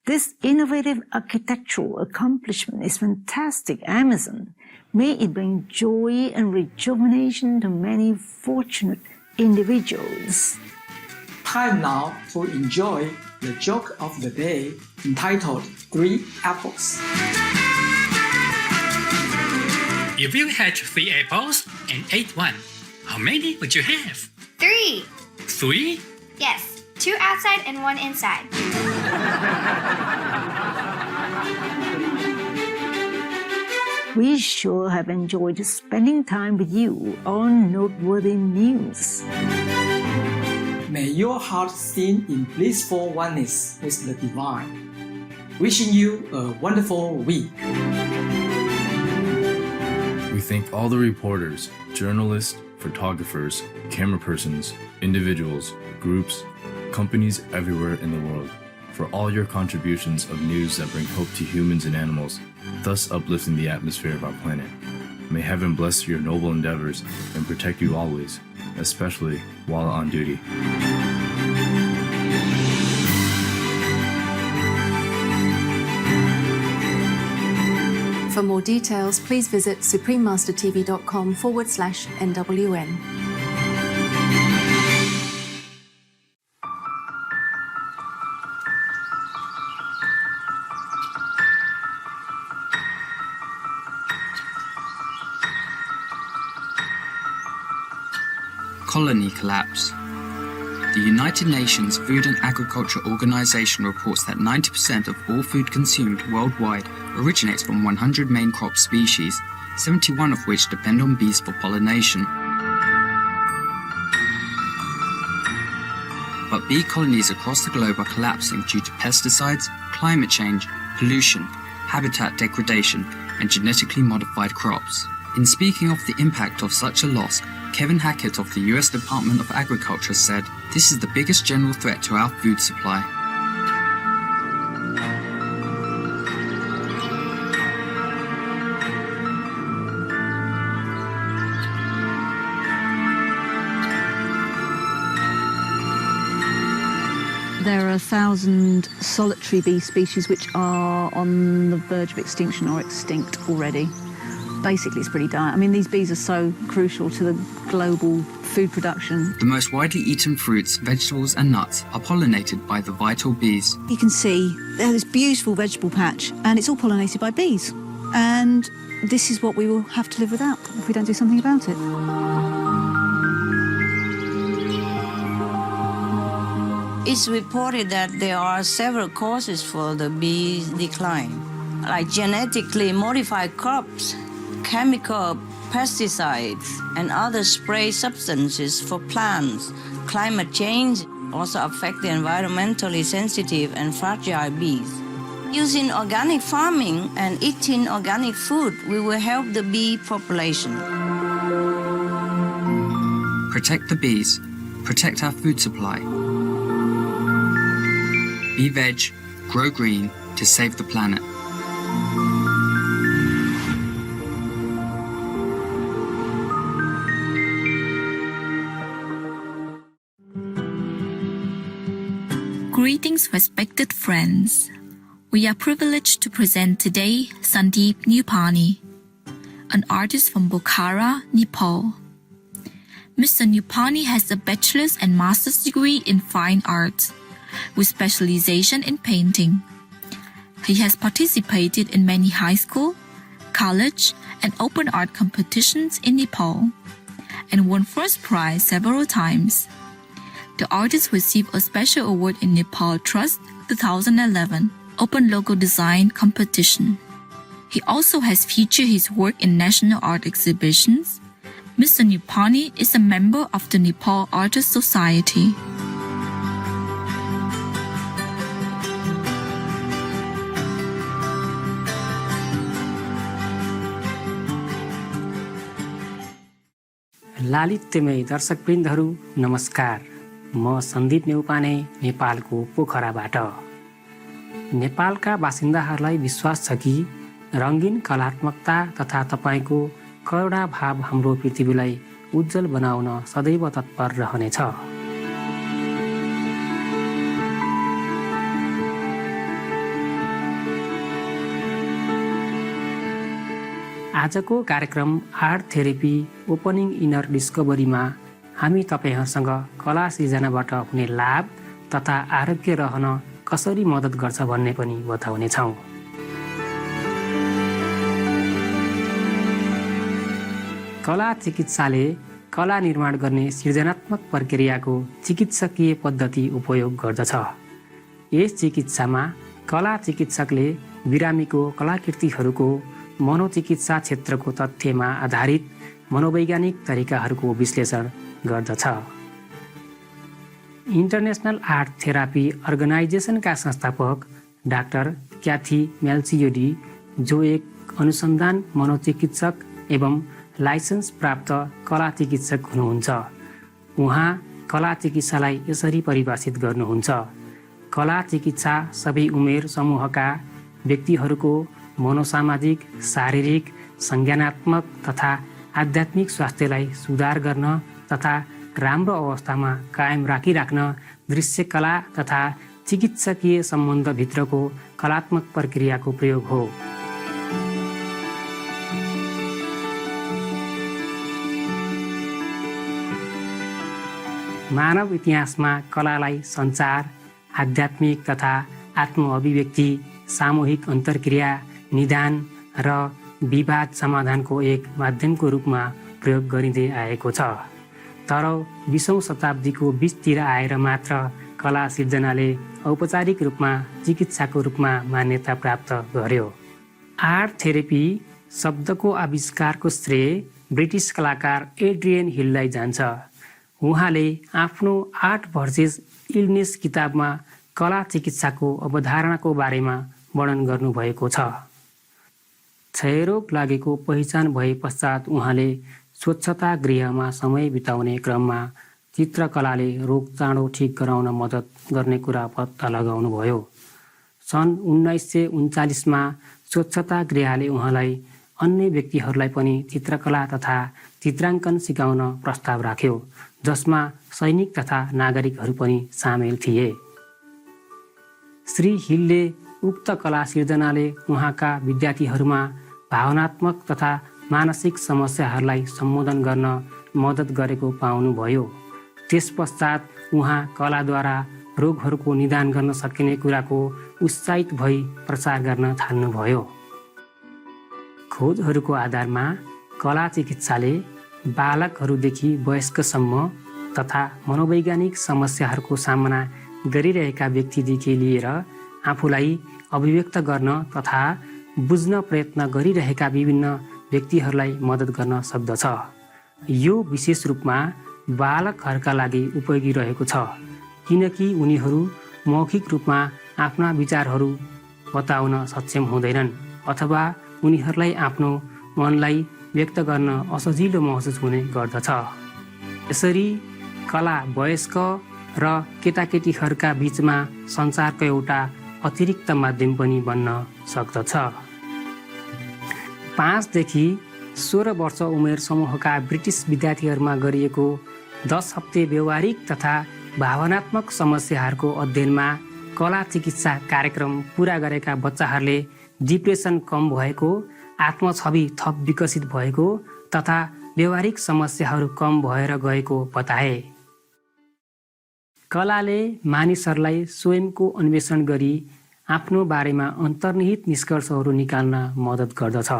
This innovative architectural accomplishment is fantastic, Amazon. May it bring joy and rejuvenation to many fortunate individuals. Time now to enjoy the joke of the day entitled 3 Apples. If you had 3 apples and ate one, how many would you have? 3. 3? Yes, 2 outside and 1 inside. We sure have enjoyed spending time with you on Noteworthy News. May your heart sing in blissful oneness with the divine. Wishing you a wonderful week. We thank all the reporters, journalists, photographers, camera persons, individuals, groups, companies everywhere in the world for all your contributions of news that bring hope to humans and animals, thus uplifting the atmosphere of our planet. May heaven bless your noble endeavors and protect you always, especially while on duty. For more details, please visit suprememastertv.com/NWN. Colony collapse. The United Nations Food and Agriculture Organization reports that 90% of all food consumed worldwide originates from 100 main crop species, 71 of which depend on bees for pollination. But bee colonies across the globe are collapsing due to pesticides, climate change, pollution, habitat degradation, and genetically modified crops. In speaking of the impact of such a loss, Kevin Hackett of the US Department of Agriculture said, "This is the biggest general threat to our food supply." There are 1,000 solitary bee species which are on the verge of extinction or extinct already. Basically, it's pretty dire. I mean, these bees are so crucial to the global food production. The most widely eaten fruits, vegetables and nuts are pollinated by the vital bees. You can see there's this beautiful vegetable patch and it's all pollinated by bees. And this is what we will have to live without if we don't do something about it. It's reported that there are several causes for the bees' decline, like genetically modified crops, chemical pesticides, and other spray substances for plants. Climate change also affects the environmentally sensitive and fragile bees. Using organic farming and eating organic food, we will help the bee population. Protect the bees. Protect our food supply. Be veg, grow green to save the planet. Greetings, respected friends. We are privileged to present today Sandeep Nupani, an artist from Bokhara, Nepal. Mr. Nupani has a bachelor's and master's degree in fine arts, with specialization in painting. He has participated in many high school, college, and open art competitions in Nepal, and won first prize several times. The artist received a special award in Nepal Trust 2011 Open Logo Design Competition. He also has featured his work in national art exhibitions. Mr. Nupani is a member of the Nepal Artists Society. लालित्यमय दर्शकवृन्दहरू नमस्कार। म सन्दीप न्यौपाने नेपालको पोखराबाट। नेपालका बासिन्दाहरूलाई विश्वास छ कि रङ्गीन कलात्मकता तथा तपाईँको करुणा भाव हाम्रो पृथ्वीलाई उज्जवल बनाउन सदैव तत्पर रहनेछ। आजको कार्यक्रम आर्ट थेरेपी ओपनिङ इनर डिस्कभरीमा हामी तपाईँहरूसँग कला सृजनाबाट हुने लाभ तथा आरोग्य रहन कसरी मद्दत गर्छ भन्ने पनि बताउनेछौँ। कला चिकित्साले कला निर्माण गर्ने सृजनात्मक प्रक्रियाको चिकित्सकीय पद्धति उपयोग गर्दछ। यस चिकित्सामा कला चिकित्सकले बिरामीको कलाकृतिहरूको मनोचिकित्सा क्षेत्रको तथ्यमा आधारित मनोवैज्ञानिक तरिकाहरूको विश्लेषण गर्दछ। इन्टरनेसनल आर्ट थेरापी अर्गनाइजेसनका संस्थापक डाक्टर क्याथी मेल्चियोडी, जो एक अनुसन्धान मनोचिकित्सक एवं लाइसेन्स प्राप्त कला चिकित्सक हुनुहुन्छ, उहाँ कला चिकित्सालाई यसरी परिभाषित गर्नुहुन्छ: कला चिकित्सा सबै उमेर समूहका व्यक्तिहरूको मनोसामाजिक, शारीरिक, संज्ञानात्मक तथा आध्यात्मिक स्वास्थ्यलाई सुधार गर्न तथा राम्रो अवस्थामा कायम राखिराख्न दृश्यकला तथा चिकित्सकीय सम्बन्धभित्रको कलात्मक प्रक्रियाको प्रयोग हो। मानव इतिहासमा कलालाई सञ्चार, आध्यात्मिक तथा आत्म-अभिव्यक्ति, सामूहिक अन्तर्क्रिया, निदान र विवाद समाधानको एक माध्यमको रूपमा प्रयोग गरिँदै आएको छ। तर 20औं शताब्दीको बीचतिर आएर मात्र कला सिर्जनाले औपचारिक रूपमा चिकित्साको रूपमा मान्यता प्राप्त गर्यो। आर्ट थेरेपी शब्दको आविष्कारको श्रेय ब्रिटिस कलाकार एड्रियन हिललाई जान्छ। उहाँले आफ्नो आर्ट भर्सेस इलनेस किताबमा कला चिकित्साको अवधारणाको बारेमा वर्णन गर्नुभएको छ। क्षयरोग लागेको पहिचान भए पश्चात उहाँले स्वच्छता गृहमा समय बिताउने क्रममा चित्रकलाले रोग चाँडो ठिक गराउन मद्दत गर्ने कुरा पत्ता लगाउनुभयो। सन् 1939मा स्वच्छता गृहले उहाँलाई अन्य व्यक्तिहरूलाई पनि चित्रकला तथा चित्राङ्कन सिकाउन प्रस्ताव राख्यो, जसमा सैनिक तथा नागरिकहरू पनि सामेल थिए। श्री हिलले उक्त कला सिर्जनाले उहाँका विद्यार्थीहरूमा भावनात्मक तथा मानसिक समस्याहरूलाई सम्बोधन गर्न मद्दत गरेको पाउनुभयो। त्यस पश्चात उहाँ कलाद्वारा रोगहरूको निदान गर्न सकिने कुराको उत्साहित भई प्रचार गर्न थाल्नुभयो। खोजहरूको आधारमा कला चिकित्साले बालकहरूदेखि वयस्कसम्म तथा मनोवैज्ञानिक समस्याहरूको सामना गरिरहेका व्यक्तिदेखि लिएर आफूलाई अभिव्यक्त गर्न तथा बुझ्न प्रयत्न गरिरहेका विभिन्न व्यक्तिहरूलाई मद्दत गर्न सक्दछ। यो विशेष रूपमा बालकहरूका लागि उपयोगी रहेको छ, किनकि उनीहरू मौखिक रूपमा आफ्ना विचारहरू बताउन सक्षम हुँदैनन् अथवा उनीहरूलाई आफ्नो मनलाई व्यक्त गर्न असजिलो महसुस हुने गर्दछ। यसरी कला वयस्क र केटाकेटीहरूका बीचमा सञ्चारको एउटा अतिरिक्त माध्यम पनि बन्न सक्दछ। 5 देखि 16 वर्ष उमेर समूहका ब्रिटिस विद्यार्थीहरूमा गरिएको 10 हप्ते व्यवहारिक तथा भावनात्मक समस्याहरूको अध्ययनमा कला चिकित्सा कार्यक्रम पुरा गरेका बच्चाहरूले डिप्रेसन कम भएको, आत्मछवि थप विकसित भएको तथा व्यवहारिक समस्याहरू कम भएर गएको बताए। कलाले मानिसहरूलाई स्वयंको अन्वेषण गरी आफ्नो बारेमा अन्तर्निहित निष्कर्षहरू निकाल्न मद्दत गर्दछ।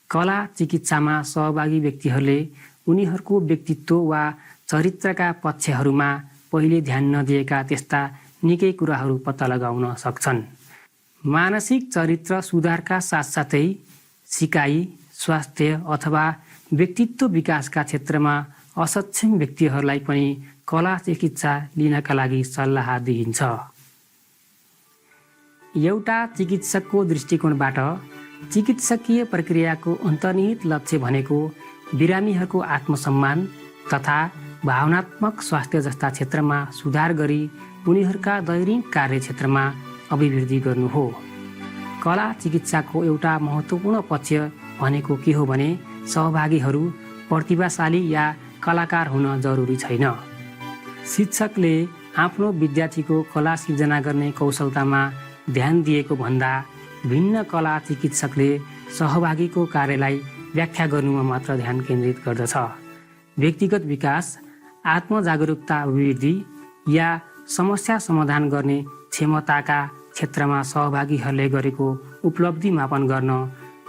कला चिकित्सामा सहभागी व्यक्तिहरूले उनीहरूको व्यक्तित्व वा चरित्रका पक्षहरूमा पहिले ध्यान नदिएका त्यस्ता निकै कुराहरू पत्ता लगाउन सक्छन्। मानसिक चरित्र सुधारका साथसाथै सिकाइ, स्वास्थ्य अथवा व्यक्तित्व विकासका क्षेत्रमा असक्षम व्यक्तिहरूलाई पनि कला चिकित्सा लिनका लागि सल्लाह दिइन्छ। एउटा चिकित्सकको दृष्टिकोणबाट चिकित्सकीय प्रक्रियाको अन्तर्निहित लक्ष्य भनेको बिरामीहरूको आत्मसम्मान तथा भावनात्मक स्वास्थ्य जस्ता क्षेत्रमा सुधार गरी उनीहरूका दैनिक कार्यक्षेत्रमा अभिवृद्धि गर्नु हो। कला चिकित्साको एउटा महत्त्वपूर्ण पक्ष भनेको के हो भने सहभागीहरू प्रतिभाशाली या कलाकार हुन जरुरी छैन। शिक्षकले आफ्नो विद्यार्थीको कला सिर्जना गर्ने कौशलतामा ध्यान दिएको भन्दा भिन्न कला चिकित्सकले सहभागीको कार्यलाई व्याख्या गर्नुमा मात्र ध्यान केन्द्रित गर्दछ। व्यक्तिगत विकास, आत्मजागरुकता अभिवृद्धि या समस्या समाधान गर्ने क्षमताका क्षेत्रमा सहभागीहरूले गरेको उपलब्धि मापन गर्न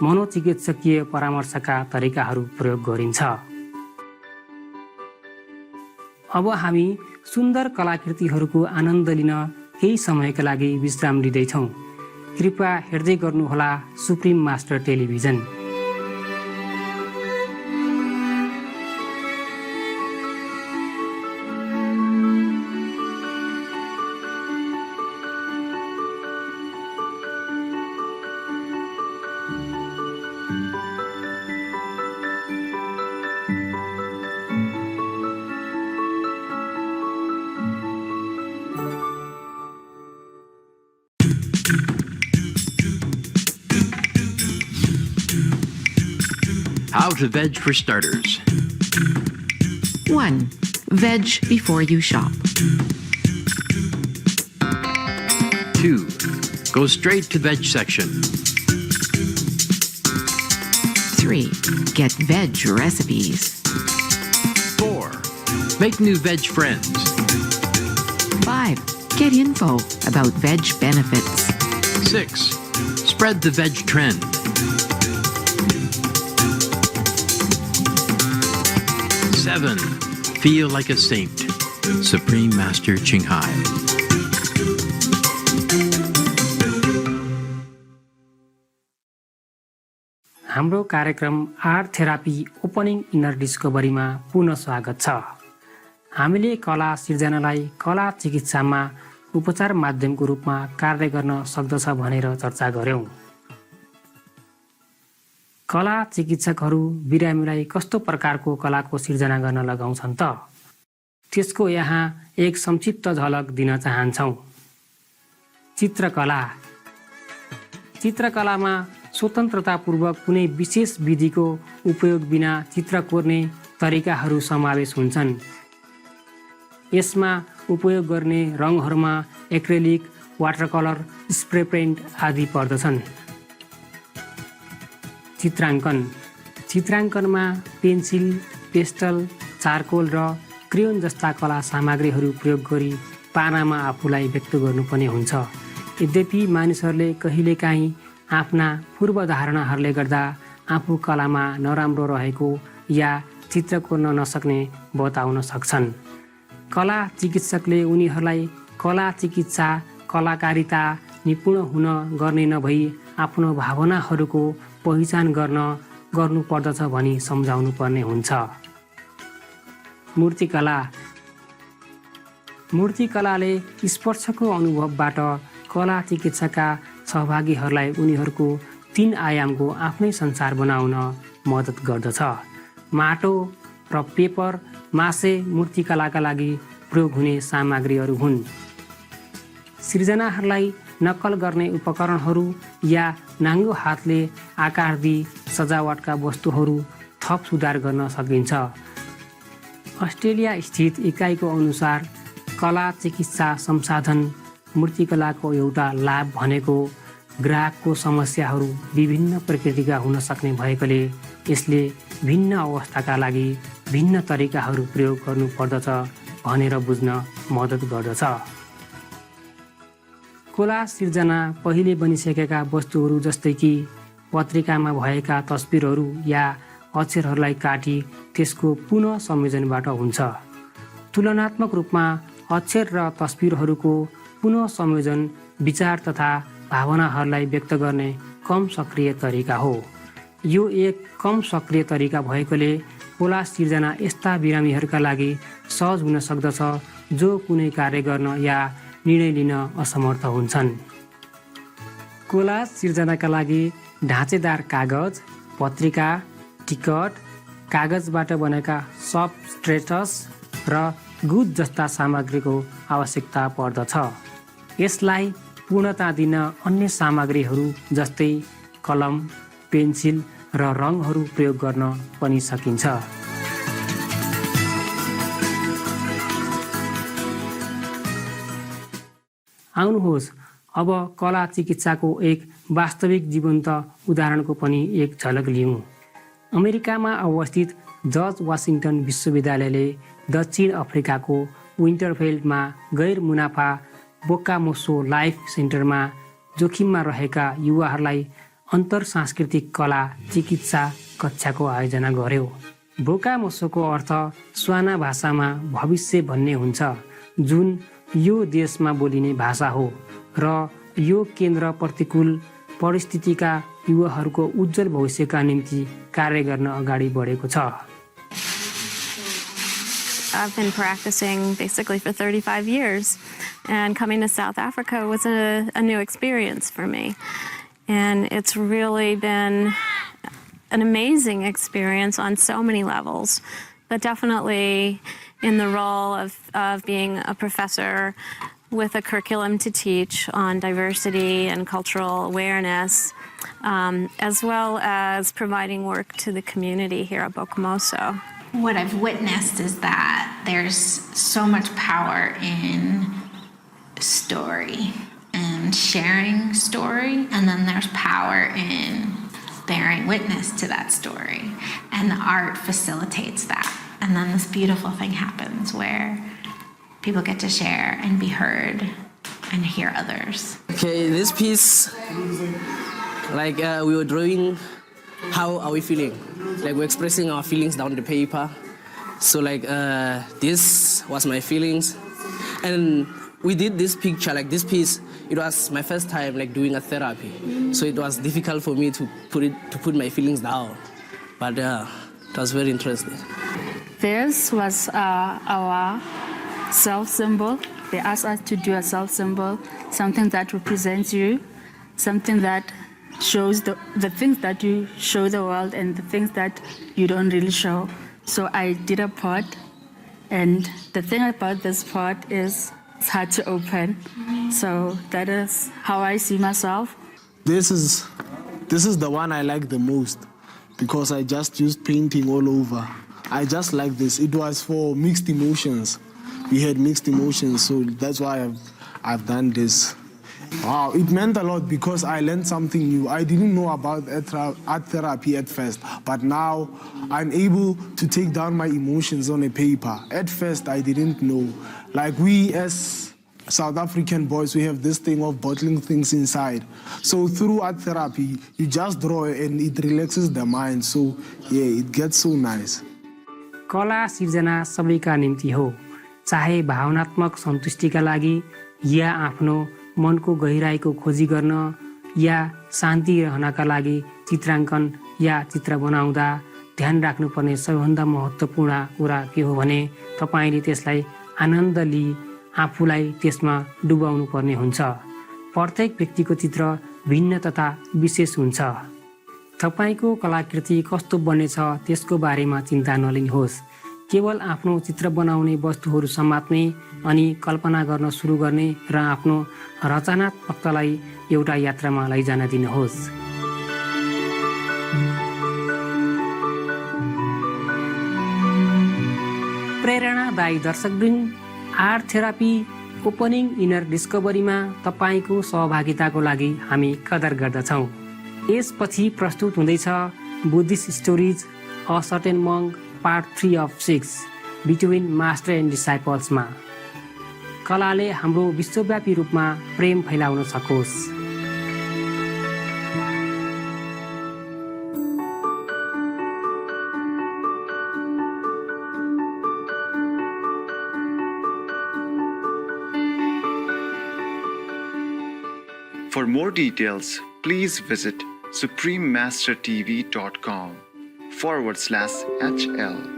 मनोचिकित्सकीय परामर्शका तरिकाहरू प्रयोग गरिन्छ। अब हामी सुन्दर कलाकृतिहरूको आनन्द लिन केही समयका लागि विश्राम लिँदैछौँ। कृपया हेर्दै गर्नुहोला supreme master television. How to veg for starters. 1. Veg before you shop. 2. Go straight to veg section. 3. Get veg recipes. 4. Make new veg friends. 5. Get info about veg benefits. 6. Spread the veg trend. 7. Feel like a saint. Supreme Master Ching Hai. हाम्रो कार्यक्रम art therapy opening inner डिस्कभरीमा पुनः स्वागत छ। हामीले कला सिर्जनालाई कला चिकित्सामा उपचार माध्यमको रूपमा कार्य गर्न सक्दछ भनेर चर्चा गर्यौं। कला चिकित्सकहरू बिरामीलाई कस्तो प्रकारको कलाको सिर्जना गर्न लगाउँछन् त? त्यसको यहाँ एक संक्षिप्त झलक दिन चाहन्छौँ। चित्रकला। चित्रकलामा स्वतन्त्रतापूर्वक कुनै विशेष विधिको उपयोग बिना चित्र कोर्ने तरिकाहरू समावेश हुन्छन्। यसमा उपयोग गर्ने रङहरूमा एक्रेलिक, वाटरकलर, स्प्रे पेन्ट आदि पर्दछन्। चित्राङ्कन। चित्राङ्कनमा पेन्सिल, पेस्टल, चारकोल र क्रेयोन जस्ता कला सामग्रीहरू प्रयोग गरी पानामा आफूलाई व्यक्त गर्नुपर्ने हुन्छ। यद्यपि मानिसहरूले कहिलेकाहीँ आफ्ना पूर्वधारणाहरूले गर्दा आफू कलामा नराम्रो रहेको या चित्र कोर्न नसक्ने बताउन सक्छन्। कला चिकित्सकले उनीहरूलाई कला चिकित्सा कलाकारिता निपुण हुन गर्ने नभई आफ्नो भावनाहरूको पहिचान गर्नुपर्दछ भनी सम्झाउनु पर्ने हुन्छ। मूर्तिकला। मूर्तिकलाले स्पर्शको अनुभवबाट कला चिकित्साका सहभागीहरूलाई उनीहरूको 3 आयामको आफ्नै संसार बनाउन मद्दत गर्दछ। माटो र पेपर मासे मूर्तिकलाका लागि प्रयोग हुने सामग्रीहरू हुन्। सिर्जनाहरूलाई नक्कल गर्ने उपकरणहरू या नाङ्गो हातले आकार दिई सजावटका वस्तुहरू थप सुधार गर्न सकिन्छ। अस्ट्रेलिया स्थित इकाइको अनुसार कला चिकित्सा संसाधन मूर्तिकलाको एउटा लाभ भनेको ग्राहकको समस्याहरू विभिन्न प्रकृतिका हुन सक्ने भएकोले यसले भिन्न अवस्थाका लागि भिन्न तरिकाहरू प्रयोग गर्नुपर्दछ भनेर बुझ्न मद्दत गर्दछ। कला सिर्जना पहिले बनिसकेका वस्तुहरू जस्तै कि पत्रिकामा भएका तस्बिरहरू या अक्षरहरूलाई काटी त्यसको पुनः संयोजनबाट हुन्छ। तुलनात्मक रूपमा अक्षर र तस्बिरहरूको पुनः संयोजन विचार तथा भावनाहरूलाई व्यक्त गर्ने कम सक्रिय तरिका हो। यो एक कम सक्रिय तरिका भएकोले कला सिर्जना यस्ता बिरामीहरूका लागि सहज हुन सक्दछ जो कुनै कार्य गर्न या निर्णय लिन असमर्थ हुन्छन्। कला सिर्जनाका लागि ढाँचेदार कागज, पत्रिका, टिकट, कागजबाट बनेका सबस्ट्रेटस र गुद जस्ता सामग्रीको आवश्यकता पर्दछ। यसलाई पूर्णता दिन अन्य सामग्रीहरू जस्तै कलम, पेन्सिल र रङहरू प्रयोग गर्न पनि सकिन्छ। आउनुहोस् अब कला चिकित्साको एक वास्तविक जीवन्त उदाहरणको पनि एक झलक लिऊँ। अमेरिकामा अवस्थित जर्ज वाशिंटन विश्वविद्यालयले दक्षिण अफ्रिकाको विन्टरफेल्डमा गैर मुनाफा बोकामोसो लाइफ सेन्टरमा जोखिममा रहेका युवाहरूलाई अन्तर सांस्कृतिक कला चिकित्सा कक्षाको आयोजना गर्यो। बोकामोसोको अर्थ स्वाना भाषामा भविष्य भन्ने हुन्छ, जुन यो देशमा बोलिने भाषा हो र यो केन्द्र प्रतिकूल परिस्थितिका युवाहरूको उज्जवल भविष्यका निम्ति कार्य गर्न अगाडि बढेको छ। I've been practicing basically for 35 years, and coming to South Africa was a new experience for me. And it's really been an amazing experience on so many levels, but definitely in the role of being a professor with a curriculum to teach on diversity and cultural awareness, as well as providing work to the community here at Bokamoso. What I've witnessed is that there's so much power in story and sharing story, and then there's power in bearing witness to that story, and the art facilitates that. And then this beautiful thing happens where people get to share and be heard and hear others. Okay, this piece, like we were drawing, how are we feeling? Like we're expressing our feelings down the paper. So like this was my feelings, and we did this picture, like this piece. It was my first time like doing a therapy, so it was difficult for me to put my feelings down. But it was very interesting. This was our self symbol. They asked us to do a self symbol, something that represents you, something that shows the things that you show the world and the things that you don't really show. So I did a pot, and the thing about this pot is it's hard to open. So that is how I see myself. This is the one I like the most because I just used painting all over. I just like this. It was for mixed emotions. We had mixed emotions, so that's why I've done this. Wow, it meant a lot because I learned something new. I didn't know about art therapy at first, but now I'm able to take down my emotions on a paper. At first, I didn't know. Like we as South African boys, we have this thing of bottling things inside. So through art therapy, you just draw and it relaxes the mind. So yeah, it gets so nice. कला सिर्जना सबैका निम्ति हो, चाहे भावनात्मक सन्तुष्टिका लागि या आफ्नो मनको गहिराईको खोजी गर्न या शान्ति रहनका लागि चित्राङ्कन या चित्र बनाउँदा ध्यान राख्नुपर्ने सबैभन्दा महत्त्वपूर्ण कुरा के हो भने तपाईले त्यसलाई आनन्द लिई आफूलाई त्यसमा डुबाउनु पर्ने हुन्छ। प्रत्येक व्यक्तिको चित्र भिन्न तथा विशेष हुन्छ। तपाईको कलाकृति कस्तो बन्नेछ त्यसको बारेमा चिन्ता नलिनुहोस्। केवल आफ्नो चित्र बनाउने वस्तुहरू समात्ने अनि कल्पना गर्न सुरु गर्ने र आफ्नो रचनात्मकतालाई एउटा यात्रामा लैजान दिनुहोस्। प्रेरणादायी दर्शकवृन्द, आर्ट थेरापी ओपनिङ इनर डिस्कभरीमा तपाईको सहभागिताको लागि हामी कदर गर्दछौँ। यसपछि प्रस्तुत हुँदैछ Buddhist stories a certain monk part 3 of 6 between master and डिसाइपल्समा। कलाले हाम्रो विश्वव्यापी रूपमा प्रेम फैलाउन सकोस्। For more details, please visit suprememastertv.com/HL.